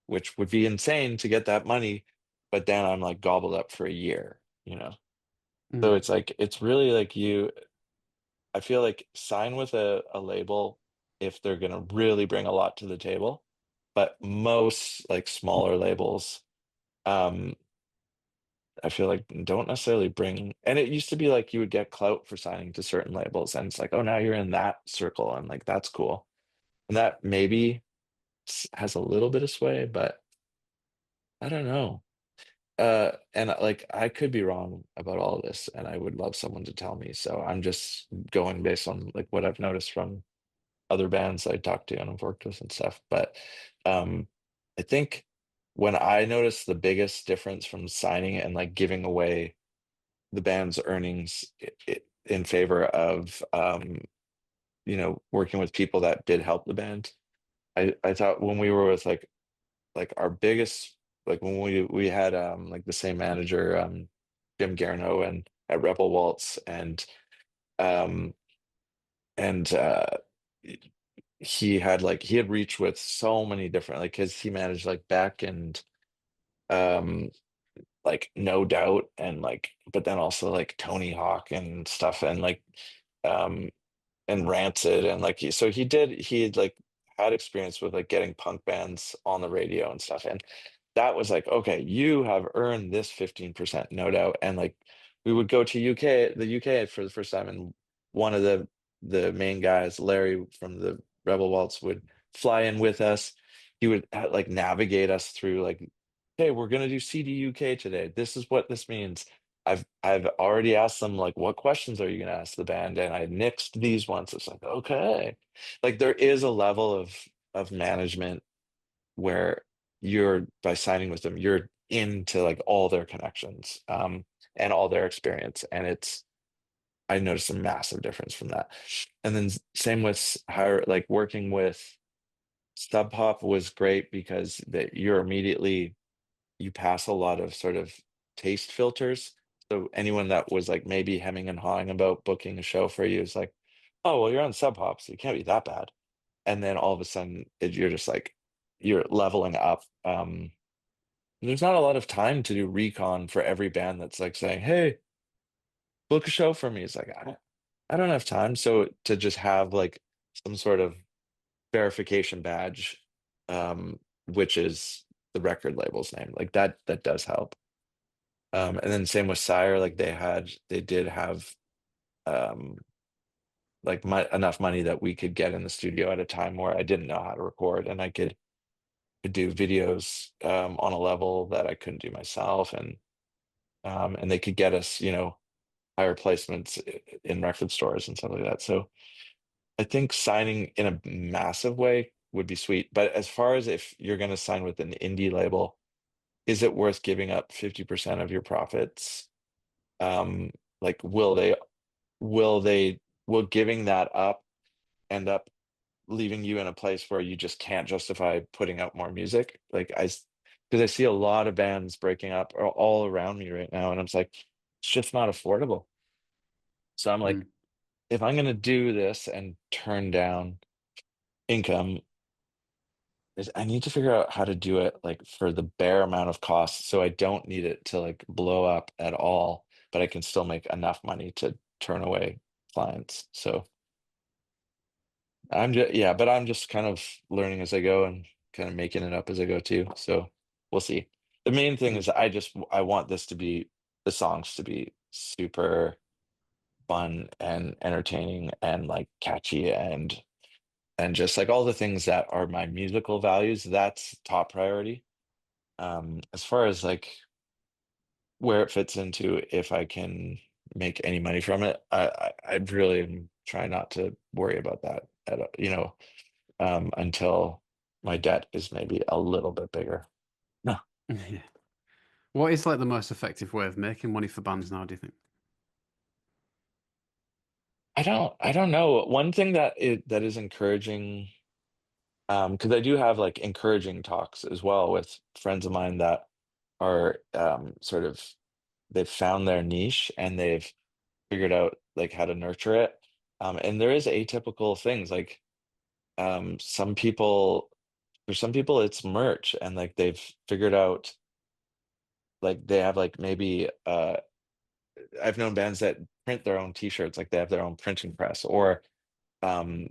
which would be insane to get that money, but then I'm like gobbled up for a year, you know? So Mm. it's like, it's really like I feel like sign with a label if they're gonna really bring a lot to the table. But most like smaller labels, um, I feel like don't necessarily bring, and it used to be like you would get clout for signing to certain labels, and it's like, oh, now you're in that circle, and like that's cool. And that maybe has a little bit of sway, but I don't know. And like I could be wrong about all of this, and I would love someone to tell me. So I'm just going based on like what I've noticed from other bands I talked to and I've worked with and stuff. But um, I think when I noticed the biggest difference from signing and like giving away the band's earnings in favor of working with people that did help the band. I thought when we were with like our biggest, like when we had like the same manager, Jim Garno, and at Rebel Waltz, um and he had reached with so many different, like because he managed like Beck and um like No Doubt, and like but then also like Tony Hawk and stuff, and like um and Rancid, and like he had like had experience with like getting punk bands on the radio and stuff, and that was like, okay, you have earned this 15%, no doubt. And like we would go to the UK for the first time, and one of the main guys, Larry from the Rebel Waltz, would fly in with us. He would like navigate us through like, hey, we're gonna do CDUK today. This is what this means. I've already asked them like, what questions are you gonna ask the band? And I nixed these ones. It's like, okay. Like there is a level of management where you're by signing with them, you're into like all their connections, and all their experience. And I noticed a massive difference from that. And then same with hire, like working with Sub Pop was great because that you're immediately you pass a lot of sort of taste filters. So anyone that was like maybe hemming and hawing about booking a show for you is like, oh, well, you're on Sub Pop, so you can't be that bad. And then all of a sudden you're just like you're leveling up. There's not a lot of time to do recon for every band that's like saying, hey, book a show for me. It's like I don't have time. So to just have like some sort of verification badge, which is the record label's name, like that does help. And then same with Sire, like they did have um like enough money that we could get in the studio at a time where I didn't know how to record, and I could do videos on a level that I couldn't do myself, and they could get us, higher placements in record stores and stuff like that. So I think signing in a massive way would be sweet. But as far as if you're going to sign with an indie label, is it worth giving up 50% of your profits? Like, will they, will giving that up end up leaving you in a place where you just can't justify putting out more music? Because I see a lot of bands breaking up all around me right now, and I'm just like, it's just not affordable. So I'm like, Mm. if I'm going to do this and turn down income, I need to figure out how to do it like for the bare amount of cost so I don't need it to like blow up at all, but I can still make enough money to turn away clients. So but I'm just kind of learning as I go and kind of making it up as I go too. So we'll see. The main thing Mm. is I want the songs to be super fun and entertaining and like catchy and just like all the things that are my musical values, that's top priority. As far as like where it fits into, if I can make any money from it, I really am trying not to worry about that at all, until my debt is maybe a little bit bigger. No, Yeah. What is like the most effective way of making money for bands now, do you think? I don't know. One thing that is encouraging, because I do have like encouraging talks as well with friends of mine that are sort of they've found their niche and they've figured out like how to nurture it. And there is atypical things like some people for some people it's merch and like they've figured out like they have like maybe I've known bands that print their own t-shirts, like they have their own printing press, or um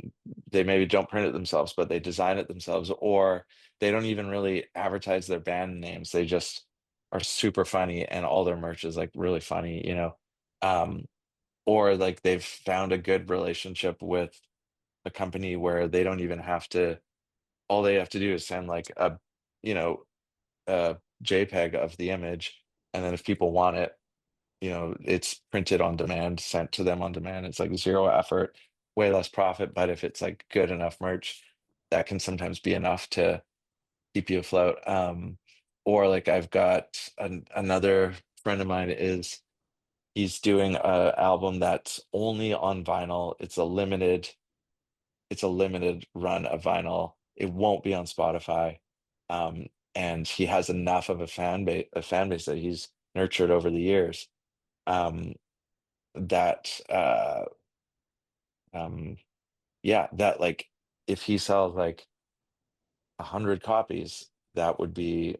they maybe don't print it themselves, but they design it themselves, or they don't even really advertise their band names. They just are super funny and all their merch is like really funny, you know. Um, or like they've found a good relationship with a company where they don't even have to, all they have to do is send like a, you know, a JPEG of the image, and then if people want it, you know, it's printed on demand, sent to them on demand. It's like zero effort, way less profit, but if it's like good enough merch, that can sometimes be enough to keep you afloat. Or like I've got another friend of mine is he's doing a album that's only on vinyl. It's a limited run of vinyl. It won't be on Spotify. Um, and he has enough of a fan base that he's nurtured over the years. Um, that um yeah, that like if he sells like 100 copies, that would be,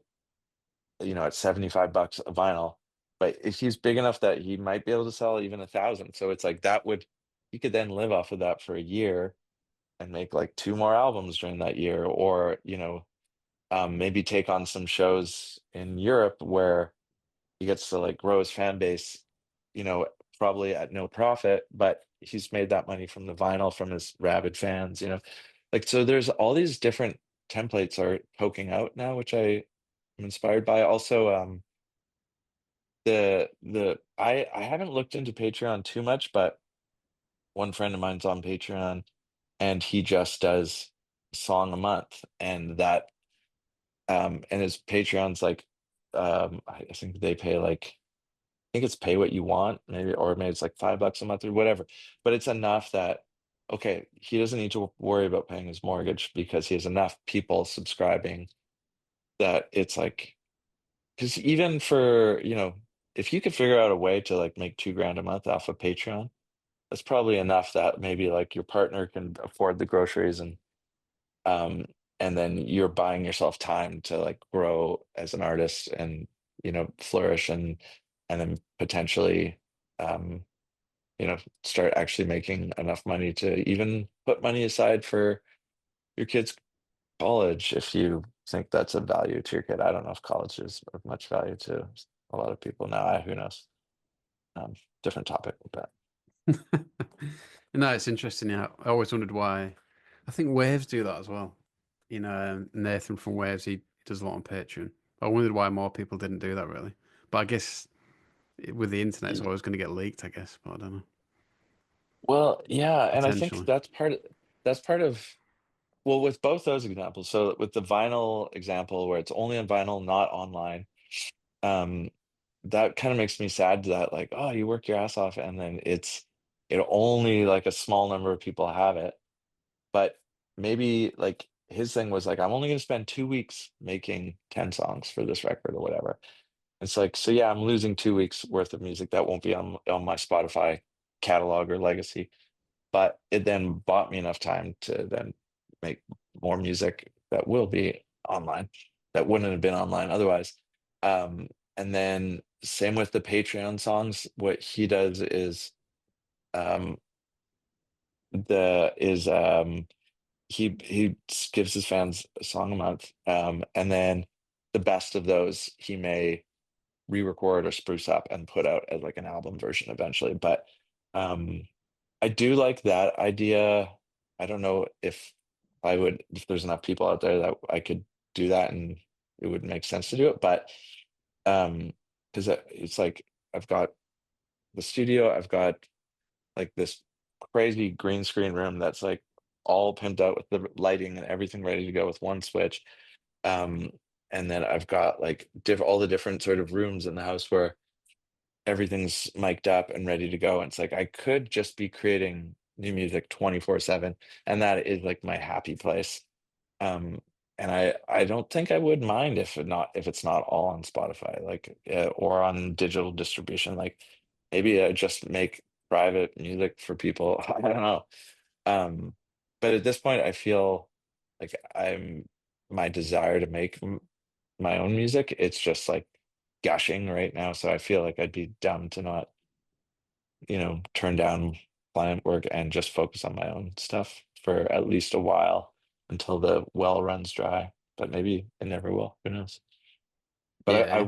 you know, at 75 bucks a vinyl. But if he's big enough that he might be able to sell even 1,000, so it's like that would he could then live off of that for a year and make like two more albums during that year, or you know, maybe take on some shows in Europe where he gets to like grow his fan base, you know, probably at no profit, but he's made that money from the vinyl from his rabid fans, you know. Like so there's all these different templates are poking out now, which I am inspired by. Also, I haven't looked into Patreon too much, but one friend of mine's on Patreon and he just does a song a month, and that and his Patreon's like I think they pay like I think it's pay what you want, maybe, or maybe it's like $5 a month or whatever. But it's enough that, okay, he doesn't need to worry about paying his mortgage because he has enough people subscribing that it's like, because even for, you know, if you could figure out a way to like make 2 grand a month off of Patreon, that's probably enough that maybe like your partner can afford the groceries um and then you're buying yourself time to like grow as an artist and, you know, flourish and then potentially um you know, start actually making enough money to even put money aside for your kid's college if you think that's of value to your kid. I don't know if college is of much value to a lot of people now. Who knows? Um, Different topic, but No, it's interesting. Yeah, I always wondered why. I think Waves do that as well. You know, Nathan from Waves, he does a lot on Patreon. I wondered why more people didn't do that really. But I guess with the internet, it's always going to get leaked, I guess. But I don't know. well, yeah, and I think Potentially. that's part of well, with both those examples. So with the vinyl example where it's only on vinyl, not online, um, that kind of makes me sad that like, oh, you work your ass off and then it only like a small number of people have it. But maybe like his thing was like, I'm only going to spend 2 weeks making 10 songs for this record or whatever. It's like, so yeah, I'm losing 2 weeks worth of music that won't be on my Spotify catalog or legacy. But it then bought me enough time to then make more music that will be online that wouldn't have been online otherwise. And then same with the Patreon songs. What he does is um, the is he gives his fans a song a month, and then the best of those he may re-record or spruce up and put out as like an album version eventually. But um, I do like that idea. I don't know if there's enough people out there that I could do that and it would make sense to do it. But um, because it's like I've got the studio, I've got like this crazy green screen room that's like all pimped out with the lighting and everything ready to go with one switch. Um, and then I've got like all the different sort of rooms in the house where everything's mic'd up and ready to go. And it's like I could just be creating new music 24/7, and that is like my happy place. Um, and I don't think I would mind if it's not all on Spotify, like or on digital distribution. Like maybe I just make private music for people. I don't know. Um, but at this point, I feel like my desire to make my own music. It's just like gushing right now. So I feel like I'd be dumb to not, turn down client work and just focus on my own stuff for at least a while until the well runs dry. But maybe it never will. Who knows? But Yeah,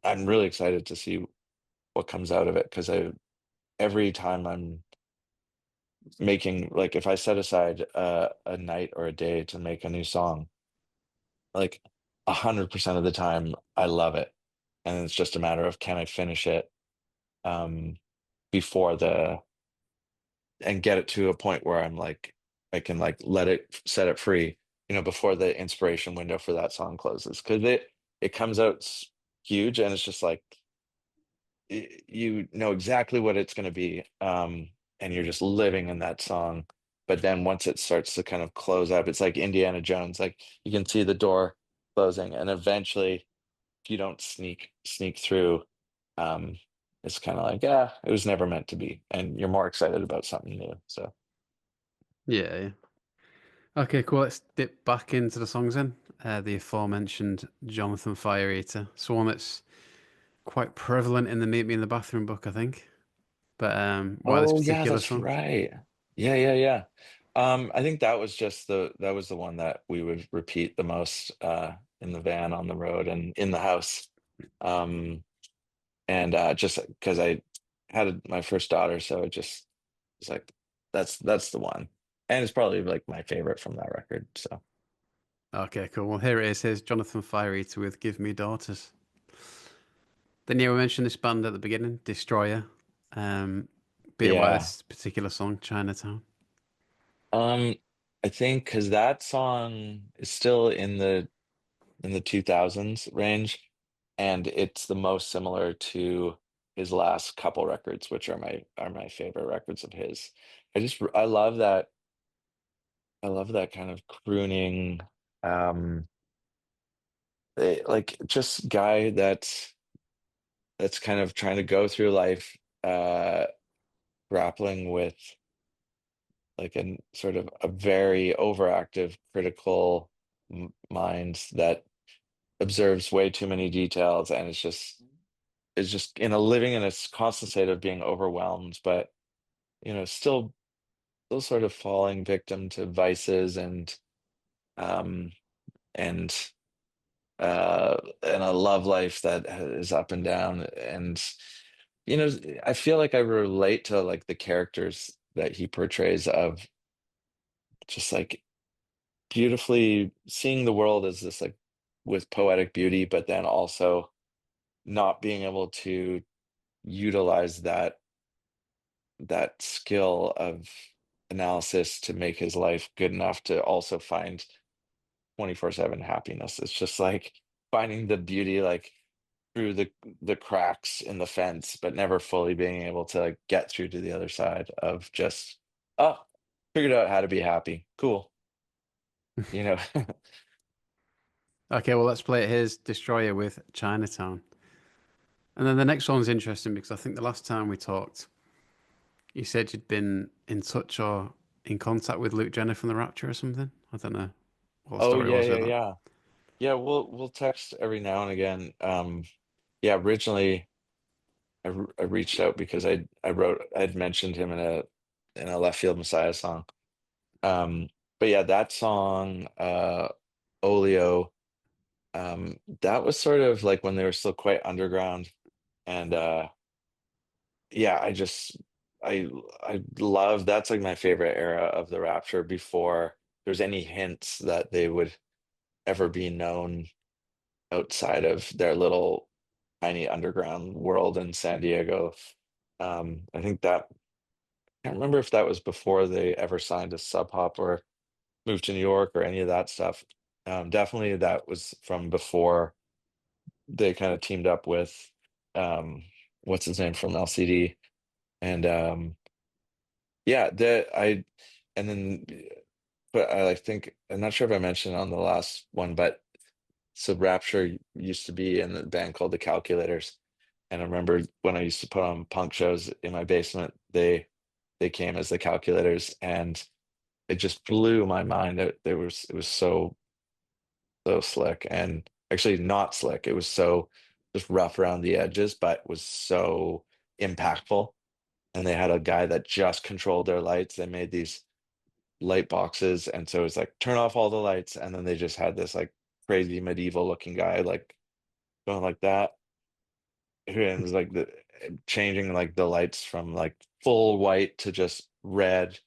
I'm really excited to see what comes out of it because I every time I'm making like if I set aside a night or a day to make a new song, like 100% of the time I love it. And it's just a matter of can I finish it um before the and get it to a point where I'm like I can like let it set it free, before the inspiration window for that song closes. Because it comes out huge and it's just like you know exactly what it's going to be, and you're just living in that song. But then once it starts to kind of close up, it's like Indiana Jones. Like you can see the door closing, and eventually, if you don't sneak through, um, it's kind of like, yeah, it was never meant to be, and you're more excited about something new. So, yeah, yeah. Okay, cool. Let's dip back into the songs then. The aforementioned Jonathan Fire Eater. It's one that's quite prevalent in the Meet Me in the Bathroom book, I think. But why this oh yeah, particular that's song? right. Yeah, yeah, yeah. I think that was the one that we would repeat the most in the van on the road and in the house. Um, and just because I had my first daughter, so it just it's like that's the one, and it's probably like my favorite from that record. So Okay, cool. Well, here it is. Here's Jonathan Fire Eater with Give Me Daughters. Then yeah, we mentioned this band at the beginning, Destroyer. Bit why yeah, this particular song, Chinatown. um, I think because that song is still in the 2000s range, and it's the most similar to his last couple records, which are my favorite records of his. I love that kind of crooning, um, like just guy that's kind of trying to go through life, grappling with like a sort of a very overactive, critical mind that observes way too many details, and is just living in a constant state of being overwhelmed, but still sort of falling victim to vices um and and a love life that is up and down. And you know I feel like I relate to like the characters that he portrays of just like beautifully seeing the world as this like with poetic beauty, but then also not being able to utilize that skill of analysis to make his life good enough to also find 24/7 happiness. It's just like finding the beauty like through the cracks in the fence, but never fully being able to like, get through to the other side of just, oh, figured out how to be happy. Cool. You know. Okay, well, let's play it. Here's Destroyer with Chinatown. And then the next one's interesting because I think the last time we talked, you said you'd been in touch or in contact with Luke Jenner from The Rapture or something. I don't know what the Oh story yeah, was yeah, with that. yeah. Yeah, we'll text every now and again. Yeah, originally I reached out because I'd mentioned him in a Left Field Messiah song. Um, but yeah, that song, Olio, that was sort of like when they were still quite underground. And yeah, I love that's like my favorite era of the Rapture before there's any hints that they would ever be known outside of their little tiny underground world in San Diego. I think can't remember if that was before they ever signed a Sub Pop or moved to New York or any of that stuff. Definitely that was from before they kind of teamed up with um, what's his name from LCD, and yeah, and then but I like think I'm not sure if I mentioned on the last one, but so Rapture used to be in the band called the Calculators, and I remember when I used to put on punk shows in my basement, they came as the Calculators, and it just blew my mind. It was so slick, and actually not slick. It was so just rough around the edges, but was so impactful. And they had a guy that just controlled their lights. They made these light boxes, and so it was like turn off all the lights, and then they just had this like crazy medieval looking guy like going like that, and was like the changing like the lights from like full white to just red,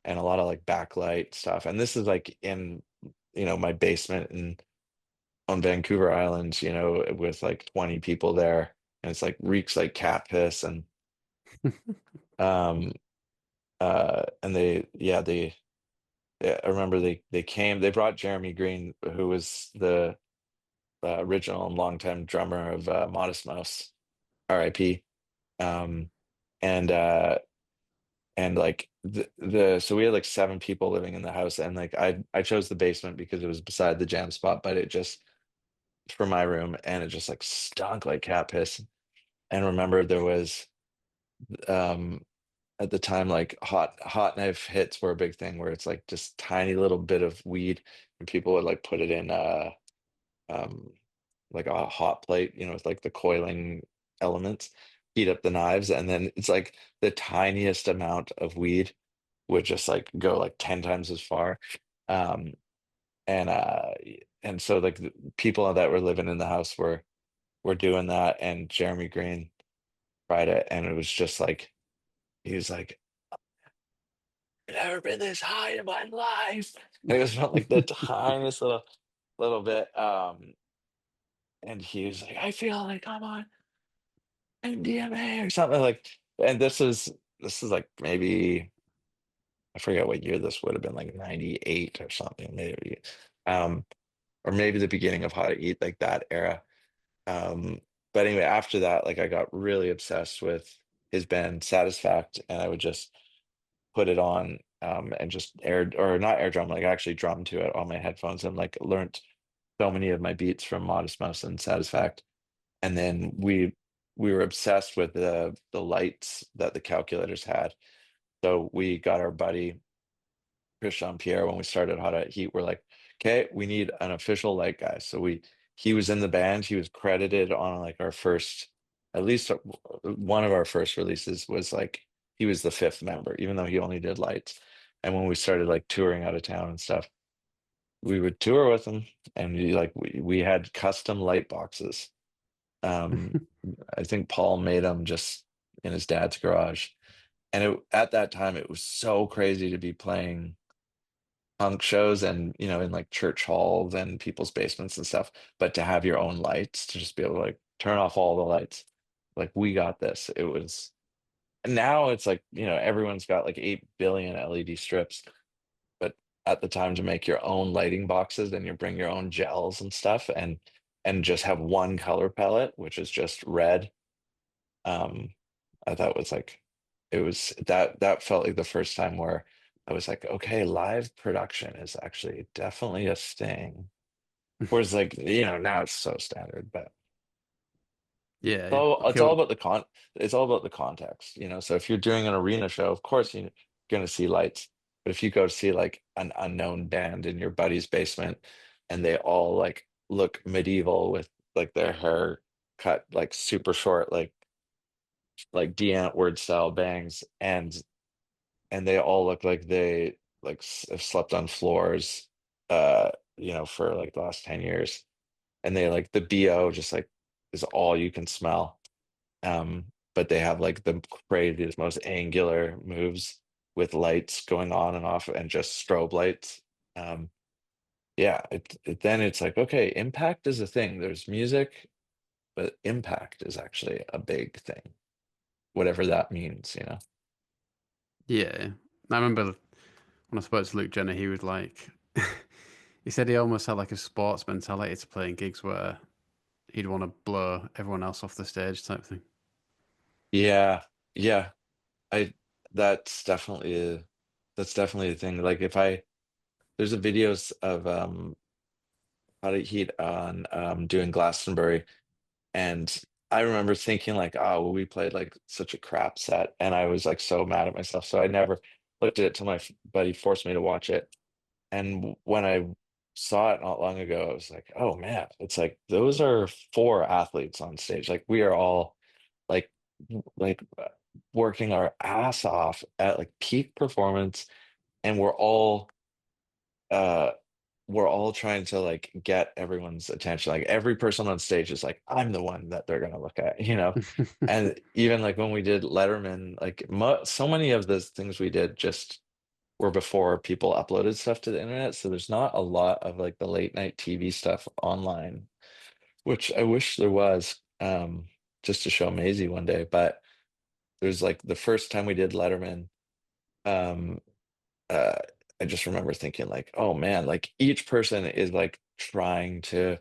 and a lot of like backlight stuff. And this is like in my basement and on Vancouver Island, with like 20 people there, and it's like reeks like cat piss. Um and I remember they brought Jeremy Green, who was the original and longtime drummer of Modest Mouse, RIP. Um and like the so we had like 7 people living in the house, and like I chose the basement because it was beside the jam spot, but it just for my room, and it just like stunk like cat piss. And remember there was um at the time like hot knife hits were a big thing, where it's like just tiny little bit of weed, and people would like put it in um like a hot plate, with like the coiling elements, heat up the knives, and then it's like the tiniest amount of weed would just like go like 10 times as far. Um and so like the people that were living in the house were doing that, and Jeremy Green tried it, and it was just like he was like, "I've never been this high in my life." And it was from like the tiniest little bit. And he was like, "I feel like I'm on MDMA or something," like. And this is like maybe I forget what year this would have been, like 98 or something, maybe. Um, or maybe the beginning of How to Eat, like that era. Um, but anyway, after that, like I got really obsessed with his band Satisfact, and I would just put it on and just air or not air drum, like actually drum to it on my headphones, and like learned so many of my beats from Modest Mouse and Satisfact. And then we were obsessed with the lights that the Calculators had. So we got our buddy Christian Pierre when we started Hot at Heat. We're like, okay, we need an official light guy. So he was in the band. He was credited on like our first, at least one of our first releases was like he was the fifth member, even though he only did lights. And when we started like touring out of town and stuff, we would tour with him, and we had custom light boxes. Um, I think Paul made them just in his dad's garage. And at that time, it was so crazy to be playing punk shows and in like church halls and people's basements and stuff, but to have your own lights, to just be able to like turn off all the lights, like we got this. It was And now it's like everyone's got like 8 billion LED strips, but at the time, to make your own lighting boxes, and you bring your own gels and stuff, and just have one color palette, which is just red. um I thought was like, it was that felt like the first time where I was like, okay, live production is actually definitely a thing. Whereas like, now it's so standard, but Yeah, so I feel it's all about the context, So if you're doing an arena show, of course you're gonna see lights. But if you go see like an unknown band in your buddy's basement, and they all like look medieval with like their hair cut like super short, like Antwoord style bangs, and they all look like they like have slept on floors, for like the last 10 years, and they like the BO just like is all you can smell. But they have like the craziest, most angular moves with lights going on and off, and just strobe lights. Yeah, then it's like, okay, impact is a thing. There's music, but impact is actually a big thing, whatever that means. Yeah. I remember when I spoke to Luke Jenner, he was like, he said he almost had like a sports mentality to playing gigs where he'd want to blow everyone else off the stage type thing. Yeah, yeah. I that's definitely a thing. Like if I there's a videos of How to Heat on doing Glastonbury, and I remember thinking like, oh, well, we played like such a crap set, and I was like so mad at myself. So I never looked at it till my buddy forced me to watch it. And when I saw it not long ago, I was like, oh man, it's like those are four athletes on stage. Like we are all like like working our ass off at like peak performance, and uh we're all trying to like get everyone's attention. Like every person on stage is like, I'm the one that they're gonna look at, you know? And even like when we did Letterman, like mo so many of the things we did just were before people uploaded stuff to the internet. So there's not a lot of like the late night TV stuff online, which I wish there was, just to show Maisie one day. But there's like the first time we did Letterman, um, uh, I just remember thinking like, oh man, like each person is like trying to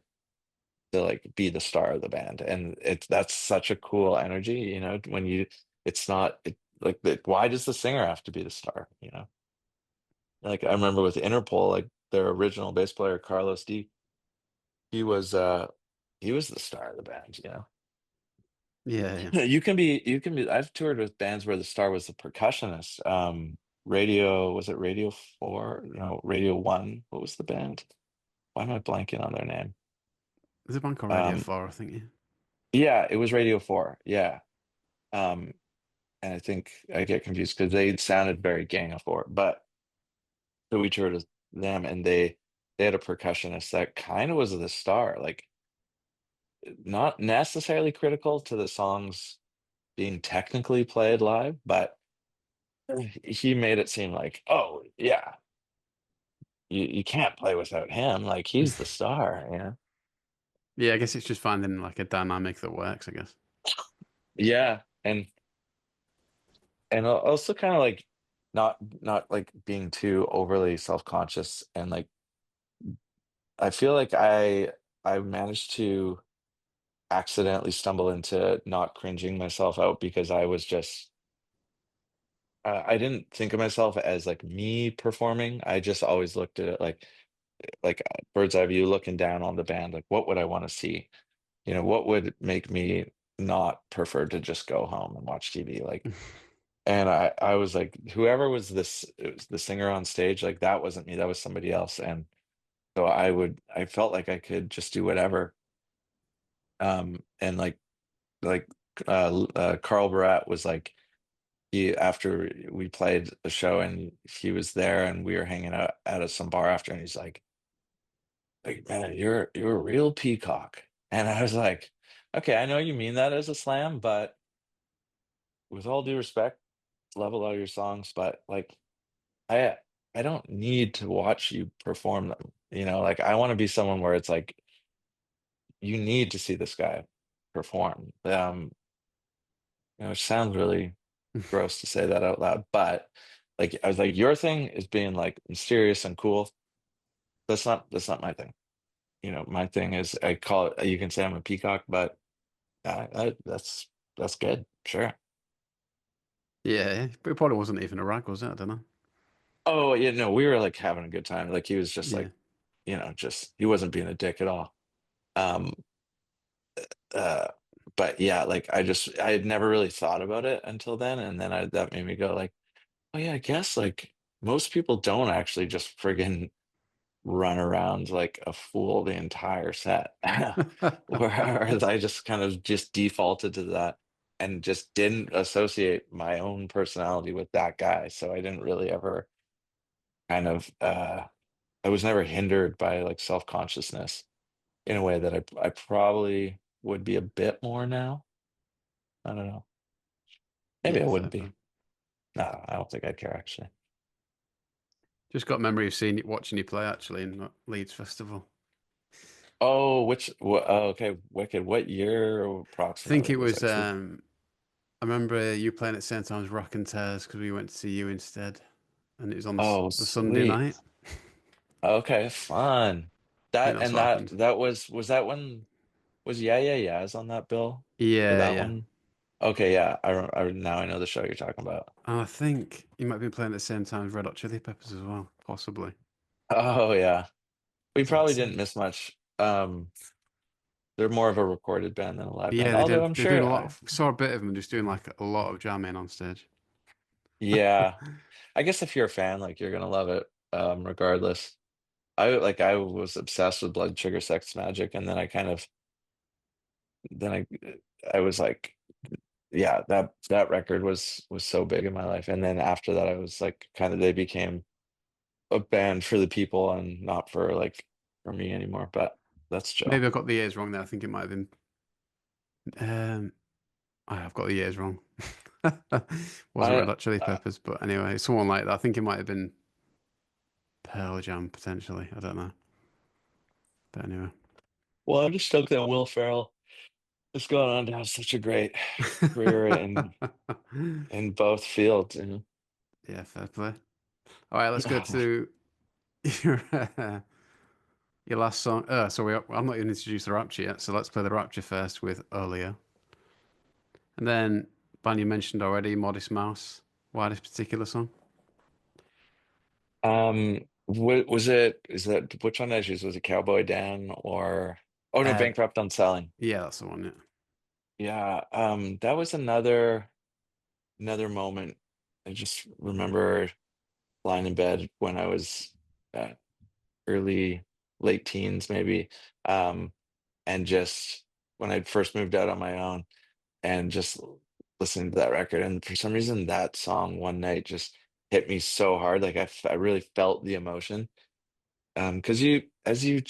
like be the star of the band, and it's that's such a cool energy, you know, when you it's not it, like why does the singer have to be the star, you know? Like I remember with Interpol, like their original bass player Carlos D, he was uh he was the star of the band, you know. Yeah, yeah. You can be I've toured with bands where the star was the percussionist. Radio, was it Radio 4? No, Radio 1. What was the band? Why am I blanking on their name? There's a band called Radio Um 4, I think. Yeah. yeah, it was Radio 4. Yeah. Um and I think I get confused because they sounded very Gang of Four. But so we toured with them, and they had a percussionist that kind of was the star, like not necessarily critical to the songs being technically played live, but he made it seem like, oh yeah, you can't play without him. Like he's the star, you know? Yeah, I guess it's just finding like a dynamic that works, I guess. Yeah. And also kind of like not like being too overly self-conscious, and like I feel like I managed to accidentally stumble into not cringing myself out because I was just I didn't think of myself as like me performing. I just always looked at it like bird's eye view, looking down on the band. Like, what would I want to see? You know, what would make me not prefer to just go home and watch TV? Like, and I was like, whoever was this it was the singer on stage, like that wasn't me. That was somebody else. And so I felt like I could just do whatever. And Carl Barat was like he after we played a show and he was there and we were hanging out at some bar after, and he's like man, you're a real peacock. And I was like, okay, I know you mean that as a slam, but with all due respect, love a lot of your songs, but like I I don't need to watch you perform them. You know, like I want to be someone where it's like you need to see this guy perform. It sounds really gross to say that out loud, but like I was like, your thing is being like mysterious and cool. That's not my thing. You know, my thing is I call it. You can say I'm a peacock, but that's good. Sure. Yeah, yeah. But it probably wasn't even a rag, was it? I don't know. Oh yeah, no, we were like having a good time. Like he was just Yeah. like, just he wasn't being a dick at all. Um, uh, but yeah, like I had never really thought about it until then, and then that made me go like, oh yeah, I guess like most people don't actually just friggin' run around like a fool the entire set. Whereas I just kind of just defaulted to that and just didn't associate my own personality with that guy. So I didn't really ever kind of I was never hindered by like self-consciousness in a way that I probably would be a bit more now. I don't know. Maybe I Yeah, wouldn't fair be. play. No, I don't think I'd care actually. Just got memory of seeing it, watching you play actually in that Leeds Festival. Oh, oh, okay, Wicked. What year I think approximately it was was that? 'Cause I remember you playing at St. Thomas Rock and Tears because we went to see you instead, and it was on Oh, the Sunday sweet. night. Okay, fun. I think That that's and what happened. that was that when was Yeah Yeah Yeahs on that bill for Yeah, that yeah. one? Okay, yeah. Now I know the show you're talking about. And I think you might be playing at the same time as Red Hot Chili Peppers as well, possibly. Oh yeah. We So probably that's didn't miss much. They're more of a recorded band than a live band. yeah, Although I'm they're doing sure a lot of saw a bit of them just doing like a lot of jamming on stage. yeah. I guess if you're a fan, like you're gonna love it, regardless. I was obsessed with Blood Sugar Sex Magic, and then I kind of then I was like, yeah, that record was so big in my life. And then after that, I was like, kind of they became a band for the people and not for like for me anymore. But that's Maybe chill. I got the years wrong there. I think it might have been. Um, I've got the years wrong. Wasn't Red I Hot Chili Peppers, but anyway, someone like that. I think it might have been Pearl Jam potentially. I don't know, but anyway. well, I'm just stoked that Will Ferrell has gone on to have such a great career in both fields. And Yeah, fair play. All right, let's go to your your last song. I'm not even introduced the Rapture yet, so let's play the Rapture first with Earlier, and then band you mentioned already, Modest Mouse. Why this particular song? what was it? Is that which one did I choose? Was it Cowboy Dan or oh no, Uh, Bankrupt on Selling? yeah, that's the one. Yeah. Yeah, that was another moment. I just remember lying in bed when I was uh, early, late teens, maybe, and just when I first moved out on my own, and just listening to that record. And for some reason, that song one night just hit me so hard. Like I really felt the emotion. Because as you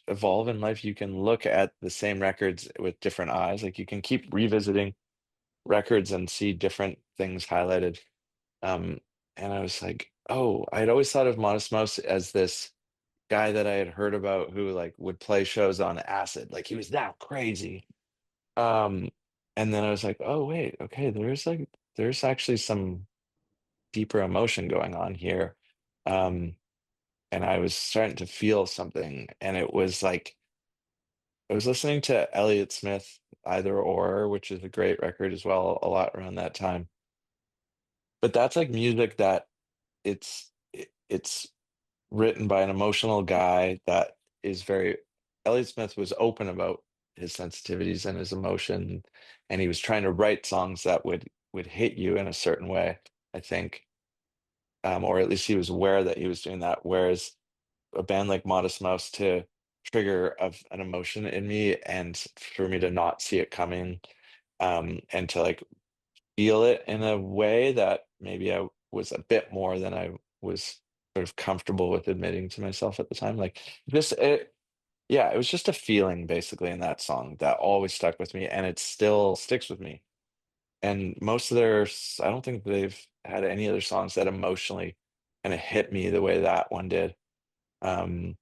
evolve in life, you can look at the same records with different eyes. Like you can keep revisiting records and see different things highlighted. Um, and I was like, oh, I'd always thought of Modest Mouse as this guy that I had heard about who like would play shows on acid. Like he was that crazy. Um, and then I was like, oh wait, okay, there's actually some deeper emotion going on here. Um, and I was starting to feel something, and it was like I was listening to Elliott Smith, Either or, which is a great record as well, a lot around that time. But that's like music that it's written by an emotional guy that is very Elliott Smith was open about his sensitivities and his emotion, and he was trying to write songs that would hit you in a certain way, I think. Or at least he was aware that he was doing that. Whereas a band like Modest Mouse to trigger of an emotion in me and for me to not see it coming, and to like feel it in a way that maybe I was a bit more than I was sort of comfortable with admitting to myself at the time. Like just it, yeah, it was just a feeling basically in that song that always stuck with me, and it still sticks with me. And most of I don't think they've had any other songs that emotionally kind of hit me the way that one did. Um,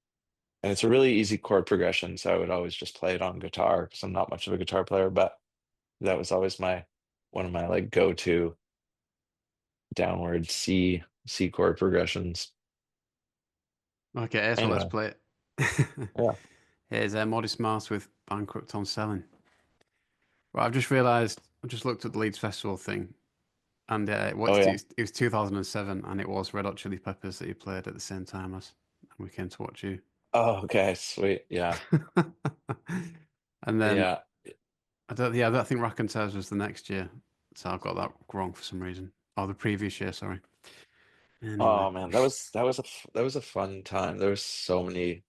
and it's a really easy chord progression, so I would always just play it on guitar because I'm not much of a guitar player, but that was always my one of my like go-to downward C chord progressions. Okay, so let's Anyway, play it. yeah. Here's Modest Mouse with Bankrupt on Selling. Well, I've just realised, I just looked at the Leeds Festival thing, and Oh yeah. it was 2007, and it was Red Hot Chili Peppers that you played at the same time as, and we came to watch you. Oh, okay, sweet. Yeah. And then Yeah. I don't think Raconteurs was the next year, so I've got that wrong for some reason. Oh, the previous year, sorry. Anyway, Oh man, that was a fun time. There was so many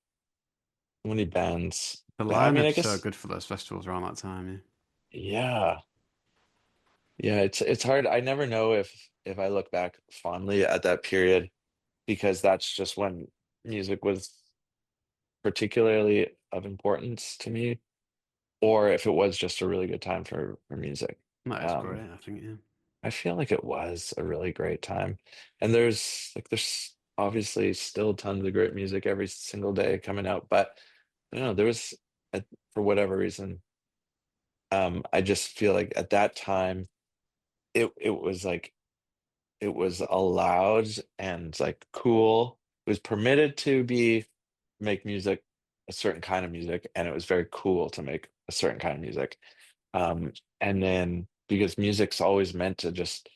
bands. the I mean, I lineup's so guess good for those festivals around that time. yeah. Yeah, it's hard. I never know if I look back fondly at that period because that's just when music was particularly of importance to me, or if it was just a really good time for music. Yeah, that is Um, great. I think yeah. I feel like it was a really great time. And there's obviously still tons of great music every single day coming out, but I don't know, for whatever reason, I just feel like at that time it was like it was allowed and like cool. It was permitted to be make music, a certain kind of music, and it was very cool to make a certain kind of music. And then because music's always meant to just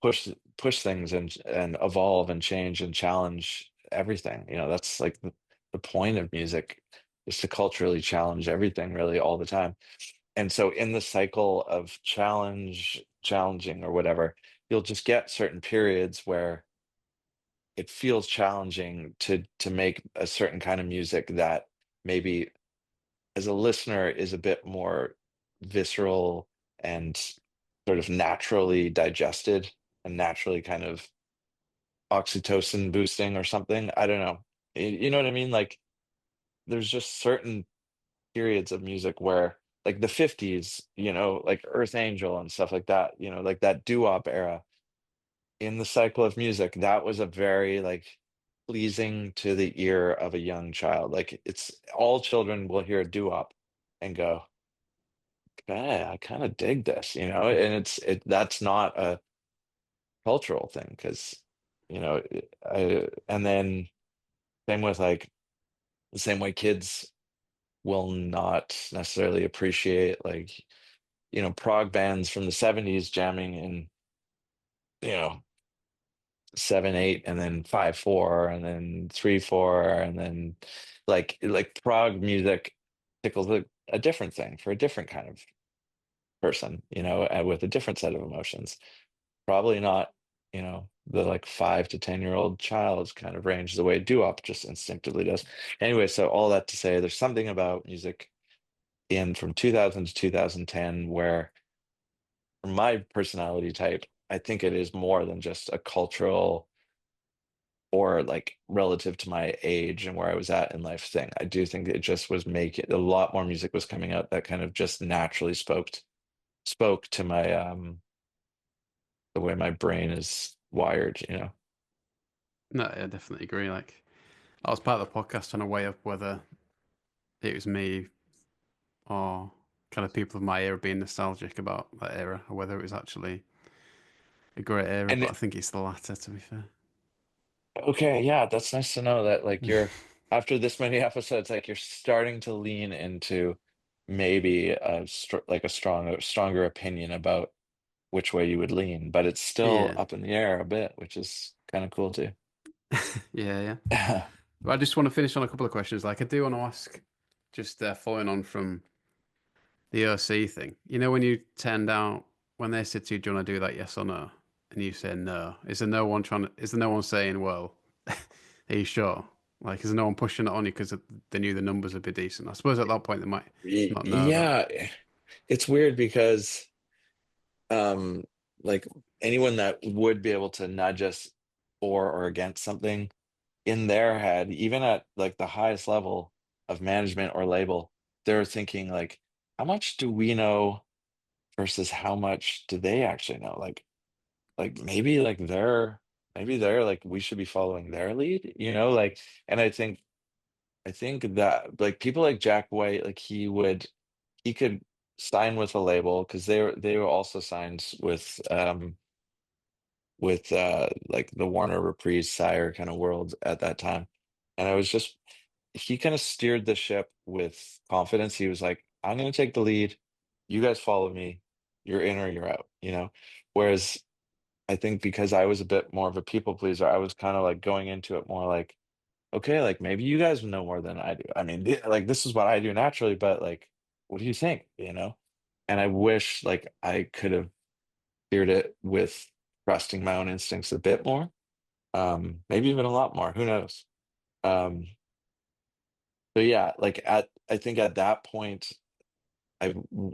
push push things and evolve and change and challenge everything. That's like the point of music is to culturally challenge everything really all the time. And so in the cycle of challenging or whatever, you'll just get certain periods where it feels challenging to make a certain kind of music that maybe as a listener is a bit more visceral and sort of naturally digested and naturally kind of oxytocin boosting or something. I don't know. You know what I mean? Like there's just certain periods of music where like the 50s, like Earth Angel and stuff like that, like that doo-wop era in the cycle of music, that was a very like pleasing to the ear of a young child. Like it's all children will hear a doo-wop and go, "Hey, I kind of dig this," and that's not a cultural thing because, and then same with like the same way kids will not necessarily appreciate like, prog bands from the 70s jamming in, you know, 7/8 and then 5/4 and then 3/4 and then like prog music tickles a different thing for a different kind of person, with a different set of emotions. Probably not, the like 5 to 10-year-old child's kind of range the way doo-wop just instinctively does. Anyway, so all that to say, there's something about music in from 2000 to 2010 where for my personality type, I think it is more than just a cultural or like relative to my age and where I was at in life thing. I do think it just was making a lot more music was coming out that kind of just naturally spoke to my the way my brain is wired. No, I definitely agree. Like, I was part of the podcast trying to weigh up whether it was me or kind of people of my era being nostalgic about that era, or whether it was actually a great era. And But I think it's the latter, to be fair. okay, yeah, that's nice to know that like you're after this many episodes, like you're starting to lean into maybe like a stronger opinion about which way you would lean, but it's still Yeah, up in the air a bit, which is kind of cool too. yeah, yeah. But I just want to finish on a couple of questions. Like, I do want to ask, just following on from the OC thing. You know, when you turned out when they said to you, "Do you want to do that? Yes or no?" and you say no. Is there no one trying to? Is there no one saying, "Well, are you sure?" Like, is there no one pushing it on you because they knew the numbers would be decent? I suppose at that point they might not know that. Yeah, it's weird because um like anyone that would be able to nudge us for or against something in their head, even at like the highest level of management or label, they're thinking like, how much do we know versus how much do they actually know? Like maybe they're like we should be following their lead, like, and I think that like people like Jack White, like he could sign with a label because they were also signed with like the Warner Reprise Sire kind of world at that time. And I was just he kind of steered the ship with confidence. He was like, I'm gonna take the lead. You guys follow me. You're in or you're out. Whereas I think because I was a bit more of a people pleaser, I was kind of like going into it more like, okay, like maybe you guys know more than I do. I mean, like this is what I do naturally, but like, what do you think? And I wish like I could have steered it with trusting my own instincts a bit more, maybe even a lot more. Who knows? Um, but yeah, like I think at that point,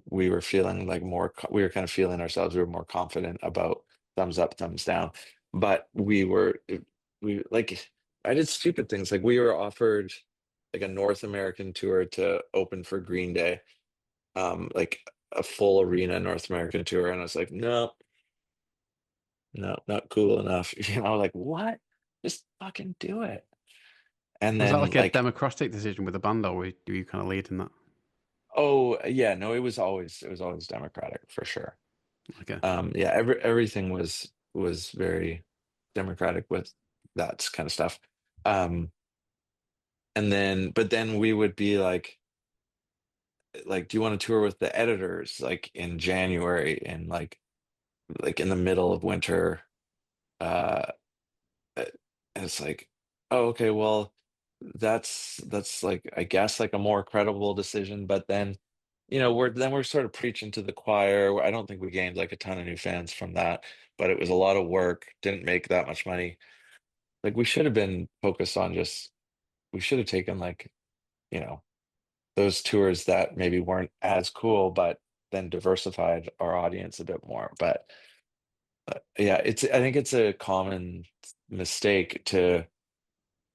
we were feeling like we were kind of feeling ourselves. We were more confident about thumbs up, thumbs down. But we like I did stupid things. Like we were offered like a North American tour to open for Green Day, like a full arena North American tour, and I was like, no, no, not cool enough. Like what? Just fucking do it. And Was that then like a like, democratic decision with the band, or were you kind of leading that? oh yeah, no, it was always democratic for sure. Okay. Yeah, everything was very democratic with that kind of stuff. Um, and then, but then we would be like, do you want to tour with the editors like in January and like in the middle of winter? Uh, and it's like, oh, okay, well, that's like I guess like a more credible decision, but then we're sort of preaching to the choir. I don't think we gained like a ton of new fans from that, but it was a lot of work, didn't make that much money. Like we should have been focused on just we should have taken like, you know, those tours that maybe weren't as cool, but then diversified our audience a bit more. But yeah, I think it's a common mistake to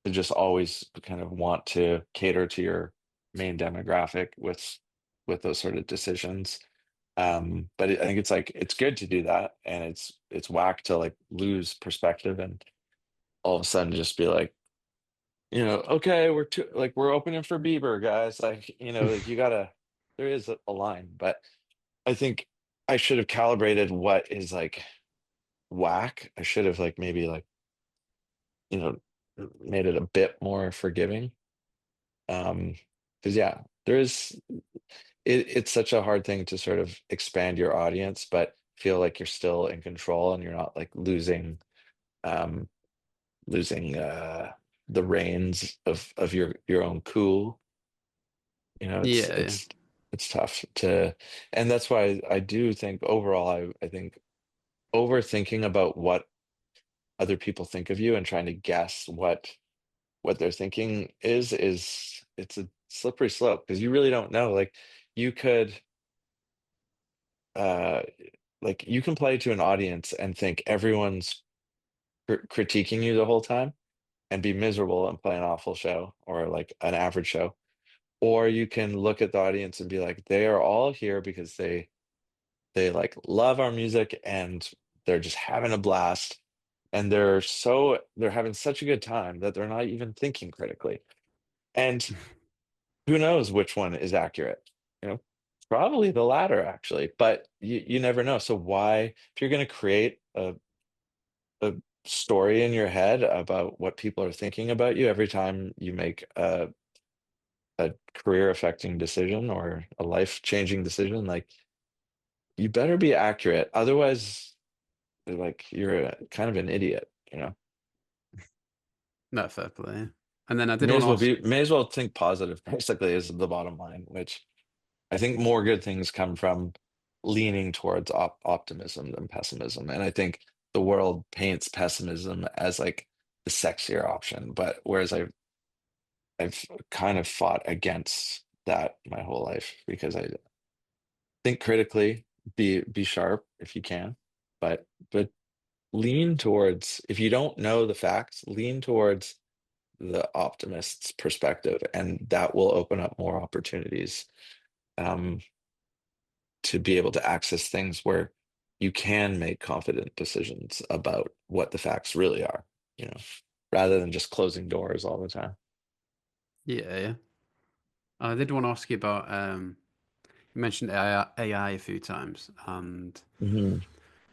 just always kind of want to cater to your main demographic with those sort of decisions. But I think it's like it's good to do that, and it's whack to like lose perspective and all of a sudden just be like, okay, we're opening for Bieber, guys. Like, like you gotta there is a line, but I think I should have calibrated what is like whack. I should have like maybe like, you know, made it a bit more forgiving. Um, because yeah, it's such a hard thing to sort of expand your audience, but feel like you're still in control and you're not like um losing the reins of your own cool. It's Yeah, yeah. it's tough to, and that's why I do think overall I think overthinking about what other people think of you and trying to guess what they're thinking is it's a slippery slope because you really don't know. Like you could uh like you can play to an audience and think everyone's critiquing you the whole time and be miserable and play an awful show or like an average show. Or you can look at the audience and be like, they are all here because they like love our music and they're just having a blast and they're having such a good time that they're not even thinking critically. And who knows which one is accurate? Probably the latter actually, but you never know. So why, if you're going to create a story in your head about what people are thinking about you every time you make a career affecting decision or a life changing decision, like you better be accurate. Otherwise, like you're kind of an idiot. No, fair play. And then I did want to ask. May as well think positive, basically, is the bottom line, which I think more good things come from leaning towards optimism than pessimism. And I think the world paints pessimism as like the sexier option, but whereas I've kind of fought against that my whole life because I think critically, be sharp if you can, but lean towards, if you don't know the facts, lean towards the optimist's perspective, and that will open up more opportunities um, to be able to access things where you can make confident decisions about what the facts really are, you know, rather than just closing doors all the time. Yeah, yeah. I did want to ask you about you mentioned AI a few times, and Mhm.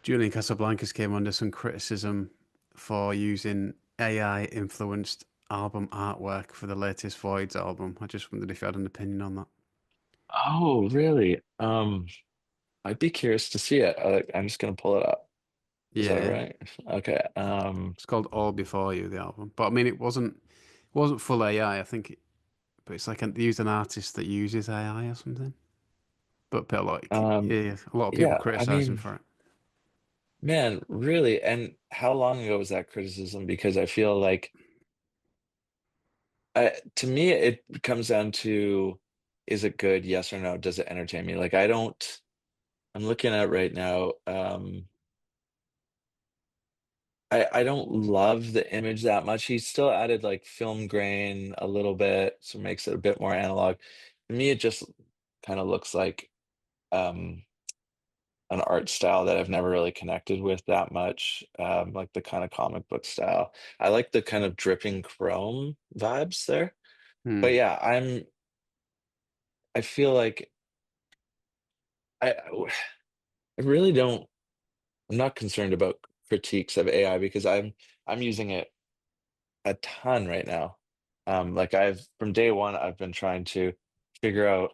Julian Casablancas came under some criticism for using AI influenced album artwork for the latest Voids album. I just wondered if you had an opinion on that. Oh, really? I'd be curious to see it. I'm just gonna pull it up. Is Yeah, that yeah. right? Okay. It's called All Before You, the album. But I mean, it wasn't full AI. I think, but it's like they used an artist that uses AI or something. But like, Um, yeah, a lot of people yeah, I criticize him mean, for it. man, really. And how long ago was that criticism? Because I feel like to me, it comes down to, is it good? Yes or no? Does it entertain me? Like, I'm looking at it right now. I don't love the image that much. He still added like film grain a little bit, so makes it a bit more analog. To me, it just kind of looks like um, an art style that I've never really connected with that much, like the kind of comic book style. I like the kind of dripping chrome vibes there. But Hmm. yeah, I feel like I I really don't. I'm not concerned about critiques of AI because I'm using it a ton right now. Like I've from day one, I've been trying to figure out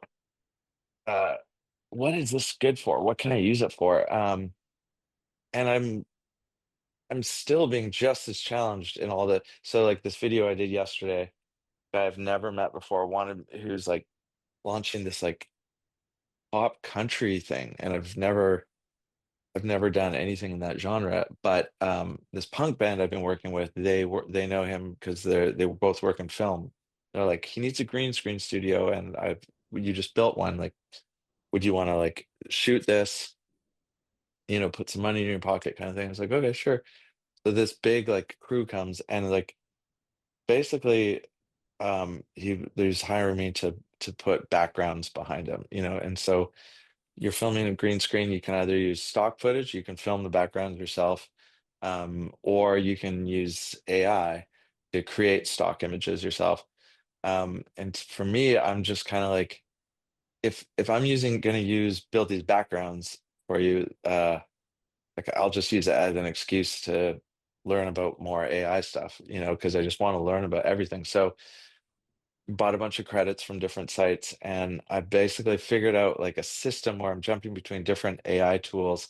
uh, what is this good for? What can I use it for? And I'm still being just as challenged in all the so like this video I did yesterday, guy I've never met before, wanted who's like launching this like pop country thing, and I've never done anything in that genre, but this punk band I've been working with, they know him because they both work in film. They're like, he needs a green screen studio, and I've you just built one. Like, would you want to like shoot this? Put some money in your pocket, kind of thing. I was like, okay, sure. So this big like crew comes and like basically he's hiring me to put backgrounds behind him, and so you're filming a green screen, you can either use stock footage, you can film the background yourself, or you can use AI to create stock images yourself. And for me, I'm just kind of like, if I'm going to use build these backgrounds for you, like I'll just use it as an excuse to learn about more AI stuff, because I just want to learn about everything. So bought a bunch of credits from different sites, and I basically figured out like a system where I'm jumping between different AI tools.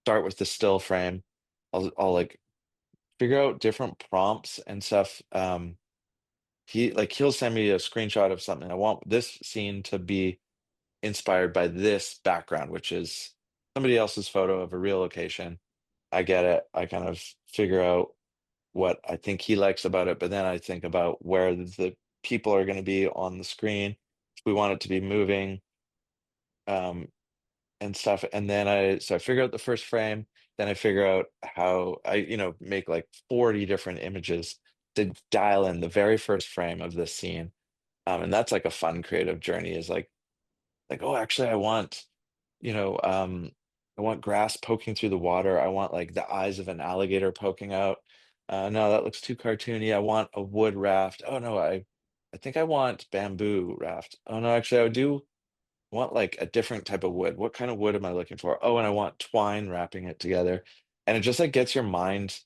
Start with the still frame. I'll like figure out different prompts and stuff. He'll send me a screenshot of something. I want this scene to be inspired by this background, which is somebody else's photo of a real location. I get it. I kind of figure out what I think he likes about it, but then I think about where the people are going to be on the screen. If we want it to be moving, um, and stuff. And then I figure out the first frame, then I figure out how I, make like 40 different images to dial in the very first frame of this scene. And that's like a fun creative journey is like, oh, actually you know, um, I want grass poking through the water. I want like the eyes of an alligator poking out. No, that looks too cartoony. I want a wood raft. Oh no, I think I want bamboo raft. Oh no, actually I do want like a different type of wood. What kind of wood am I looking for? Oh, and I want twine wrapping it together. And it just like gets your mind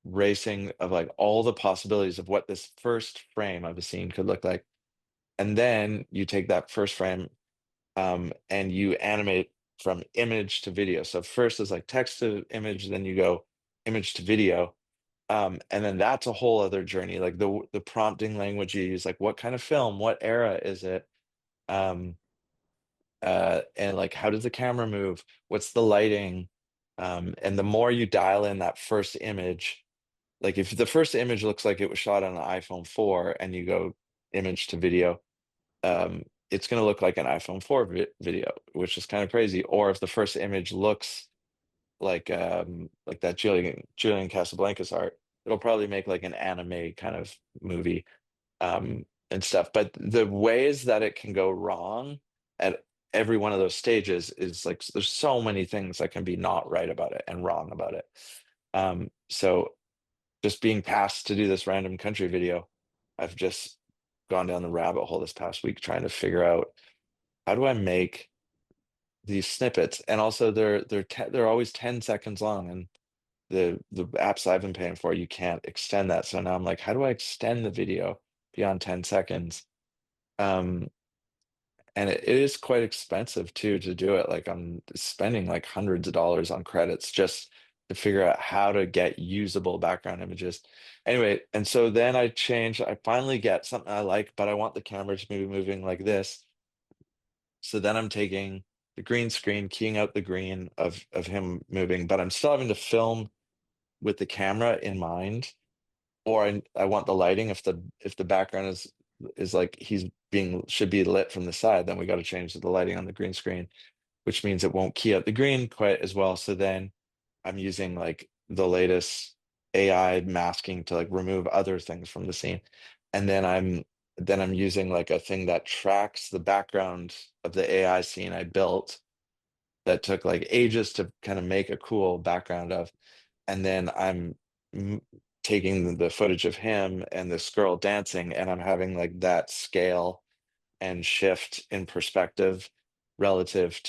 racing of like all the possibilities of what this first frame of a scene could look like. And then you take that first frame and you animate from image to video. So first is like text to image, then you go image to video. And then that's a whole other journey. Like the prompting language you use, like what kind of film, what era is it? Um, and like how does the camera move? What's the lighting? And the more you dial in that first image, like if the first image looks like it was shot on an iPhone 4 and you go image to video, it's going to look like an iPhone 4 video, which is kind of crazy. Or if the first image looks like that Julian Casablancas art, it'll probably make like an anime kind of movie and stuff. But the ways that it can go wrong at every one of those stages is like there's so many things that can be not right about it and wrong about it. So just being tasked to do this random country video, I've just gone down the rabbit hole this past week trying to figure out how do I make these snippets, and also they're always 10 seconds long, and the apps I've been paying for, you can't extend that. So now I'm like, how do I extend the video beyond 10 seconds? Um, and it is quite expensive too to do it. Like I'm spending like hundreds of dollars on credits just to figure out how to get usable background images. Anyway, and so then I finally get something I like, but I want the camera to be moving like this. So then I'm taking the green screen, keying out the green of him moving, but I'm still having to film with the camera in mind, or I want the lighting. If the background is like he's being should be lit from the side, then we got to change the lighting on the green screen, which means it won't key out the green quite as well. So then I'm using like the latest AI masking to like remove other things from the scene. And then I'm using like a thing that tracks the background of the AI scene I built that took like ages to kind of make a cool background of. And then I'm m- taking the footage of him and this girl dancing, and I'm having like that scale and shift in perspective relative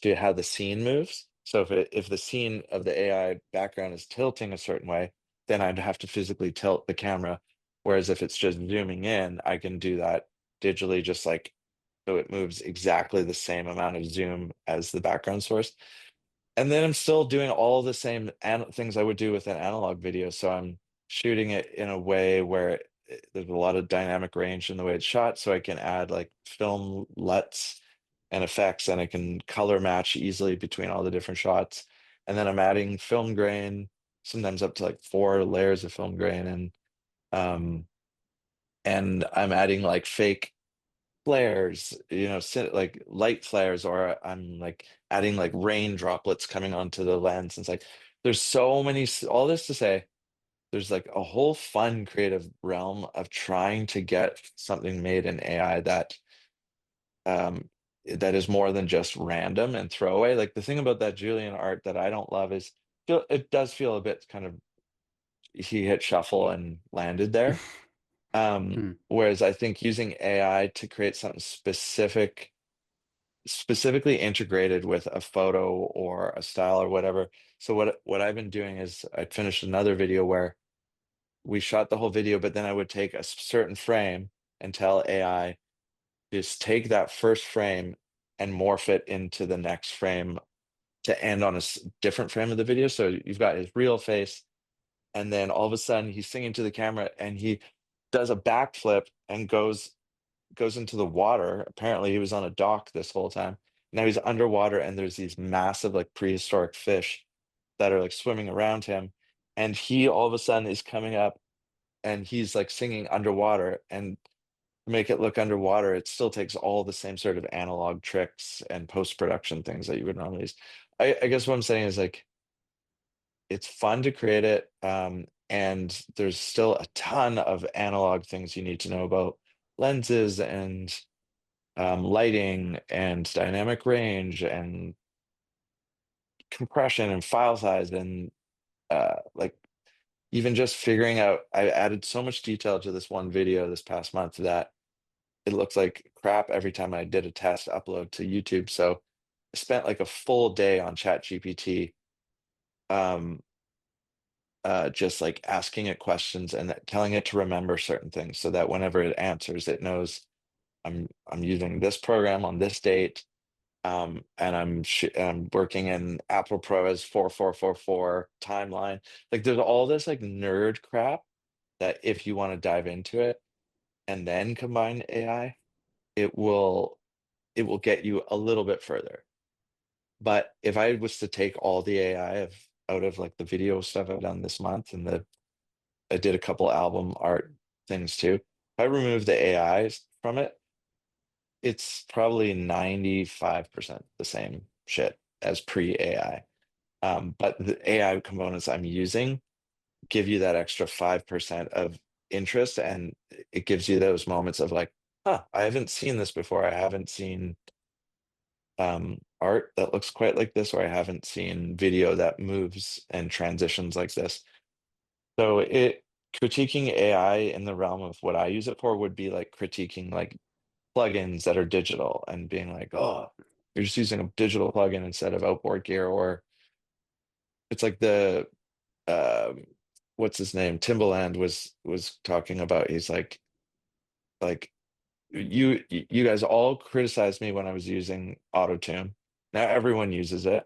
to how the scene moves. So if the scene of the AI background is tilting a certain way, then I'd have to physically tilt the camera. Whereas if it's just zooming in, I can do that digitally, just like so it moves exactly the same amount of zoom as the background source. And then I'm still doing all the same things I would do with an analog video. So I'm shooting it in a way where there's a lot of dynamic range in the way it's shot. So I can add like film LUTs and effects, and I can color match easily between all the different shots. And then I'm adding film grain, sometimes up to like 4 layers of film grain, um, and I'm adding like fake flares, like light flares, or I'm like adding like rain droplets coming onto the lens. It's like there's so many, all this to say, there's like a whole fun creative realm of trying to get something made in AI um that is more than just random and throwaway. Like the thing about that Julian art that I don't love is it does feel a bit kind of he hit shuffle and landed there. Hmm. Whereas I think using AI to create something specifically integrated with a photo or a style or whatever. So what I've been doing is I finished another video where we shot the whole video, but then I would take a certain frame and tell AI just take that first frame and morph it into the next frame to end on a different frame of the video. So you've got his real face, and then all of a sudden he's singing to the camera and he does a backflip and goes into the water. Apparently, he was on a dock this whole time. Now he's underwater, and there's these massive, like prehistoric fish that are like swimming around him. And he all of a sudden is coming up and he's like singing underwater. And to make it look underwater, it still takes all the same sort of analog tricks and post-production things that you would normally use. I guess what I'm saying is like it's fun to create it. And there's still a ton of analog things you need to know about lenses and lighting and dynamic range and compression and file size and like even just figuring out I added so much detail to this one video this past month that it looks like crap every time I did a test upload to YouTube. So I spent like a full day on ChatGPT, um, just like asking it questions and telling it to remember certain things so that whenever it answers, it knows I'm using this program on this date. And I'm working in Apple ProRes 4444 timeline. Like there's all this like nerd crap that if you want to dive into it and then combine AI, it will it will get you a little bit further. But if I was to take all the AI out of like the video stuff I've done this month and I did a couple album art things too. If I remove the AIs from it, it's probably 95% the same shit as pre-AI. But the AI components I'm using give you that extra 5% of interest, and it gives you those moments of like, huh, I haven't seen this before. I haven't seen art that looks quite like this, or I haven't seen video that moves and transitions like this. So it critiquing AI in the realm of what I use it for would be like critiquing like plugins that are digital and being like, oh, you're just using a digital plugin instead of outboard gear, or it's like the um what's his name? Timbaland was talking about. He's like you guys all criticized me when I was using autotune. Now everyone uses it.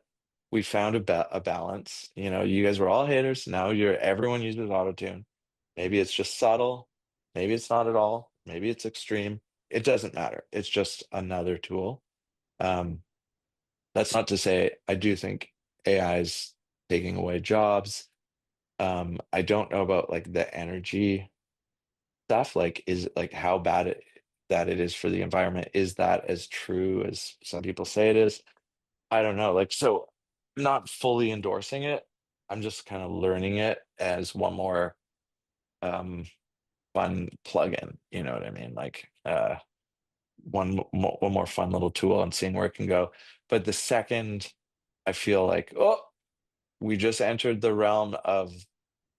We found a balance. You guys were all haters. Now everyone uses autotune. Maybe it's just subtle. Maybe it's not at all. Maybe it's extreme. It doesn't matter. It's just another tool. Um, that's not to say I do think AI is taking away jobs. I don't know about like the energy stuff. Like, is it like how bad that it is for the environment? Is that as true as some people say it is? I don't know. Like, so I'm not fully endorsing it. I'm just kind of learning it as one more um fun plugin. You know what I mean? Like, one more fun little tool and seeing where it can go. But the second I feel like, oh, we just entered the realm of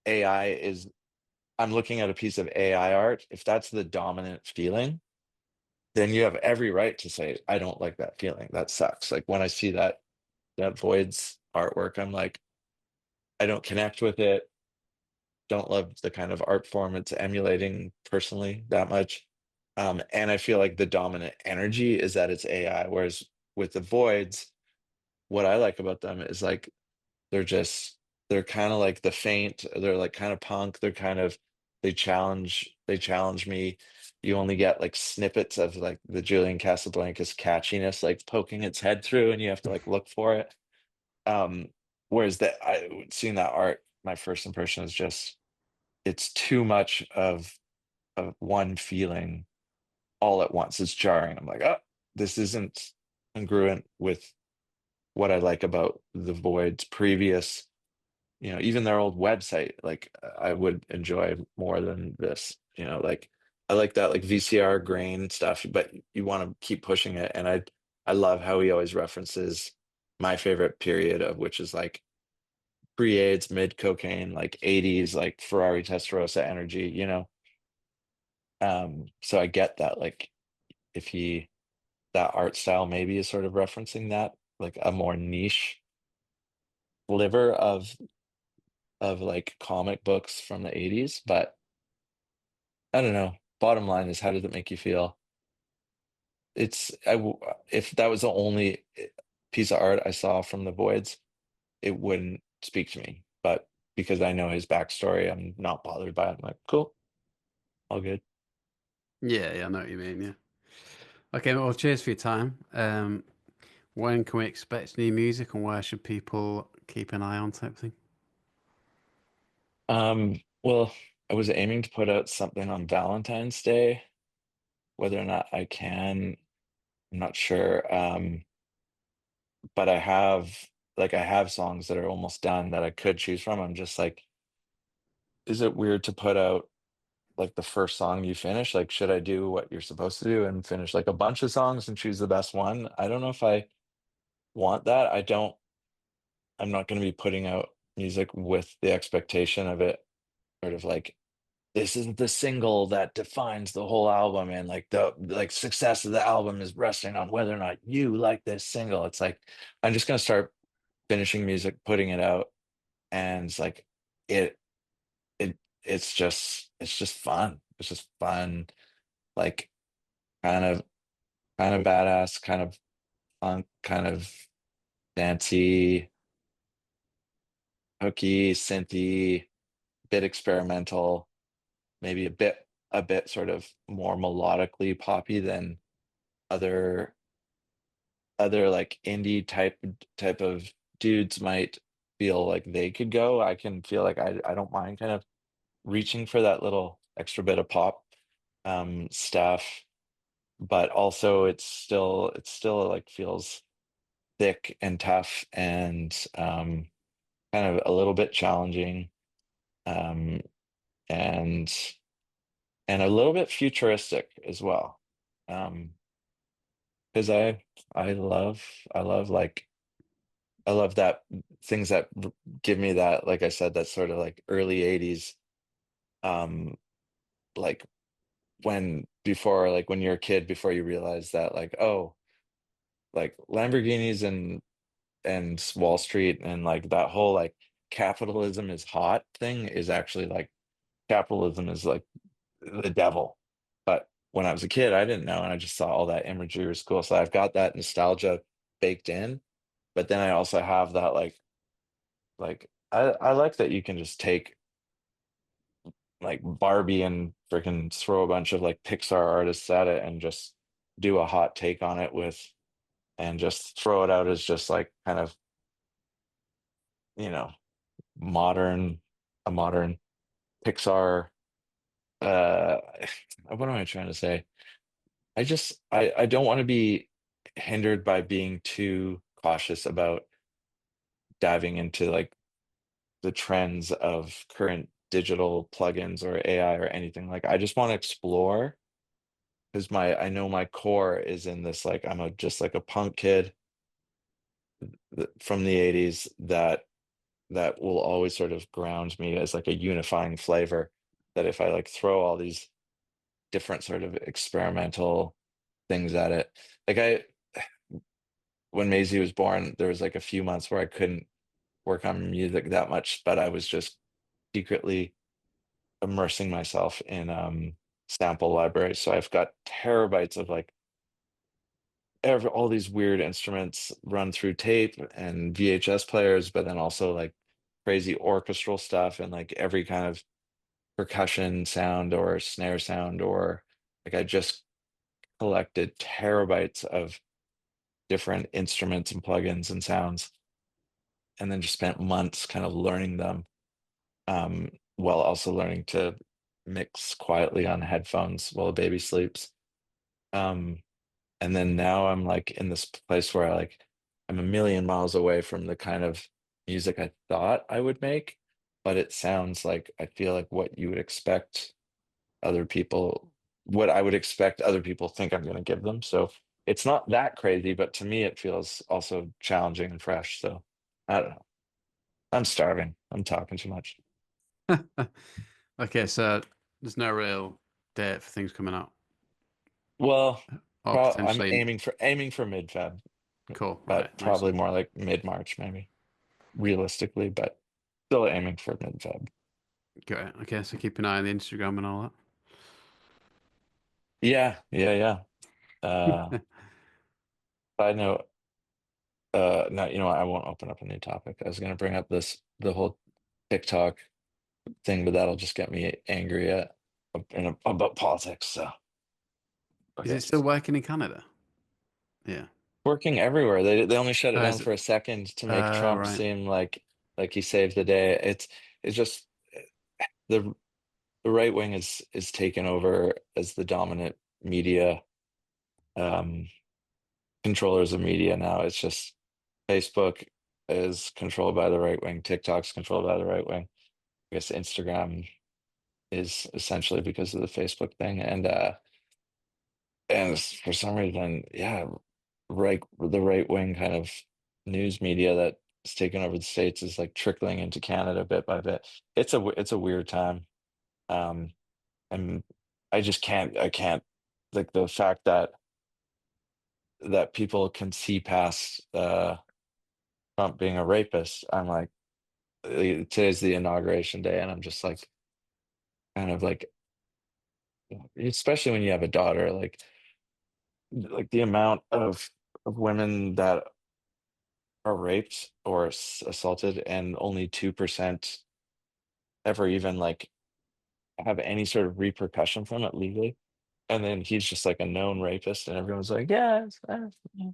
AI is I'm looking at a piece of AI art. If that's the dominant feeling, then you have every right to say, I don't like that feeling. That sucks. Like when I see that that Void's artwork. I'm like, I don't connect with it. Don't love the kind of art form it's emulating personally that much. And I feel like the dominant energy is that it's AI. Whereas with the Voids, what I like about them is like they're just they're kind of like the faint. They're like kind of punk. They're kind of they challenge me. You only get like snippets of like the Julian Casablancas catchiness, like poking its head through, and you have to like look for it. Um, Whereas that I seeing that art, my first impression is just it's too much of one feeling all at once. It's jarring. I'm like, oh, this isn't congruent with what I like about the Void's previous, even their old website. Like I would enjoy more than this, like I like that like VCR grain stuff, but you want to keep pushing it. And I love how he always references my favorite period of which is like pre-AIDS, mid-cocaine, like 80s, like Ferrari Testarossa energy, so I get that like if he that art style maybe is sort of referencing that, like a more niche sliver of like comic books from the 80s. But I don't know. Bottom line is, how does it make you feel? If that was the only piece of art I saw from the Voids, it wouldn't speak to me. But because I know his backstory, I'm not bothered by it. I'm like, cool, all good. Yeah, yeah, I know what you mean. Yeah. Okay, well, cheers for your time. When can we expect new music, and where should people keep an eye on, type thing? Well, I was aiming to put out something on Valentine's Day. Whether or not I can, I'm not sure. But I have songs that are almost done that I could choose from. I'm just like, is it weird to put out like the first song you finish? Like, should I do what you're supposed to do and finish like a bunch of songs and choose the best one? I don't know if I want that. I'm not going to be putting out music with the expectation of it sort of like this is the single that defines the whole album, and like the like success of the album is resting on whether or not you like this single. It's like I'm just going to start finishing music, putting it out, and it's like it it's just fun. It's just fun, like kind of badass, kind of funk, kind of dancey, hooky, synthy, bit experimental, maybe a bit sort of more melodically poppy than other like indie type of dudes might feel like they could go. I can feel like I don't mind kind of reaching for that little extra bit of pop stuff, but also it's still like feels thick and tough and kind of a little bit challenging, um and a little bit futuristic as well. Um because I love like I love that things that give me that, like I said, that sort of like early 80s, um like before, like when you're a kid, before you realize that like, oh, like Lamborghinis and Wall Street and like that whole like capitalism is hot thing is actually like capitalism is like the devil. But when I was a kid, I didn't know, and I just saw all that imagery was cool. So I've got that nostalgia baked in, but then I also have that like I like that you can just take like Barbie and freaking throw a bunch of like Pixar artists at it and just do a hot take on it and just throw it out as just like kind of, you know, modern, a modern Pixar. Uh, what am I trying to say? I don't want to be hindered by being too cautious about diving into like the trends of current digital plugins or AI or anything. Like I just want to explore because my I know my core is in this like I'm a just like a punk kid from the 80s that will always sort of ground me as like a unifying flavor, that if I like throw all these different sort of experimental things at it, like when Maisie was born, there was like a few months where I couldn't work on music that much, but I was just secretly immersing myself in sample libraries. So I've got terabytes of like all these weird instruments run through tape and VHS players, but then also like crazy orchestral stuff and like every kind of percussion sound or snare sound or like I just collected terabytes of different instruments and plugins and sounds and then just spent months kind of learning them while also learning to mix quietly on headphones while the baby sleeps. Um, and then now I'm like in this place where I'm a million miles away from the kind of music I thought I would make, but it sounds like I feel like what you would expect other people, what I would expect other people think I'm going to give them. So it's not that crazy, but to me it feels also challenging and fresh. So I don't know. I'm starving. I'm talking too much. Okay, so there's no real date for things coming out, Well, or I'm potentially aiming for mid-Feb, cool. Right, but nice. probably more like mid-March, maybe realistically, but still aiming for mid-Feb. Great. Okay, so keep an eye on the Instagram and all Yeah, yeah, yeah. that. Side note, no, you know what? I won't open up a new topic. I was going to bring up the whole TikTok thing, but that'll just get me angry about politics. So, Is okay. it still working in Canada? Yeah. Working everywhere. They only shut it down Is it? for a second to make Trump Right. seem like he saved the day. It's just the the right wing is taken over as the dominant media um controllers of media now. It's just Facebook is controlled by the right wing, TikTok's controlled by the right wing. I guess Instagram is essentially because of the Facebook thing. And for some reason, yeah, the right wing kind of news media that is taking over the States is like trickling into Canada bit by bit. It's a weird time. Um and I can't like the fact that people can see past Trump being a rapist. I'm like today's the inauguration day and I'm just like kind of like especially when you have a daughter like the amount of women that are raped or assaulted and only 2% ever even like have any sort of repercussion from it legally. And then he's just like a known rapist, and everyone's like, "Yeah,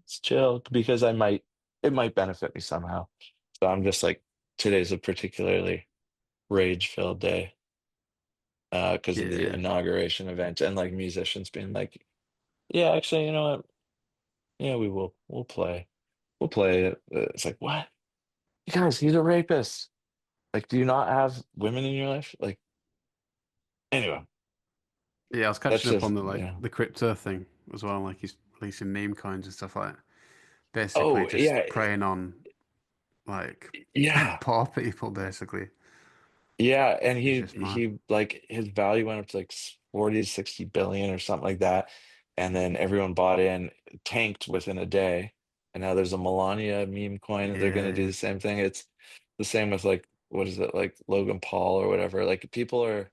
it's chill because it might benefit me somehow." So I'm just like, today's a particularly rage-filled day because of the Yeah. inauguration event and like musicians being like, "Yeah, actually, you know what? Yeah, we'll play it." It's like, what? You guys, he's a rapist. Like, do you not have women in your life? Like, anyway, Yeah, I was that's catching up just on yeah. the crypto thing as well. Like he's releasing meme coins and stuff like that. Basically Oh just yeah, preying on like yeah. poor people basically. Yeah, and It's he just mad. he like his value went up to like 40 to 60 billion or something like that. And then everyone bought in, tanked within a day. And now there's a Melania meme coin and they're gonna do Yeah. the same thing. It's the same with like what is it, like Logan Paul or whatever. Like people are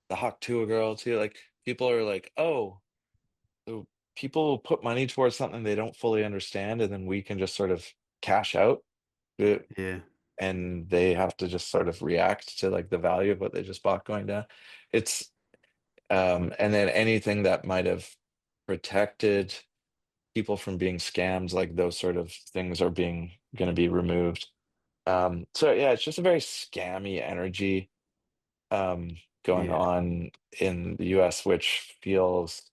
the Hawk Tuah girl too. Like people are like, oh, so people will put money towards something they don't fully understand, and then we can just sort of cash out. Uh, Yeah. and they have to just sort of react to like the value of what they just bought going down. It's and then anything that might have protected people from being scammed, like those sort of things are being going to be removed. So yeah, it's just a very scammy energy um going Yeah. on in the US, which feels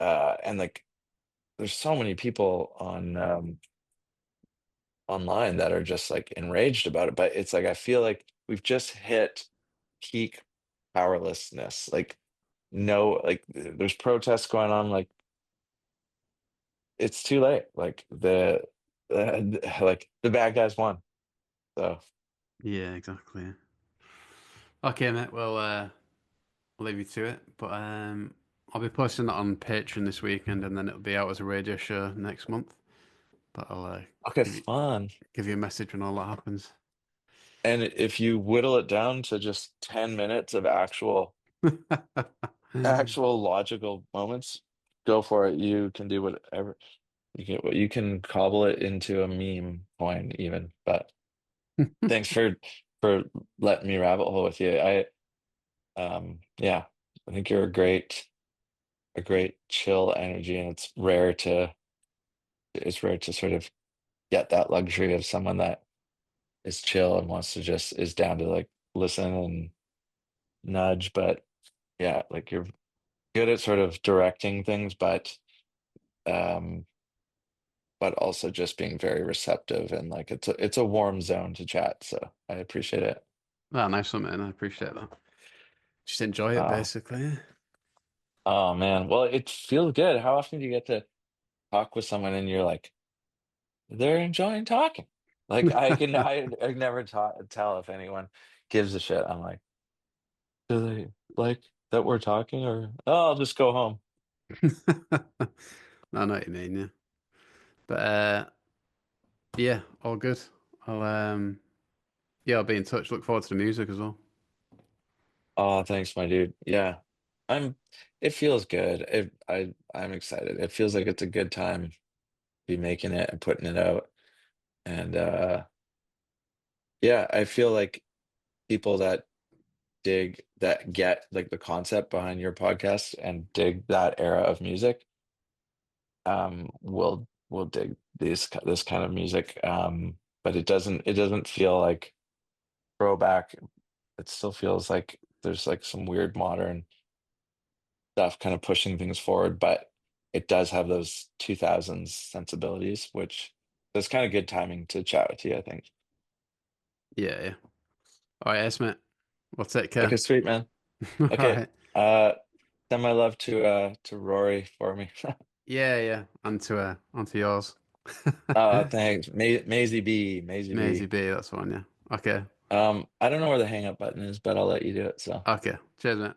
and like there's so many people on online that are just like enraged about it. But it's like I feel like we've just hit peak powerlessness. Like no, like there's protests going on. Like it's too late. Like like the bad guys won. So Yeah, exactly. Okay, mate. Well, I'll leave you to it. But I'll be posting that on Patreon this weekend, and then it'll be out as a radio show next month. but I'll Okay, give you fun. give you a message when all that happens. And if you whittle it down to just 10 minutes of actual logical moments, go for it. You can do whatever. You can cobble it into a meme coin even. But thanks for letting me rabbit hole with you. Yeah, I think you're a great chill energy, and it's rare to sort of get that luxury of someone that is chill and wants to just is down to like listen and nudge. But yeah, like you're good at sort of directing things, um but also just being very receptive, and like it's a warm zone to chat. So I appreciate it. Ah, nice one, man. I appreciate that. Just enjoy it, Uh, basically. oh man, well it feels good. How often do you get to talk with someone and you're like they're enjoying talking? Like I never tell if anyone gives a shit. I'm like, do they like that we're talking, or oh, I'll just go home. I know what you mean, yeah. But yeah, all good. I'll yeah, I'll be in touch. Look forward to the music as well. Oh, thanks, my dude. Yeah. I'm it feels good. I'm excited. It feels like it's a good time to be making it and putting it out. And yeah, I feel like people that get like the concept behind your podcast and dig that era of music, will dig this kind of music. But it doesn't feel like throwback. It still feels like there's like some weird modern stuff kind of pushing things forward, but it does have those 2000s sensibilities, which is kind of good timing to chat with you, I think. Yeah, yeah. All right, yes, mate. Well, take care. Okay, sweet, man. All Okay. right. Send my love to Rory for me. Yeah, yeah. Onto yours. Thanks. Maisie B, Maisie Maisie B. B, that's one, yeah. Okay. I don't know where the hang up button is, but I'll let you do it. So Okay. Cheers, mate.